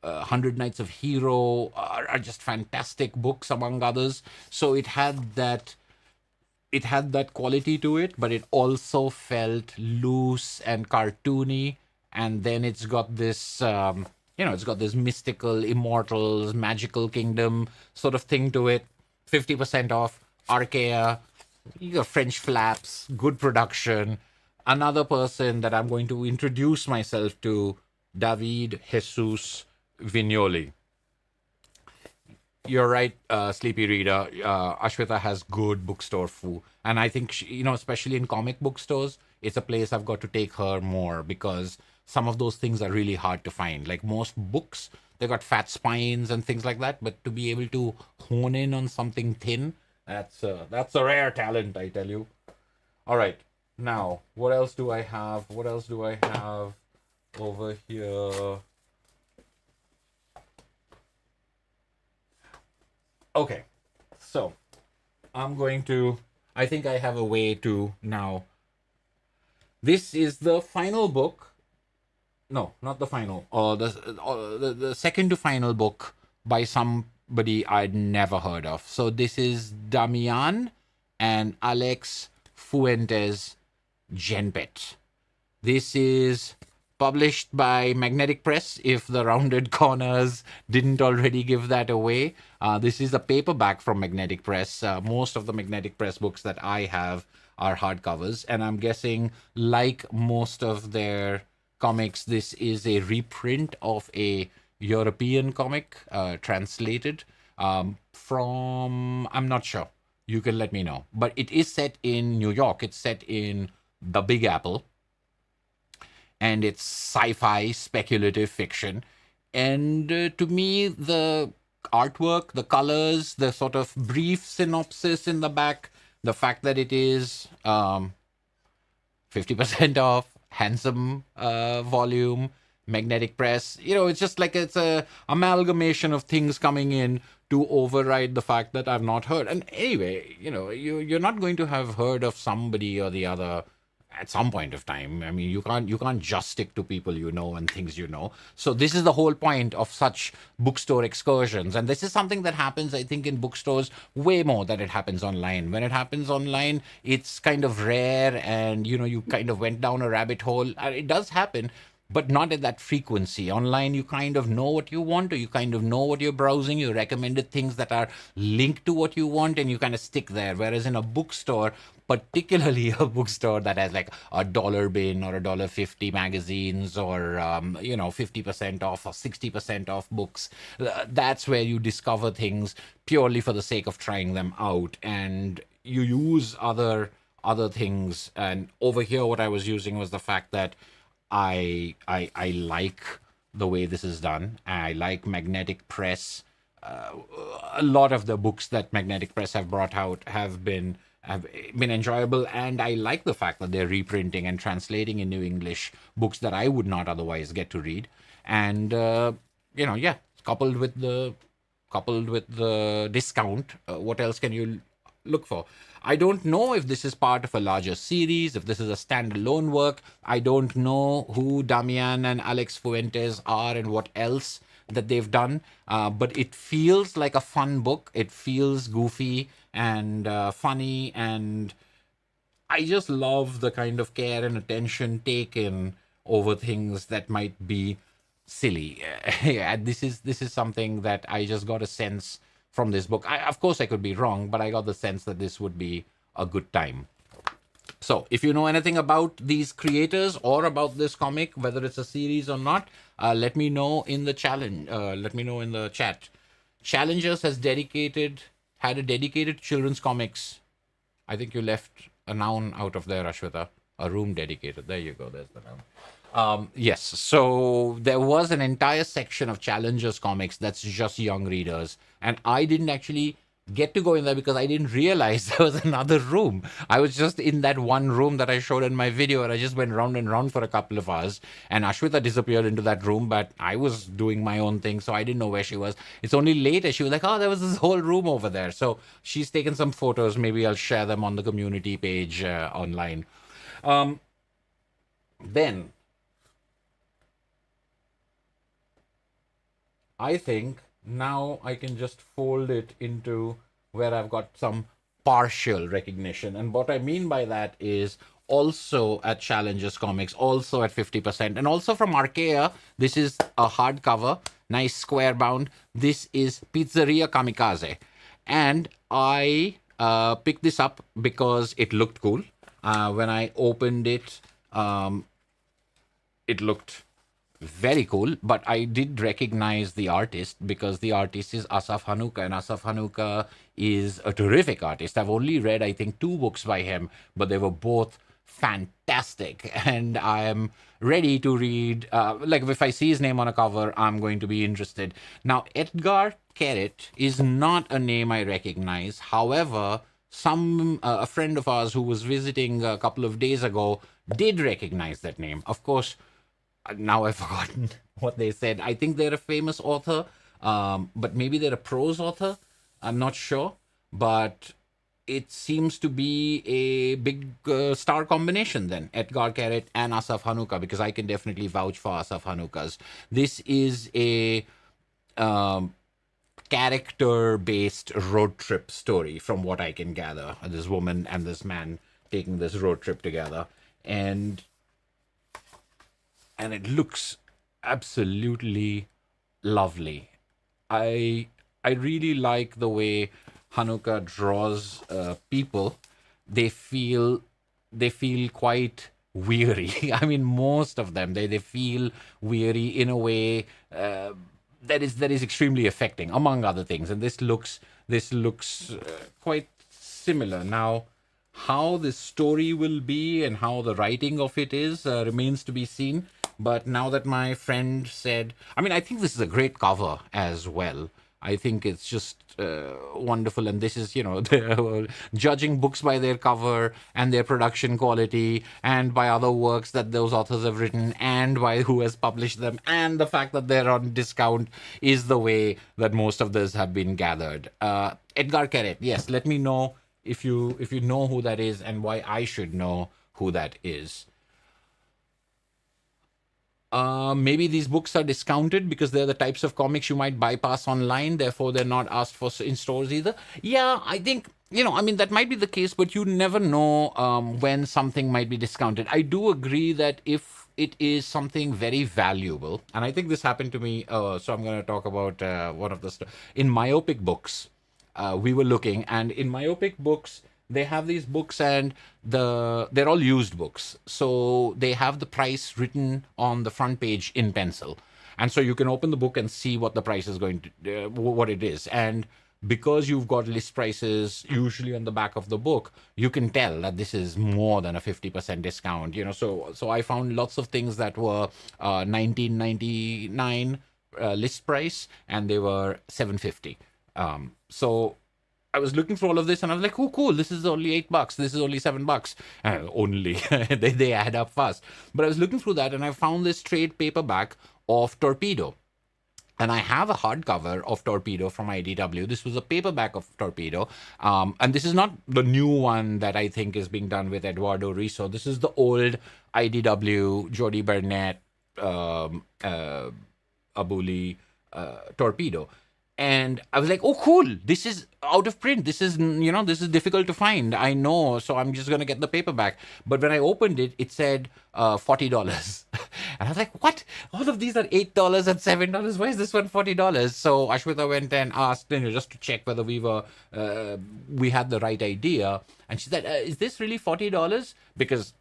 100 Nights of Hero are just fantastic books, among others. So it had that quality to it, but it also felt loose and cartoony. And then it's got this, it's got this mystical, immortals, magical kingdom sort of thing to it. 50% off, Archaea, you got French flaps, good production. Another person that I'm going to introduce myself to, David Jesus Vignoli. You're right, Sleepy Reader. Ashwita has good bookstore foo. And I think, especially in comic bookstores, it's a place I've got to take her more because some of those things are really hard to find. Like most books, they've got fat spines and things like that. But to be able to hone in on something thin, that's a rare talent, I tell you. All right. Now, what else do I have? What else do I have over here? Okay, so I think I have a way to now. This is the final book. No, not the final. The second to final book by somebody I'd never heard of. So this is Damian and Alex Fuentes Genpet. This is published by Magnetic Press, if the rounded corners didn't already give that away. This is a paperback from Magnetic Press. Most of the Magnetic Press books that I have are hardcovers, and I'm guessing, like most of their comics, this is a reprint of a European comic, translated from, I'm not sure. You can let me know. But it is set in New York. It's set in the Big Apple. And it's sci-fi, speculative fiction. And to me, the artwork, the colors, the sort of brief synopsis in the back, the fact that it is 50% off, handsome volume, Magnetic Press, it's just like it's a amalgamation of things coming in to override the fact that I've not heard. And anyway, you're not going to have heard of somebody or the other at some point of time. I mean, you can't just stick to people and things So this is the whole point of such bookstore excursions. And this is something that happens, I think, in bookstores way more than it happens online. When it happens online, it's kind of rare and, you kind of went down a rabbit hole. It does happen, but not at that frequency. Online, you kind of know what you want, or you kind of know what you're browsing. You recommended things that are linked to what you want, and you kind of stick there. Whereas in a bookstore, particularly a bookstore that has like a dollar bin or $1.50 magazines or 50% off or 60% off books, that's where you discover things purely for the sake of trying them out, and you use other things. And over here, what I was using was the fact that I like the way this is done. I like Magnetic Press. A lot of the books that Magnetic Press have brought out have been enjoyable, and I like the fact that they're reprinting and translating into English books that I would not otherwise get to read. And coupled with the discount, what else can you look for? I don't know if this is part of a larger series, if this is a standalone work. I don't know who Damian and Alex Fuentes are and what else that they've done, but it feels like a fun book. It feels goofy and funny, and I just love the kind of care and attention taken over things that might be silly. Yeah, this is something that I just got a sense from this book. Of course, I could be wrong, but I got the sense that this would be a good time. So if you know anything about these creators or about this comic, whether it's a series or not, let me know in the challenge. Let me know in the chat. Challengers had a dedicated children's comics. I think you left a noun out of there, Ashwita. A room dedicated. There you go. There's the noun. Yes. So there was an entire section of Challengers comics that's just young readers. And I didn't actually get to go in there because I didn't realize there was another room. I was just in that one room that I showed in my video, and I just went round and round for a couple of hours, and Ashwita disappeared into that room, but I was doing my own thing, so I didn't know where she was. It's only later she was like, oh, there was this whole room over there. So she's taken some photos. Maybe I'll share them on the community page online. Then I think now I can just fold it into where I've got some partial recognition. And what I mean by that is also at Challenges Comics, also at 50%, and also from Archaea. This is a hardcover, nice square bound. This is Pizzeria Kamikaze. And I picked this up because it looked cool. When I opened it, it looked very cool, but I did recognize the artist because the artist is Asaf Hanuka, and Asaf Hanuka is a terrific artist. I've only read, I think, 2 books by him, but they were both fantastic, and I am ready to read. Like, if I see his name on a cover, I'm going to be interested. Now, Edgar Carrot is not a name I recognize. However, a friend of ours who was visiting a couple of days ago did recognize that name. Of course, now I've forgotten what they said. I think they're a famous author, but maybe they're a prose author. I'm not sure, but it seems to be a big star combination then, Edgar Carrot and Asaf Hanuka, because I can definitely vouch for Asaf Hanuka's. This is a character-based road trip story, from what I can gather. This woman and this man taking this road trip together, and it looks absolutely lovely. I really like the way Hanuka draws people. They feel quite weary. I mean, most of them they feel weary in a way that is extremely affecting, among other things. And this looks quite similar. Now, how this story will be and how the writing of it is remains to be seen. But now that my friend said, I mean, I think this is a great cover as well. I think it's just wonderful. And this is, they're judging books by their cover and their production quality, and by other works that those authors have written, and by who has published them, and the fact that they're on discount is the way that most of this have been gathered. Edgar Carrot, yes, let me know if you know who that is and why I should know who that is. Maybe these books are discounted because they're the types of comics you might bypass online, therefore they're not asked for in stores either. Yeah, I think, that might be the case, but you never know when something might be discounted. I do agree that if it is something very valuable, and I think this happened to me, so I'm going to talk about one of the in Myopic Books. We were looking, and in Myopic Books, they have these books, and they're all used books. So they have the price written on the front page in pencil. And so you can open the book and see what the price is going to, what it is. And because you've got list prices usually on the back of the book, you can tell that this is more than a 50% discount. So I found lots of things that were $19.99 list price, and they were $7.50. So I was looking for all of this, and I was like, oh, cool, this is only $8. This is only $7. Only. they add up fast. But I was looking through that, and I found this trade paperback of Torpedo. And I have a hardcover of Torpedo from IDW. This was a paperback of Torpedo. And this is not the new one that I think is being done with Eduardo Riso. This is the old IDW, Jody Burnett, Abuli Torpedo. And I was like, oh, cool, this is out of print. This is, this is difficult to find. I know, so I'm just going to get the paperback. But when I opened it, it said $40. And I was like, what? All of these are $8 and $7. Why is this one $40? So Ashwita went and asked, just to check whether we had the right idea. And she said, is this really $40? Because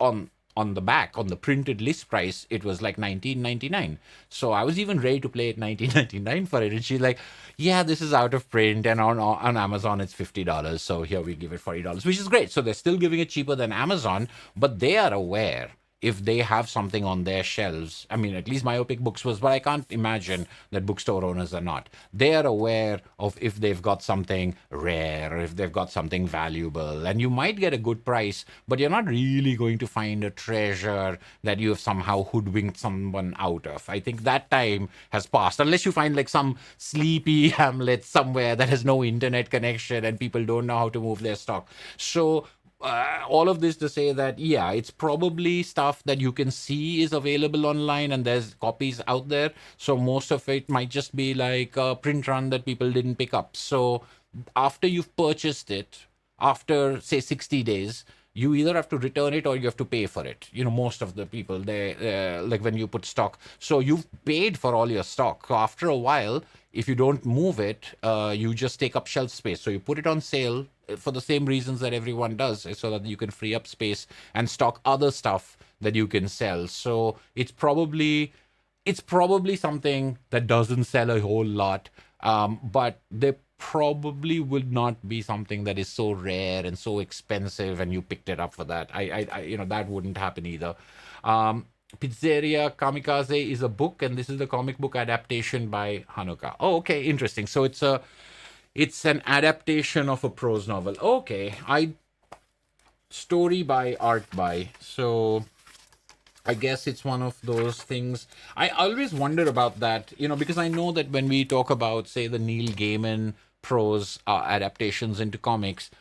on the back, on the printed list price, it was like $19.99. So I was even ready to play at $19.99 for it. And she's like, yeah, this is out of print, and on Amazon it's $50. So here we give it $40, which is great. So they're still giving it cheaper than Amazon, but they are aware if they have something on their shelves. I mean, at least Myopic Books was, but I can't imagine that bookstore owners are not. They are aware of if they've got something rare, or if they've got something valuable. And you might get a good price, but you're not really going to find a treasure that you have somehow hoodwinked someone out of. I think that time has passed, unless you find like some sleepy hamlet somewhere that has no internet connection and people don't know how to move their stock. So all of this to say that, yeah, it's probably stuff that you can see is available online and there's copies out there. So most of it might just be like a print run that people didn't pick up. So after you've purchased it, after say 60 days, you either have to return it or you have to pay for it. Most of the people, they like when you put stock. So you've paid for all your stock. So after a while, if you don't move it, you just take up shelf space. So you put it on sale for the same reasons that everyone does, so that you can free up space and stock other stuff that you can sell. So it's probably something that doesn't sell a whole lot, but there probably would not be something that is so rare and so expensive and you picked it up for that. That wouldn't happen either. Pizzeria Kamikaze is a book, and this is the comic book adaptation by Hanukkah. Oh, okay, interesting. So it's an adaptation of a prose novel. Okay, story by, art by. So I guess it's one of those things. I always wonder about that, because I know that when we talk about, say, the Neil Gaiman prose adaptations into comics,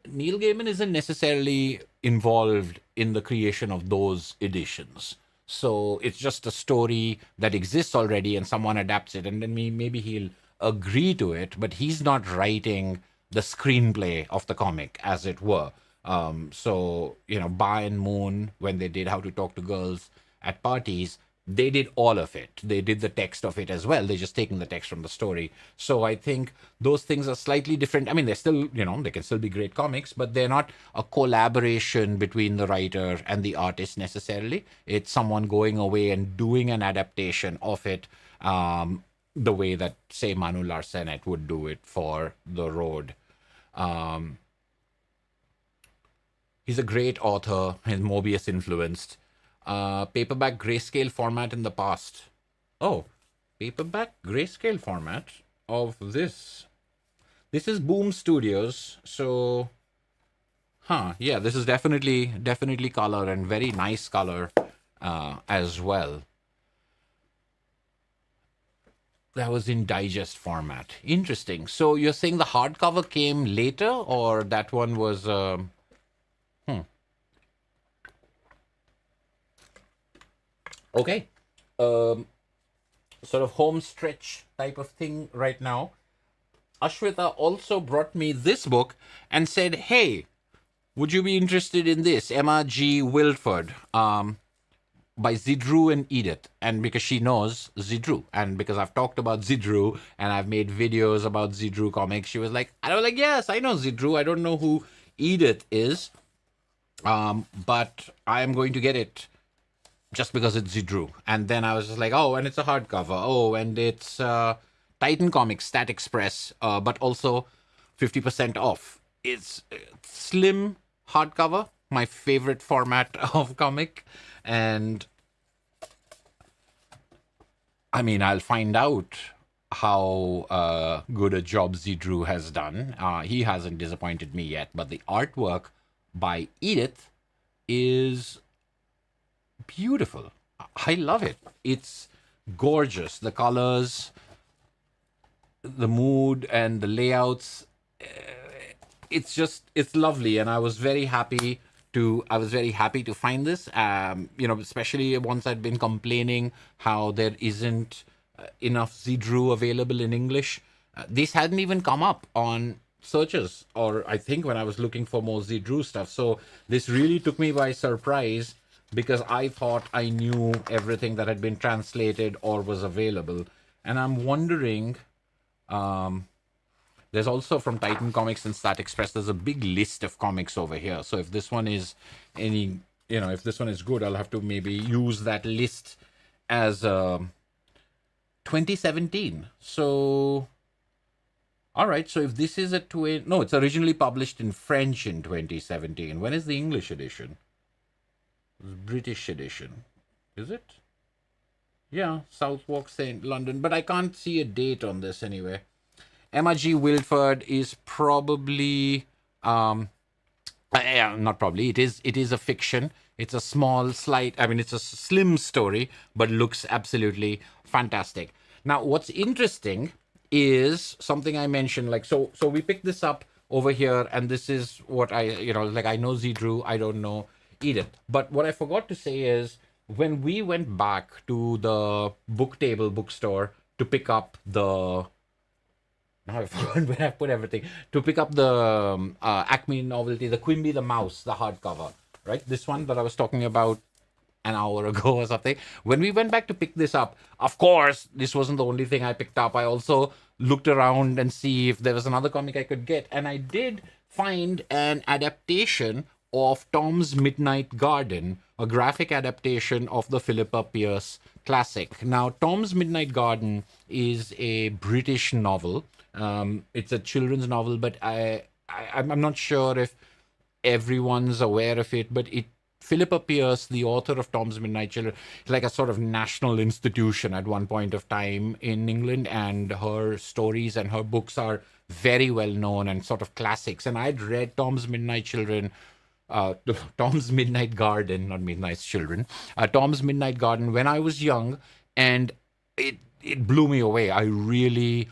Neil Gaiman isn't necessarily involved in the creation of those editions. So it's just a story that exists already and someone adapts it, and then maybe he'll agree to it, but he's not writing the screenplay of the comic, as it were. So, Ba and Moon, when they did How to Talk to Girls at Parties, they did all of it. They did the text of it as well. They're just taking the text from the story. So I think those things are slightly different. I mean, they're still, they can still be great comics, but they're not a collaboration between the writer and the artist necessarily. It's someone going away and doing an adaptation of it, the way that, say, Manu Larsenet would do it for The Road. He's a great author, and Mobius influenced. Paperback grayscale format in the past. Oh, paperback grayscale format of this. This is Boom Studios. So, yeah, this is definitely color, and very nice color as well. That was in digest format. Interesting. So you're saying the hardcover came later, or that one was... Okay. Sort of home stretch type of thing right now. Ashwita also brought me this book and said, hey, would you be interested in this? Emma G. Wilford, by Zidru and Edith. And because she knows Zidru, and because I've talked about Zidru and I've made videos about Zidru comics, she was like, yes, I know Zidru. I don't know who Edith is, but I'm going to get it just because it's Zidru. And then I was just like, oh, and it's a hardcover. Oh, and it's Titan Comics, Stat Express, but also 50% off. It's slim hardcover, my favorite format of comic. And I mean, I'll find out how good a job Zidru has done. He hasn't disappointed me yet, but the artwork by Edith is beautiful. I love it. It's gorgeous. The colors, the mood, and the layouts. It's lovely, and I was very happy to find this. Especially once I'd been complaining how there isn't enough Zidru available in English. This hadn't even come up on searches, or I think when I was looking for more Zidru stuff. So this really took me by surprise, because I thought I knew everything that had been translated or was available. And I'm wondering, there's also from Titan Comics and Stat Express, there's a big list of comics over here. So if this one is if this one is good, I'll have to maybe use that list as 2017. So, all right. So if this is it's originally published in French in 2017. When is the English edition? British edition, is it? Yeah, Southwark, St. London, but I can't see a date on this anyway. Emma G. Wilford is probably, not probably. It is a fiction. It's a small, it's a slim story, but looks absolutely fantastic. Now, what's interesting is something I mentioned. So we picked this up over here, and this is what I know Zedru, I don't know Edith. But what I forgot to say is, when we went back to the book table bookstore to pick up the, now I forgot where I put everything, to pick up the Acme novelty, the Quimby the Mouse, the hardcover, right? This one that I was talking about an hour ago or something. When we went back to pick this up, of course, this wasn't the only thing I picked up. I also looked around and see if there was another comic I could get. And I did find an adaptation of Tom's Midnight Garden, a graphic adaptation of the Philippa Pierce classic. Now, Tom's Midnight Garden is a British novel. It's a children's novel, but I'm not sure if everyone's aware of it, but Philippa Pierce, the author of Tom's Midnight Children, is like a sort of national institution at one point of time in England, and her stories and her books are very well known and sort of classics. And I'd read Tom's Midnight Children, Tom's Midnight Garden, not Midnight Children, Tom's Midnight Garden when I was young, and it blew me away. I really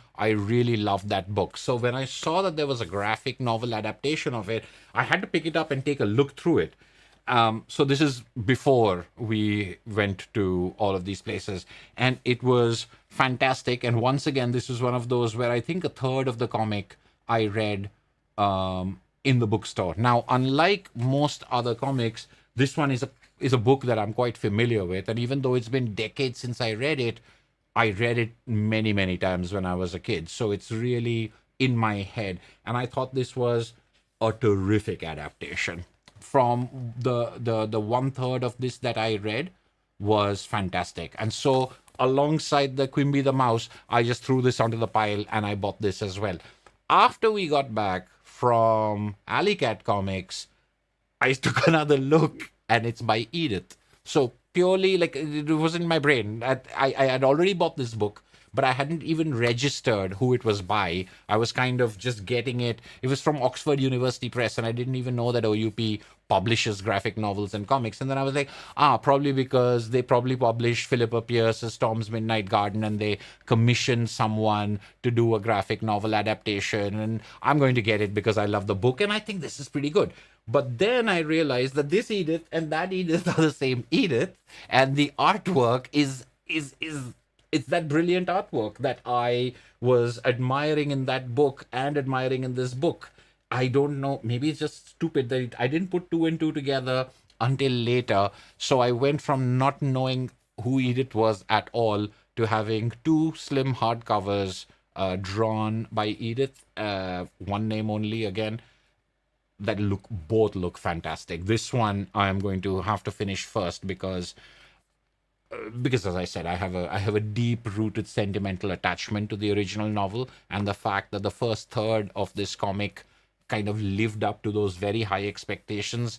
loved that book. So when I saw that there was a graphic novel adaptation of it, I had to pick it up and take a look through it. So this is before we went to all of these places, and it was fantastic. And once again, this was one of those where I think a third of the comic I read in the bookstore. Now, unlike most other comics, this one is a book that I'm quite familiar with, and even though it's been decades since I read it many times when I was a kid. So it's really in my head, and I thought this was a terrific adaptation. From the 1/3 of this that I read was fantastic. And so alongside the Quimby the Mouse, I just threw this onto the pile and I bought this as well. After we got back from Alley Cat Comics, I took another look, and it's by Edith. So purely, like, it was in my brain. I had already bought this book, but I hadn't even registered who it was by. I was kind of just getting it. It was from Oxford University Press, and I didn't even know that OUP publishes graphic novels and comics. And then I was like, probably because they probably published Philippa Pierce's Tom's Midnight Garden, and they commissioned someone to do a graphic novel adaptation, and I'm going to get it because I love the book, and I think this is pretty good. But then I realized that this Edith and that Edith are the same Edith, and the artwork is it's that brilliant artwork that I was admiring in that book and admiring in this book. I don't know, maybe it's just stupid that I didn't put two and two together until later. So I went from not knowing who Edith was at all to having two slim hardcovers drawn by Edith, one name only again, that both look fantastic. This one I am going to have to finish first because as I said, I have a deep-rooted sentimental attachment to the original novel, and the fact that the first third of this comic kind of lived up to those very high expectations,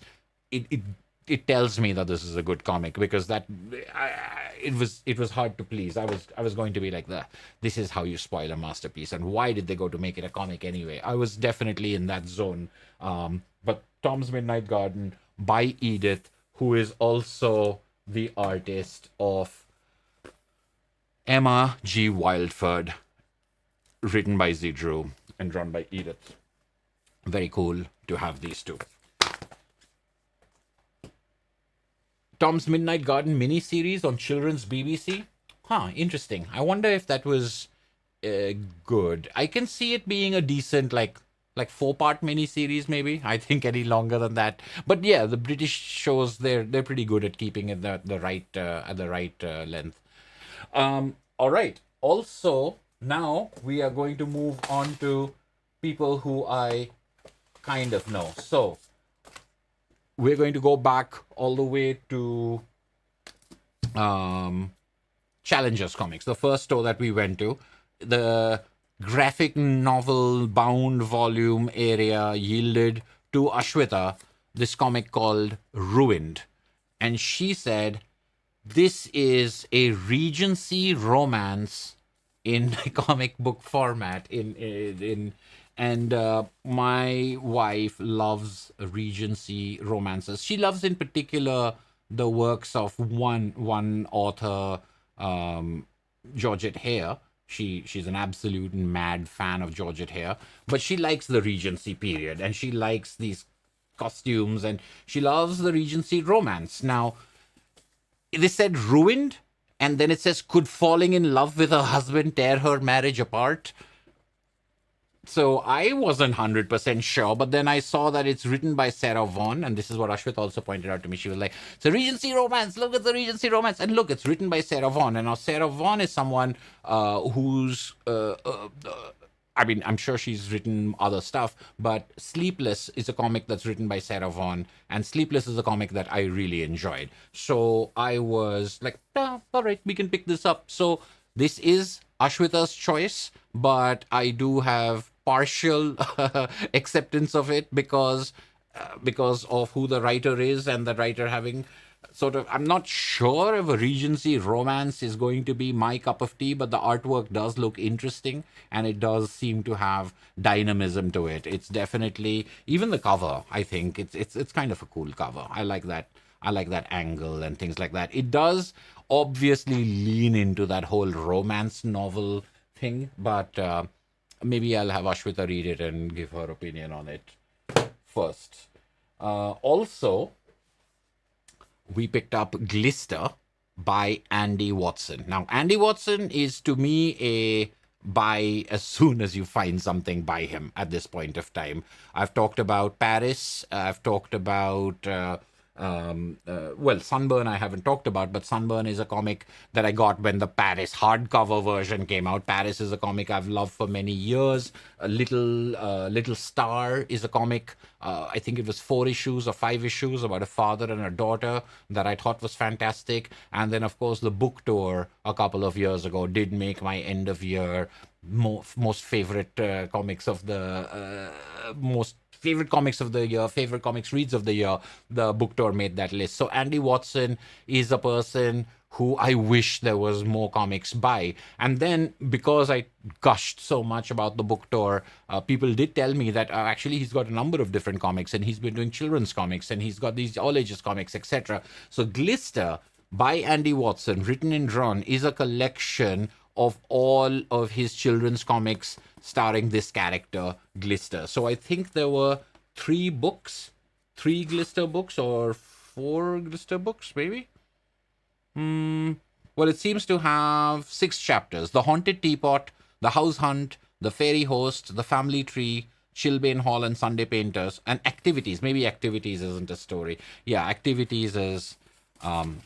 it tells me that this is a good comic, because it was hard to please. I was going to be like, this is how you spoil a masterpiece, and why did they go to make it a comic anyway? I was definitely in that zone. But Tom's Midnight Garden by Edith, who is also the artist of Emma G. Wildford, written by Zedru and drawn by Edith. Very cool to have these two. Tom's Midnight Garden mini-series on Children's BBC. Interesting. I wonder if that was good. I can see it being a decent, like 4-part mini-series, maybe. I think any longer than that. But yeah, the British shows, they're pretty good at keeping it at the right length. All right. Also, now we are going to move on to people who I kind of know. So we're going to go back all the way to Challengers Comics, the first store that we went to. The graphic novel bound volume area yielded to Ashwita this comic called Ruined. And she said, this is a Regency romance in comic book format. And my wife loves Regency romances. She loves in particular the works of one author, Georgette Hare, She's an absolute mad fan of Georgette Hare, but she likes the Regency period and she likes these costumes and she loves the Regency romance. Now, they said ruined, and then it says, could falling in love with her husband tear her marriage apart? So I wasn't 100% sure, but then I saw that it's written by Sarah Vaughan, and this is what Ashwit also pointed out to me. She was like, it's a Regency romance. Look at the Regency romance. And look, it's written by Sarah Vaughan. And now Sarah Vaughan is someone who's I mean, I'm sure she's written other stuff, but Sleepless is a comic that's written by Sarah Vaughan, and Sleepless is a comic that I really enjoyed. So I was like, all right, we can pick this up. So this is Ashwita's choice, but I do have partial acceptance of it because of who the writer is and the writer having sort of, I'm not sure if a Regency romance is going to be my cup of tea, but the artwork does look interesting and it does seem to have dynamism to it. It's definitely, even the cover, I think it's kind of a cool cover. I like that angle and things like that. It does obviously lean into that whole romance novel thing, but maybe I'll have Ashwita read it and give her opinion on it first. Also, we picked up Glister by Andy Watson. Now, Andy Watson is to me a buy as soon as you find something by him at this point of time. I've talked about Paris. I've talked about well, Sunburn I haven't talked about, but Sunburn is a comic that I got when the Paris hardcover version came out. Paris is a comic I've loved for many years. Little Star is a comic, I think it was 4 issues or 5 issues about a father and a daughter that I thought was fantastic. And then, of course, the book tour a couple of years ago did make my end of year most favorite comics of the most favorite comics of the year, favorite comics reads of the year. The book tour made that list. So Andy Watson is a person who I wish there was more comics by. And then because I gushed so much about the book tour, people did tell me that actually he's got a number of different comics and he's been doing children's comics and he's got these all ages comics, etc. So Glister by Andy Watson, written and drawn, is a collection of all of his children's comics starring this character, Glister. So I think there were 3 books, 3 Glister books or 4 Glister books, maybe? Well, it seems to have 6 chapters. The Haunted Teapot, The House Hunt, The Fairy Host, The Family Tree, Chilbane Hall and Sunday Painters, and Activities. Maybe Activities isn't a story. Yeah, Activities is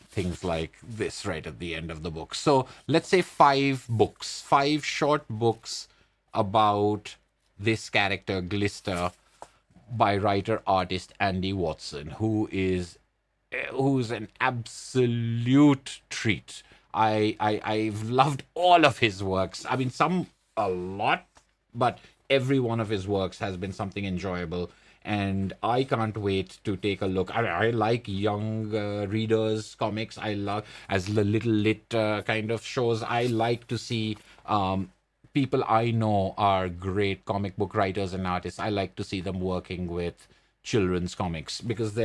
things like this right at the end of the book. So let's say 5 books, 5 short books about this character, Glister, by writer-artist Andy Watson, who's an absolute treat. I've loved all of his works. I mean, some a lot, but every one of his works has been something enjoyable. And I can't wait to take a look. I like young readers' comics. I love, as the Little Lit kind of shows, I like to see people I know are great comic book writers and artists. I like to see them working with children's comics because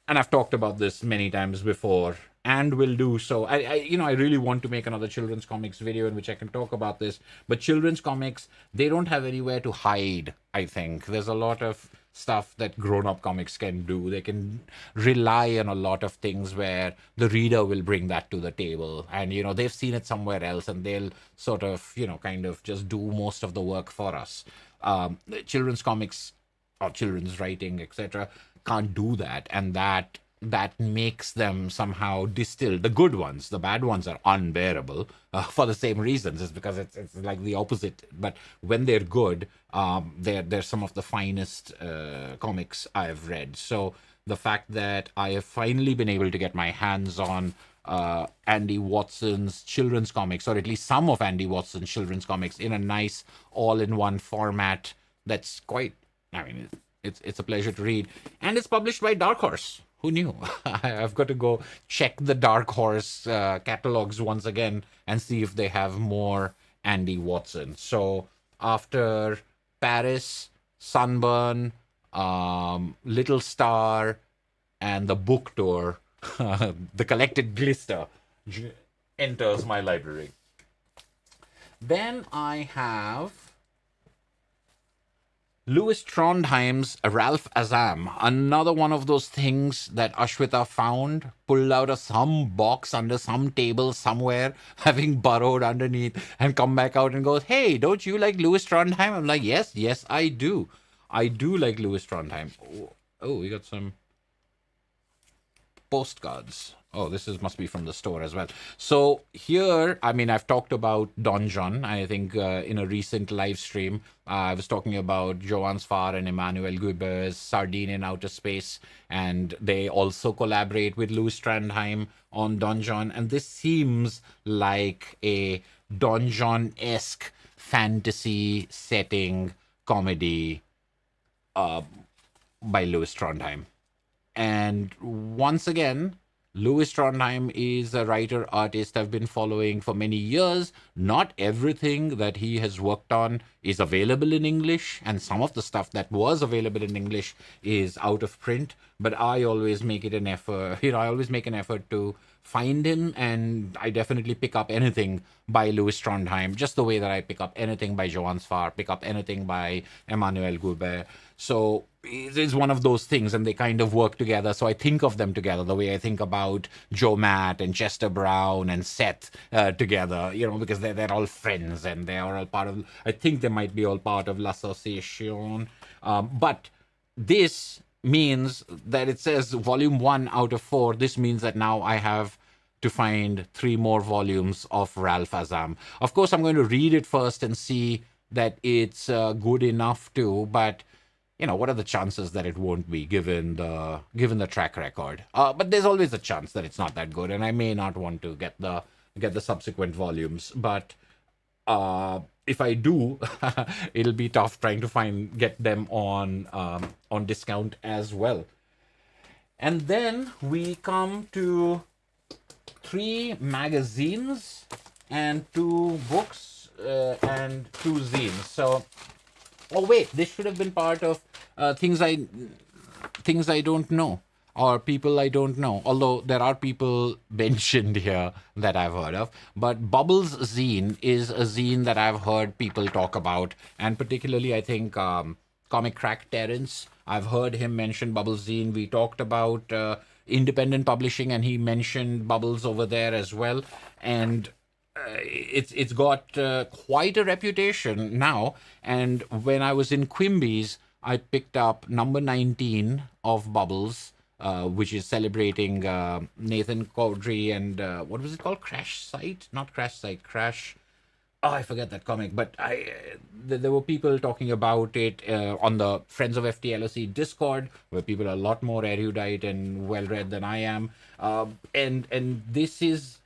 and I've talked about this many times before and will do so. I really want to make another children's comics video in which I can talk about this. But children's comics, they don't have anywhere to hide, I think. There's a lot of stuff that grown-up comics can do. They can rely on a lot of things where the reader will bring that to the table. And, they've seen it somewhere else and they'll sort of, kind of just do most of the work for us. Children's comics or children's writing, etc., can't do that. And that makes them somehow distilled. The good ones, the bad ones are unbearable for the same reasons. It's because it's like the opposite. But when they're good, they're some of the finest comics I've read. So the fact that I have finally been able to get my hands on Andy Watson's children's comics, or at least some of Andy Watson's children's comics, in a nice all-in-one format that's quite, it's a pleasure to read. And it's published by Dark Horse. Who knew? I've got to go check the Dark Horse catalogs once again and see if they have more Andy Watson. So after Paris, Sunburn, Little Star, and the book tour, the collected Glister enters my library. Then I have Louis Trondheim's Ralph Azam, another one of those things that Ashwita found, pulled out of some box under some table somewhere, having burrowed underneath, and come back out and goes, "Hey, don't you like Louis Trondheim?" I'm like, yes, I do. I do like Louis Trondheim. Oh, we got some postcards. Oh, this is must be from the store as well. So here, I mean, I've talked about Don John. I think in a recent live stream, I was talking about Johannes Farr and Emmanuel Guber's Sardine in Outer Space, and they also collaborate with Louis Strandheim on Don John. And this seems like a Don John-esque fantasy setting comedy by Louis Trondheim. And once again, Louis Trondheim is a writer artist I've been following for many years. Not everything that he has worked on is available in English, and some of the stuff that was available in English is out of print. But I always make it an effort. I always make an effort to find him, and I definitely pick up anything by Louis Trondheim, just the way that I pick up anything by Johannes Farr, pick up anything by Emmanuel Guber. So it's one of those things, and they kind of work together. So I think of them together the way I think about Joe Matt and Chester Brown and Seth together, because they're all friends and they are all part of, I think they might be all part of L'Association. But this means that it says volume 1 out of 4. This means that now I have to find 3 more volumes of Ralph Azam. Of course, I'm going to read it first and see that it's good enough to, but what are the chances that it won't be given the track record? But there's always a chance that it's not that good, and I may not want to get the subsequent volumes. But if I do, it'll be tough trying to get them on discount as well. And then we come to 3 magazines and 2 books and 2 zines. So. Oh wait, this should have been part of things I don't know, or people I don't know. Although there are people mentioned here that I've heard of. But Bubbles zine is a zine that I've heard people talk about, and particularly I think Comic Crack Terrence. I've heard him mention Bubbles zine. We talked about independent publishing, and he mentioned Bubbles over there as well, and. It's got quite a reputation now, and when I was in Quimby's, I picked up number 19 of Bubbles, which is celebrating Nathan Cowdery and what was it called? Crash Site? Not Crash Site, Crash. Oh, I forget that comic, but there were people talking about it on the Friends of FtLoC Discord, where people are a lot more erudite and well-read than I am, and this is.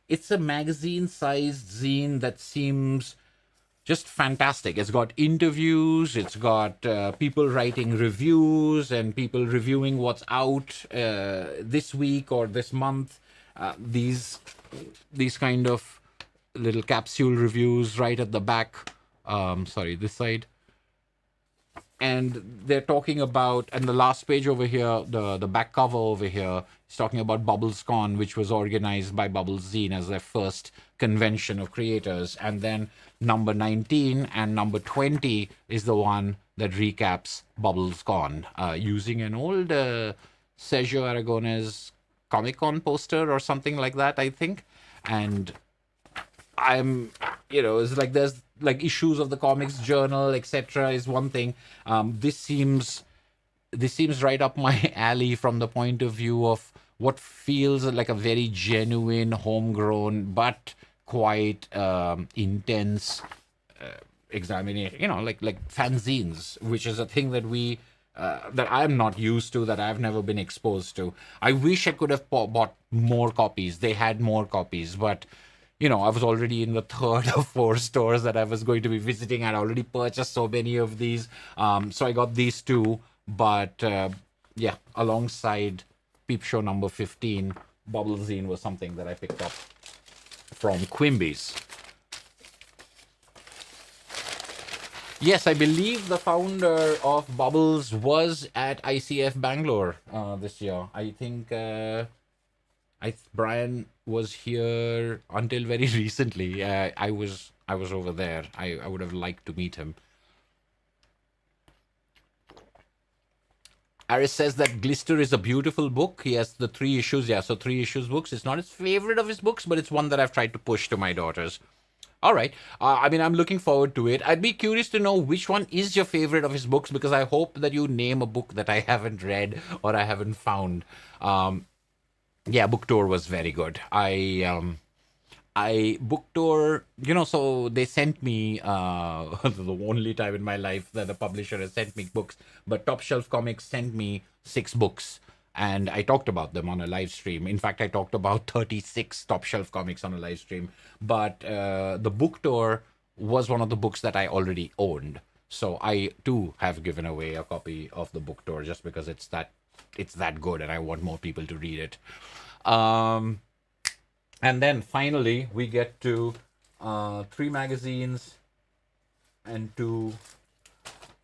It's a magazine-sized zine that seems just fantastic. It's got interviews, it's got people writing reviews and people reviewing what's out this week or this month. These kind of little capsule reviews right at the back. This side. And they're talking about, and the last page over here, the back cover over here, is talking about BubblesCon, which was organized by Bubbles Zine as their first convention of creators. And then number 19 and number 20 is the one that recaps BubblesCon, using an old Sergio Aragonés Comic-Con poster or something like that, I think. And it's like there's like issues of the Comics Journal, etc. is one thing. This seems right up my alley from the point of view of what feels like a very genuine, homegrown, but quite intense examination. Like fanzines, which is a thing that that I'm not used to, that I've never been exposed to. I wish I could have bought more copies. They had more copies, but. I was already in the 3rd or 4th stores that I was going to be visiting. I'd already purchased so many of these. So I got these 2. But, alongside Peep Show number 15, Bubble Zine was something that I picked up from Quimby's. Yes, I believe the founder of Bubbles was at ICF Bangalore this year. I think... Brian was here until very recently. I was I was over there. I would have liked to meet him. Aris says that Glister is a beautiful book. He has the 3 issues. Yeah, so 3 issues books. It's not his favorite of his books, but it's one that I've tried to push to my daughters. All right. I mean, I'm looking forward to it. I'd be curious to know which one is your favorite of his books, because I hope that you name a book that I haven't read or I haven't found. Yeah, book tour was very good. I book tour, so they sent me the only time in my life that a publisher has sent me books, but Top Shelf Comics sent me 6 books, and I talked about them on a live stream. In fact, I talked about 36 Top Shelf Comics on a live stream, but the book tour was one of the books that I already owned. So I too have given away a copy of the book tour just because it's that good and I want more people to read it. And then finally, we get to 3 magazines and 2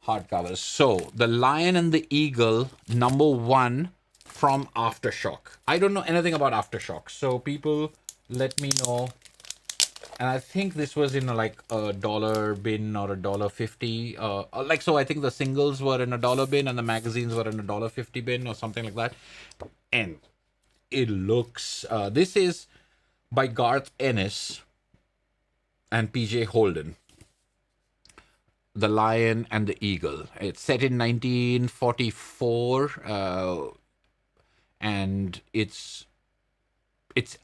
hardcovers. So, The Lion and the Eagle, #1 from FtLoC. I don't know anything about FtLoC, so people let me know. And I think this was in like a $1 bin or $1.50. So I think the singles were in a $1 bin and the magazines were in a $1.50 bin or something like that. And it looks... this is by Garth Ennis and PJ Holden. The Lion and the Eagle. It's set in 1944, and it's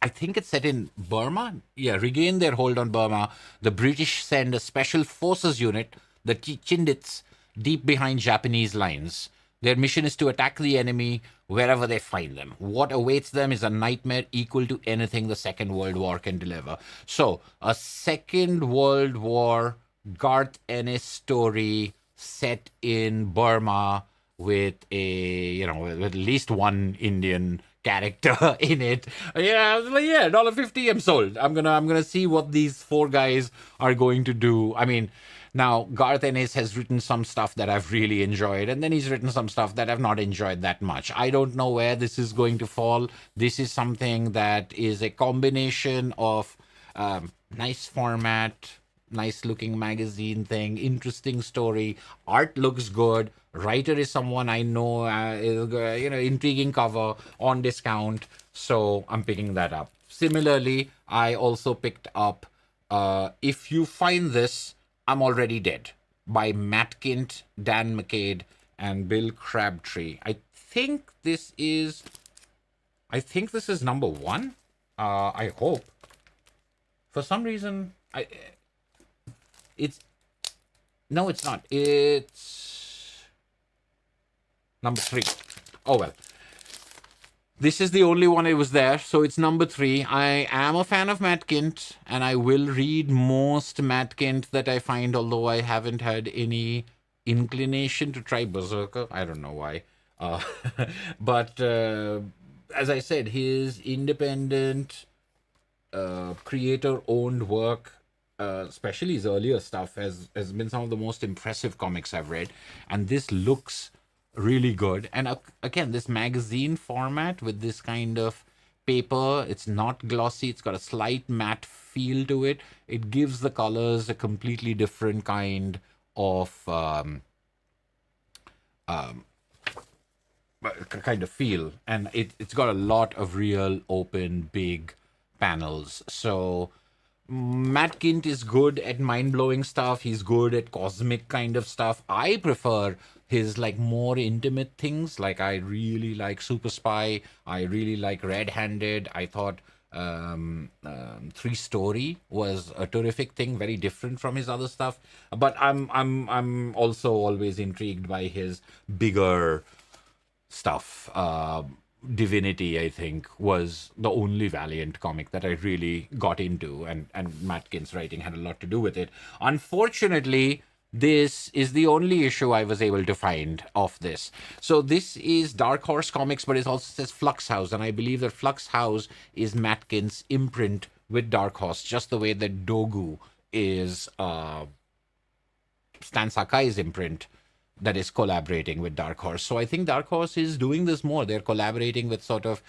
I think it's set in Burma. Yeah, regain their hold on Burma. The British send a special forces unit, the Chindits, deep behind Japanese lines. Their mission is to attack the enemy wherever they find them. What awaits them is a nightmare equal to anything the Second World War can deliver. So, a Second World War Garth Ennis story set in Burma with with at least one Indian character in it. Yeah, I was like, yeah, $1.50, I'm sold. I'm gonna see what these 4 guys are going to do. I mean, now, Garth Ennis has written some stuff that I've really enjoyed, and then he's written some stuff that I've not enjoyed that much. I don't know where this is going to fall. This is something that is a combination of nice format, nice-looking magazine thing, interesting story, art looks good, writer is someone I know, intriguing cover, on discount, so I'm picking that up. Similarly, I also picked up If You Find This, I'm Already Dead by Matt Kint, Dan McCade, and Bill Crabtree. I think this is #1. I hope. For some reason, it's not. It's #3. Oh well. This is the only one it was there, so it's #3. I am a fan of Matt Kint, and I will read most Matt Kint that I find, although I haven't had any inclination to try Berserker. I don't know why. But as I said, his independent, creator-owned work, especially his earlier stuff, has been some of the most impressive comics I've read. And this looks really good. And again, this magazine format with this kind of paper, it's not glossy, it's got a slight matte feel to it. It gives the colors a completely different kind of feel, and it's got a lot of real open big panels. So Matt Kint is good at mind-blowing stuff. He's good at cosmic kind of stuff. I prefer his more intimate things. I really like Super Spy. I really like Red Handed. I thought 3 Story was a terrific thing, very different from his other stuff. But I'm also always intrigued by his bigger stuff. Divinity, I think, was the only Valiant comic that I really got into, and Matt Kint's writing had a lot to do with it. Unfortunately, this is the only issue I was able to find of this. So this is Dark Horse Comics, but it also says Flux House, and I believe that Flux House is Matt Kint's imprint with Dark Horse, just the way that Dogu is Stan Sakai's imprint that is collaborating with Dark Horse. So I think Dark Horse is doing this more. They're collaborating with sort of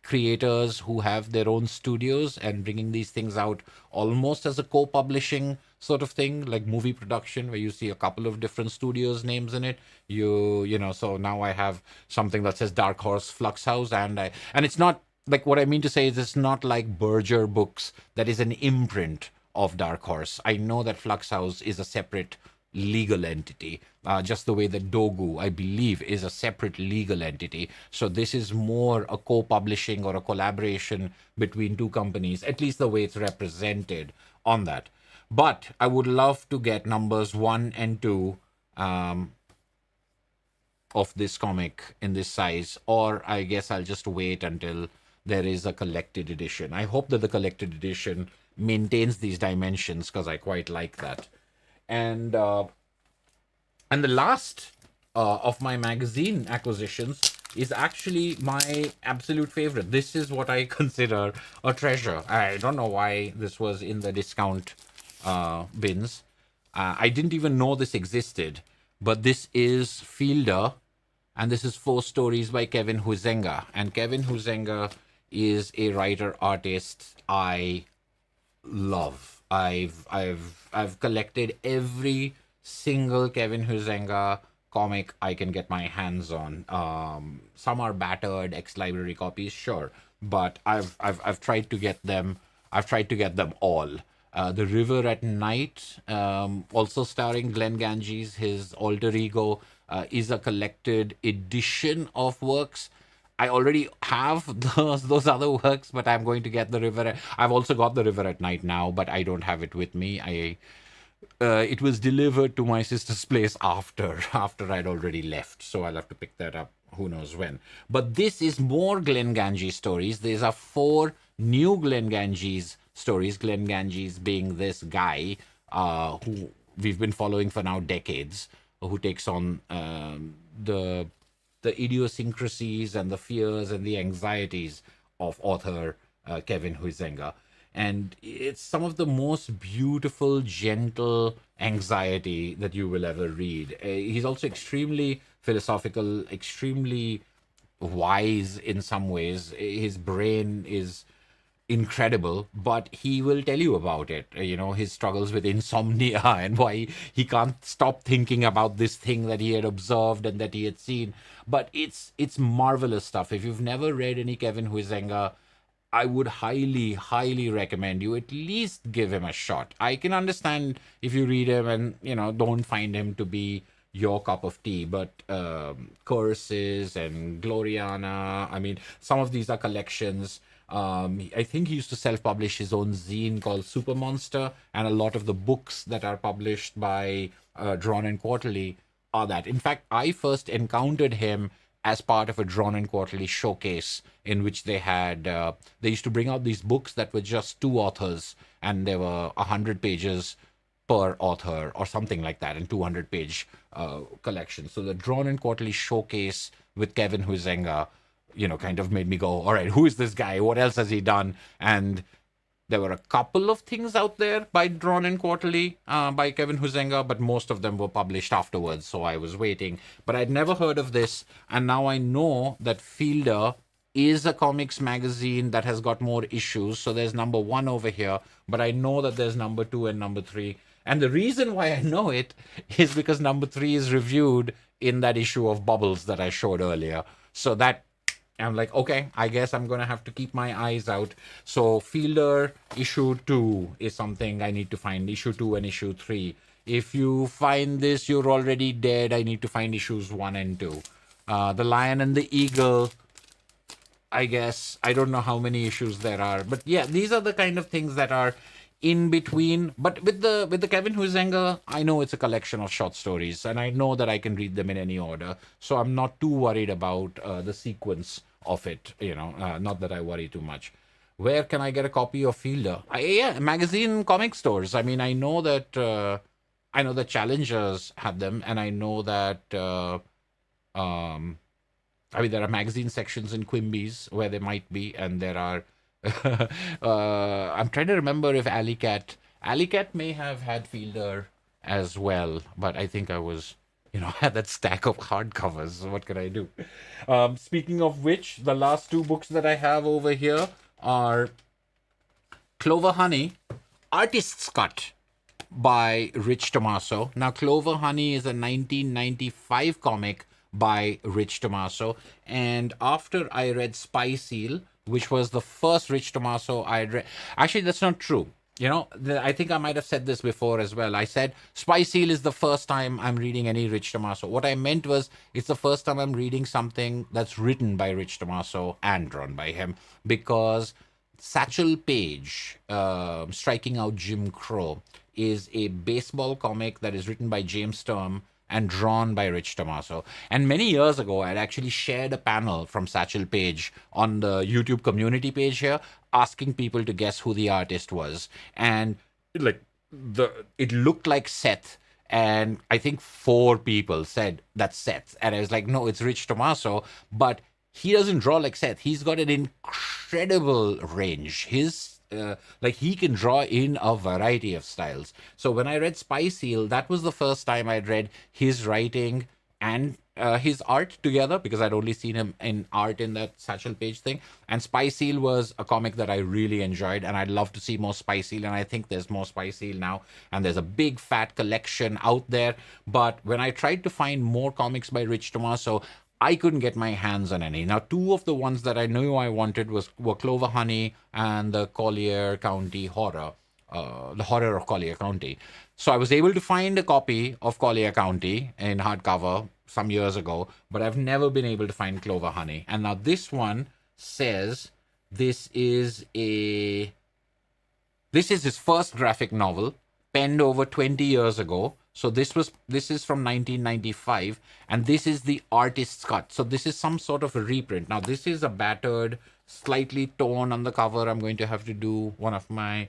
creators who have their own studios and bringing these things out almost as a co-publishing sort of thing, like movie production, where you see a couple of different studios names in it. So now I have something that says Dark Horse Flux House, and it's not like, what I mean to say is, it's not like Berger Books that is an imprint of Dark Horse. I know that Flux House is a separate legal entity, just the way that Dogu, I believe, is a separate legal entity. So this is more a co-publishing or a collaboration between two companies, at least the way it's represented on that. But I would love to get numbers 1 and 2 of this comic in this size, or I guess I'll just wait until there is a collected edition. I hope that the collected edition maintains these dimensions, because I quite like that. And the last of my magazine acquisitions is actually my absolute favorite. This is what I consider a treasure. I don't know why this was in the discount bins. I didn't even know this existed, but this is Fielder, and this is 4 stories by Kevin Huizenga. And Kevin Huizenga is a writer artist I love. I've collected every single Kevin Huizenga comic I can get my hands on. Some are battered ex-library copies, sure, but I've tried to get them. I've tried to get them all. The River at Night, also starring Glenn Ganges, his alter ego, is a collected edition of works. I already have those other works, but I'm going to get the River. I've also got the River at Night now, but I don't have it with me. It was delivered to my sister's place after I'd already left, so I'll have to pick that up who knows when. But this is more Glenn Ganges stories. These are 4 new Glenn Ganges stories. Glenn Ganges being this guy who we've been following for now decades, who takes on the idiosyncrasies and the fears and the anxieties of author Kevin Huizenga. And it's some of the most beautiful, gentle anxiety that you will ever read. He's also extremely philosophical, extremely wise in some ways. His brain is incredible, but he will tell you about it. His struggles with insomnia and why he can't stop thinking about this thing that he had observed and that he had seen. But it's marvelous stuff. If you've never read any Kevin Huizenga, I would highly, highly recommend you at least give him a shot. I can understand if you read him and, don't find him to be your cup of tea, but Curses and Gloriana, I mean, some of these are collections. I think he used to self-publish his own zine called Super Monster, and a lot of the books that are published by Drawn and Quarterly are that. In fact, I first encountered him as part of a Drawn and Quarterly showcase in which they had, they used to bring out these books that were just 2 authors, and there were 100 pages per author or something like that, and 200-page collection. So the Drawn and Quarterly showcase with Kevin Huizenga, kind of made me go, all right, who is this guy? What else has he done? And there were a couple of things out there by Drawn and Quarterly by Kevin Huizenga, but most of them were published afterwards, so I was waiting. But I'd never heard of this, and now I know that Fielder is a comics magazine that has got more issues. So there's number 1 over here, but I know that there's number 2 and number 3. And the reason why I know it is because number 3 is reviewed in that issue of Bubbles that I showed earlier. So that, I'm like, okay, I guess I'm going to have to keep my eyes out. So Fielder issue 2 is something I need to find. Issue 2 and issue 3. If you find this, you're already dead. I need to find issues 1 and 2. The Lion and the Eagle, I guess, I don't know how many issues there are. But yeah, these are the kind of things that are in between. But with the Kevin Huizenga, I know it's a collection of short stories, and I know that I can read them in any order. So I'm not too worried about the sequence of it, not that I worry too much. Where can I get a copy of Fielder? Magazine comic stores. I mean, I know that Challengers had them, and I know that there are magazine sections in Quimby's where they might be, and there are I'm trying to remember if Alley Cat may have had Fielder as well, but I think I was I had that stack of hardcovers. So what can I do? Speaking of which, the last two books that I have over here are Clover Honey, Artist's Cut by Rich Tomaso. Now, Clover Honey is a 1995 comic by Rich Tomaso. And after I read Spy Seal, which was the first Rich Tomaso I read. Actually, that's not true. I think I might have said this before as well. I said Spy Seal is the first time I'm reading any Rich Tomaso. What I meant was it's the first time I'm reading something that's written by Rich Tomaso and drawn by him, because Satchel Paige, Striking Out Jim Crow, is a baseball comic that is written by James Sturm and drawn by Rich Tomaso. And many years ago, I'd actually shared a panel from Satchel Paige on the YouTube community page here, asking people to guess who the artist was. And it looked like Seth. And I think 4 people said that's Seth. And I was like, no, it's Rich Tomaso. But he doesn't draw like Seth. He's got an incredible range. He can draw in a variety of styles. So when I read Spy Seal, that was the first time I'd read his writing and his art together, because I'd only seen him in art in that Satchel Paige thing. And Spy Seal was a comic that I really enjoyed, and I'd love to see more Spy Seal, and I think there's more Spy Seal now, and there's a big fat collection out there. But when I tried to find more comics by Rich Tomaso, I couldn't get my hands on any. Now, 2 of the ones that I knew I wanted were Clover Honey and the Collier County Horror, the Horror of Collier County. So I was able to find a copy of Collier County in hardcover some years ago, but I've never been able to find Clover Honey. And now this one says this is his first graphic novel, penned over 20 years ago. So this is from 1995, and this is the artist's cut. So this is some sort of a reprint. Now this is a battered, slightly torn on the cover. I'm going to have to do one of my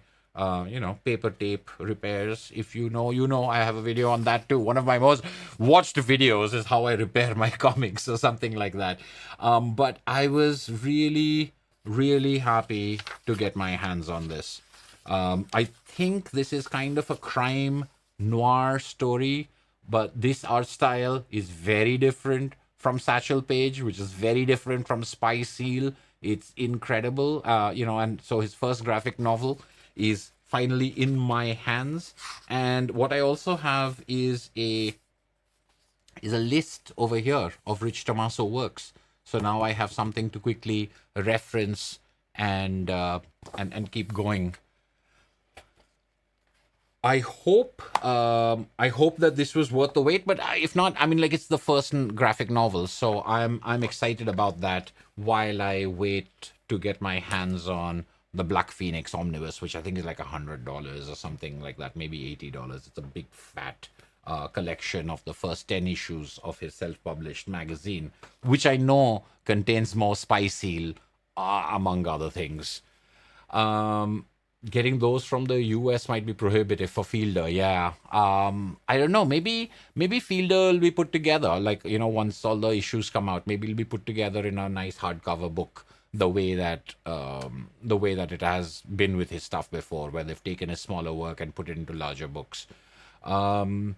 paper tape repairs. If you know, I have a video on that too. One of my most watched videos is how I repair my comics or something like that. But I was really, really happy to get my hands on this. I think this is kind of a crime noir story, but this art style is very different from Satchel Paige, which is very different from Spy Seal. It's incredible, and so his first graphic novel is finally in my hands. And what I also have is a list over here of Rich Tomaso works. So now I have something to quickly reference and keep going. I hope that this was worth the wait, but if not, it's the first graphic novel, so I'm excited about that while I wait to get my hands on the Black Phoenix Omnibus, which I think is like $100 or something like that, maybe $80. It's a big fat collection of the first 10 issues of his self-published magazine, which I know contains more Spy Seal, among other things. Getting those from the US might be prohibitive for Fielder. Yeah. I don't know. Maybe Fielder will be put together. Once all the issues come out, maybe it'll be put together in a nice hardcover book, the way that it has been with his stuff before, where they've taken his smaller work and put it into larger books. Huizenga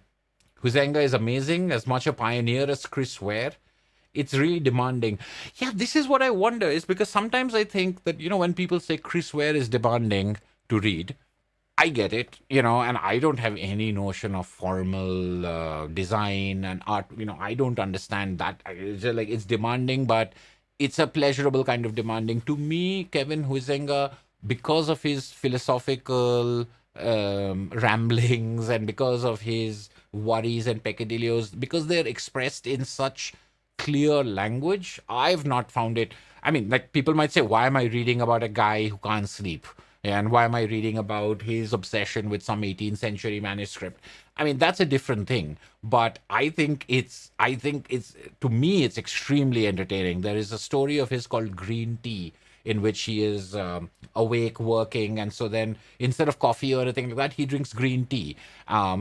is amazing. As much a pioneer as Chris Ware. It's really demanding. Yeah, this is what I wonder, is because sometimes I think that, when people say Chris Ware is demanding to read, I get it, and I don't have any notion of formal design and art. I don't understand that. It's demanding, but it's a pleasurable kind of demanding. To me, Kevin Huizenga, because of his philosophical ramblings and because of his worries and peccadillos, because they're expressed in such clear language, I've not found it. People might say, why am I reading about a guy who can't sleep? And why am I reading about his obsession with some 18th century manuscript? That's a different thing. But I think it's, to me, it's extremely entertaining. There is a story of his called Green Tea, in which he is awake working. And so then instead of coffee or anything like that, he drinks green tea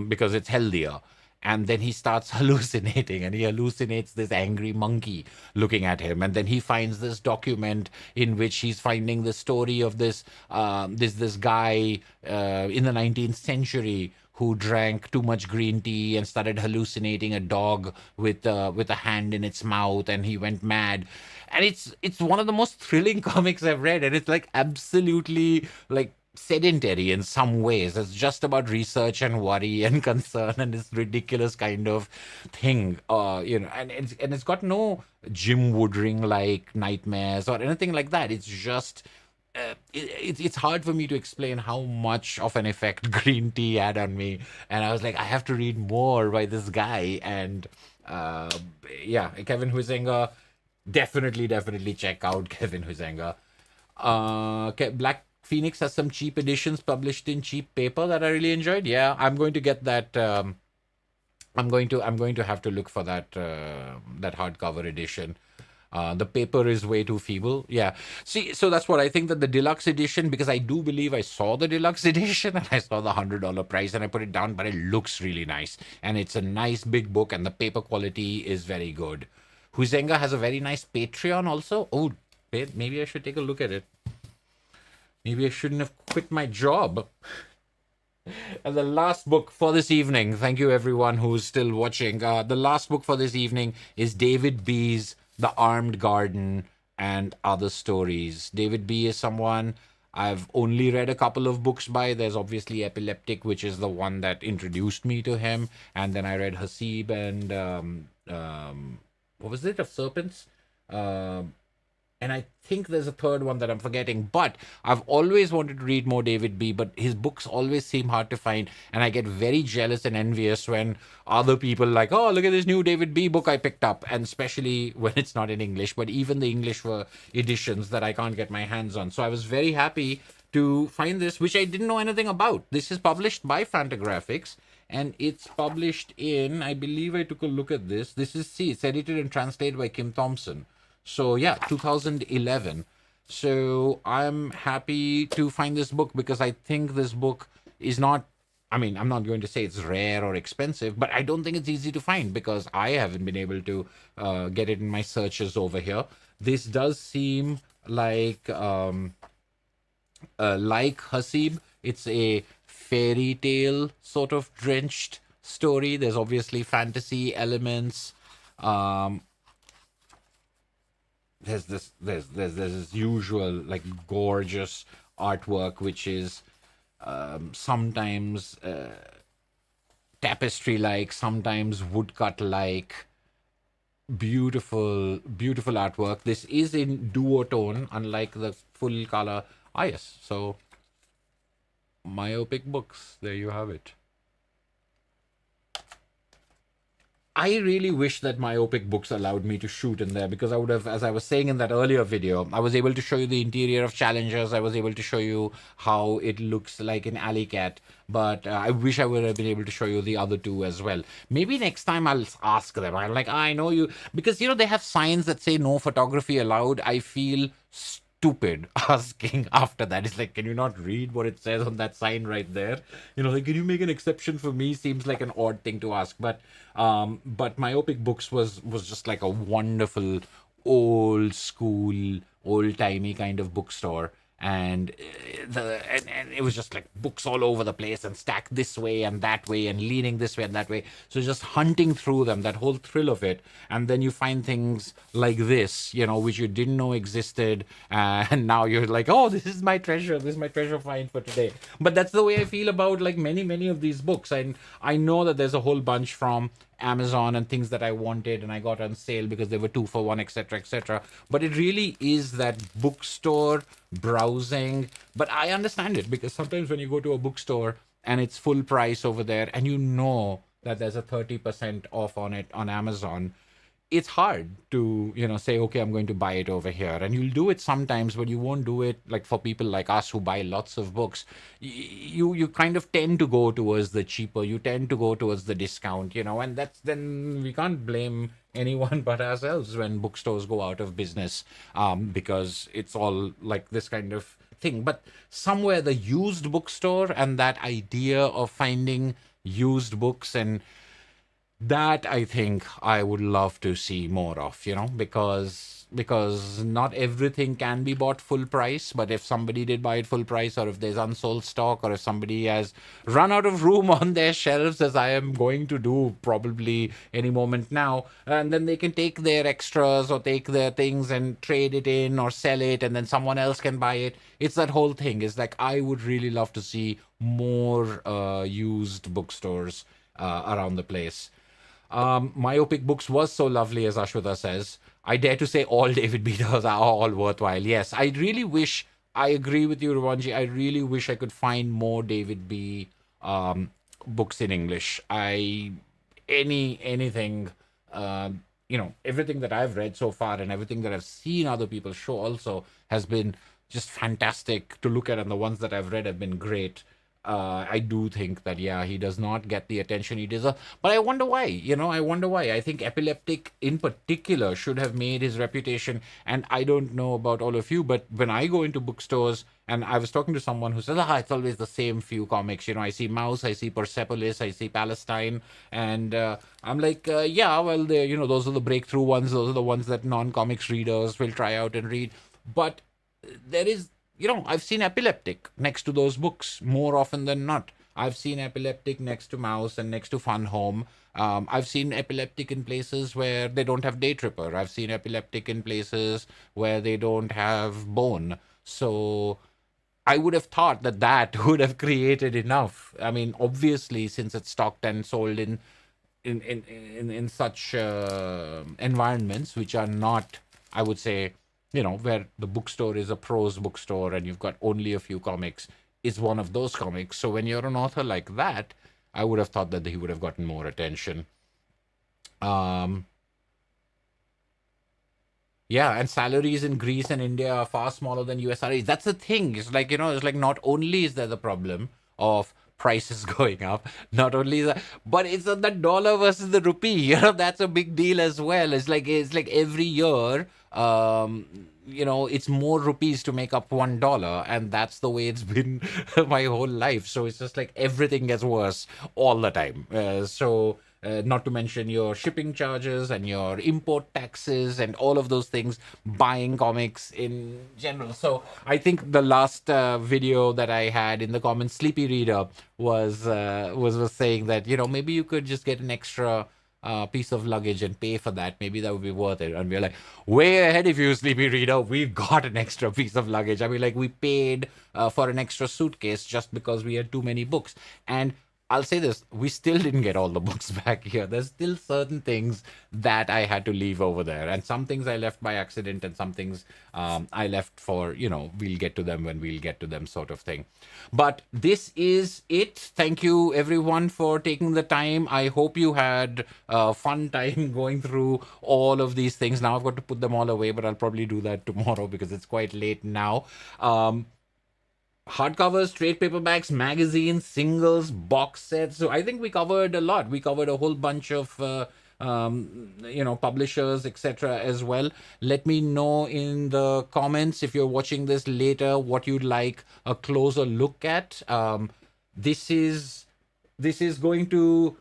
because it's healthier. And then he starts hallucinating, and he hallucinates this angry monkey looking at him. And then he finds this document in which he's finding the story of this guy in the 19th century who drank too much green tea and started hallucinating a dog with a hand in its mouth, and he went mad. And it's one of the most thrilling comics I've read, and it's like absolutely like sedentary in some ways. It's just about research and worry and concern and this ridiculous kind of thing. And it's got no Jim Woodring like nightmares or anything like that. It's just it's hard for me to explain how much of an effect green tea had on me, and I was like, I have to read more by this guy. And uh, yeah, Kevin Huizenga, definitely check out Kevin Huizenga. Black Phoenix has some cheap editions published in cheap paper that I really enjoyed. Yeah, I'm going to get that. I'm going to have to look for that hardcover edition. The paper is way too feeble. Yeah. See, so that's what I think, that the deluxe edition, because I do believe I saw the deluxe edition and I saw the $100 price and I put it down, but it looks really nice. And it's a nice big book and the paper quality is very good. Huizenga has a very nice Patreon also. Oh, wait, maybe I should take a look at it. Maybe I shouldn't have quit my job. And the last book for this evening, thank you everyone who's still watching. The last book for this evening is David B's The Armed Garden and Other Stories. David B is someone I've only read a couple of books by. There's obviously Epileptic, which is the one that introduced me to him. And then I read Hasib and what was it, of Serpents? And I think there's a third one that I'm forgetting, but I've always wanted to read more David B, but his books always seem hard to find, and I get very jealous and envious when other people like, oh, look at this new David B book I picked up, and especially when it's not in English, but even the English editions that I can't get my hands on. So I was very happy to find this, which I didn't know anything about. This is published by Fantagraphics, and it's published in, I believe I took a look at this. It's edited and translated by Kim Thompson. So yeah, 2011. So I'm happy to find this book because I think this book is not, I mean, I'm not going to say it's rare or expensive, but I don't think it's easy to find because I haven't been able to get it in my searches over here. This does seem like Hasib. It's a fairy tale sort of drenched story. There's obviously fantasy elements. There's this usual like gorgeous artwork, which is sometimes tapestry like, sometimes woodcut like. Beautiful artwork. This is in duotone, unlike the full color. Yes, so Myopic Books, there you have it. I really wish that Myopic Books allowed me to shoot in there, because I would have, as I was saying in that earlier video, I was able to show you the interior of Challengers. I was able to show you how it looks like in Alley Cat, but I wish I would have been able to show you the other two as well. Maybe next time I'll ask them. I'm like, I know you, because they have signs that say no photography allowed. I feel stupid asking after that. It's like, can you not read what it says on that sign right there? Like, can you make an exception for me? Seems like an odd thing to ask, but Myopic Books was just like a wonderful old school, old timey kind of bookstore. And it was just like books all over the place and stacked this way and that way and leaning this way and that way. So just hunting through them, that whole thrill of it. And then you find things like this, which you didn't know existed. And now you're like, oh, this is my treasure. This is my treasure find for today. But that's the way I feel about like many of these books. And I know that there's a whole bunch from Amazon and things that I wanted and I got on sale because they were 2 for 1, etc., etc. But it really is that bookstore browsing. But I understand it, because sometimes when you go to a bookstore and it's full price over there and you know that there's a 30% off on it on Amazon, it's hard to say, okay, I'm going to buy it over here. And you'll do it sometimes, but you won't do it like for people like us who buy lots of books. You kind of tend to go towards the cheaper, you tend to go towards the discount, and then we can't blame anyone but ourselves when bookstores go out of business, because it's all like this kind of thing. But somewhere the used bookstore and that idea of finding used books and That I think I would love to see more of, because not everything can be bought full price, but if somebody did buy it full price, or if there's unsold stock, or if somebody has run out of room on their shelves, as I am going to do probably any moment now, and then they can take their extras or take their things and trade it in or sell it, and then someone else can buy it. It's that whole thing. It's like I would really love to see more used bookstores around the place. Myopic Books was so lovely, as Ashwata says. I dare to say all David Beaters are all worthwhile. Yes, I really wish, I agree with you, Ravanji. I really wish I could find more David B. Books in English. Anything, everything that I've read so far and everything that I've seen other people show also has been just fantastic to look at, and the ones that I've read have been great. I do think that, yeah, he does not get the attention he deserves. But I wonder why, I wonder why. I think Epileptic in particular should have made his reputation. And I don't know about all of you, but when I go into bookstores, and I was talking to someone who said, it's always the same few comics. I see Mouse, I see Persepolis, I see Palestine. And I'm like, yeah, well, those are the breakthrough ones. Those are the ones that non-comics readers will try out and read. But there is, I've seen Epileptic next to those books more often than not. I've seen Epileptic next to Mouse and next to Fun Home. I've seen Epileptic in places where they don't have Day Tripper. I've seen Epileptic in places where they don't have Bone. So I would have thought that would have created enough. I mean, obviously, since it's stocked and sold in such environments which are not, I would say, where the bookstore is a prose bookstore and you've got only a few comics, is one of those comics. So when you're an author like that, I would have thought that he would have gotten more attention. Yeah, and salaries in Greece and India are far smaller than US salaries. That's the thing. It's like, it's like not only is there the problem of prices going up, not only that, but it's the dollar versus the rupee. That's a big deal as well. It's like every year, it's more rupees to make up $1, and that's the way it's been my whole life. So it's just like everything gets worse all the time. Not to mention your shipping charges and your import taxes and all of those things, buying comics in general. So I think the last video that I had in the comments, Sleepy Reader, was saying that, maybe you could just get an extra piece of luggage and pay for that. Maybe that would be worth it. And we're like, way ahead of you, Sleepy Reader. We've got an extra piece of luggage. I mean, like, we paid for an extra suitcase just because we had too many books. And I'll say this, we still didn't get all the books back here. There's still certain things that I had to leave over there. And some things I left by accident, and some things I left for, we'll get to them when we'll get to them, sort of thing. But this is it. Thank you, everyone, for taking the time. I hope you had a fun time going through all of these things. Now I've got to put them all away, but I'll probably do that tomorrow because it's quite late now. Hardcovers, trade paperbacks, magazines, singles, box sets. So I think we covered a lot. We covered a whole bunch of publishers, etc. as well. Let me know in the comments, if you're watching this later, what you'd like a closer look at. This is going to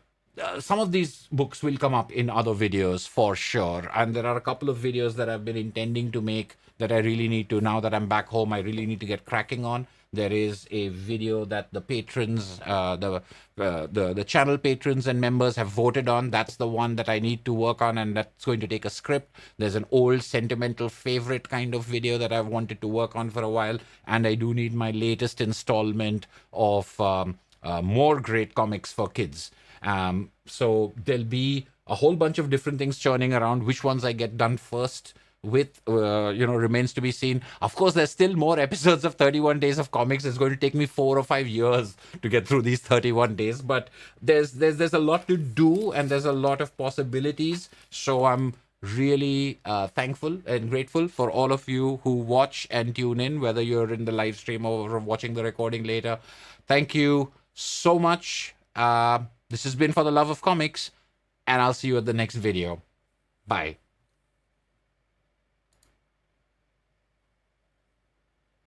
some of these books will come up in other videos for sure, and there are a couple of videos that I've been intending to make that I really need to, now that I'm back home, I really need to get cracking on. There is a video that the patrons, the channel patrons and members have voted on. That's the one that I need to work on, and that's going to take a script. There's an old sentimental favorite kind of video that I've wanted to work on for a while, and I do need my latest installment of more great comics for kids. So there'll be a whole bunch of different things churning around. Which ones I get done first with, remains to be seen. Of course, there's still more episodes of 31 Days of Comics. It's going to take me 4 or 5 years to get through these 31 days, but there's a lot to do, and there's a lot of possibilities. So I'm really thankful and grateful for all of you who watch and tune in, whether you're in the live stream or watching the recording later. Thank you so much. This has been For the Love of Comics, and I'll see you at the next video. Bye.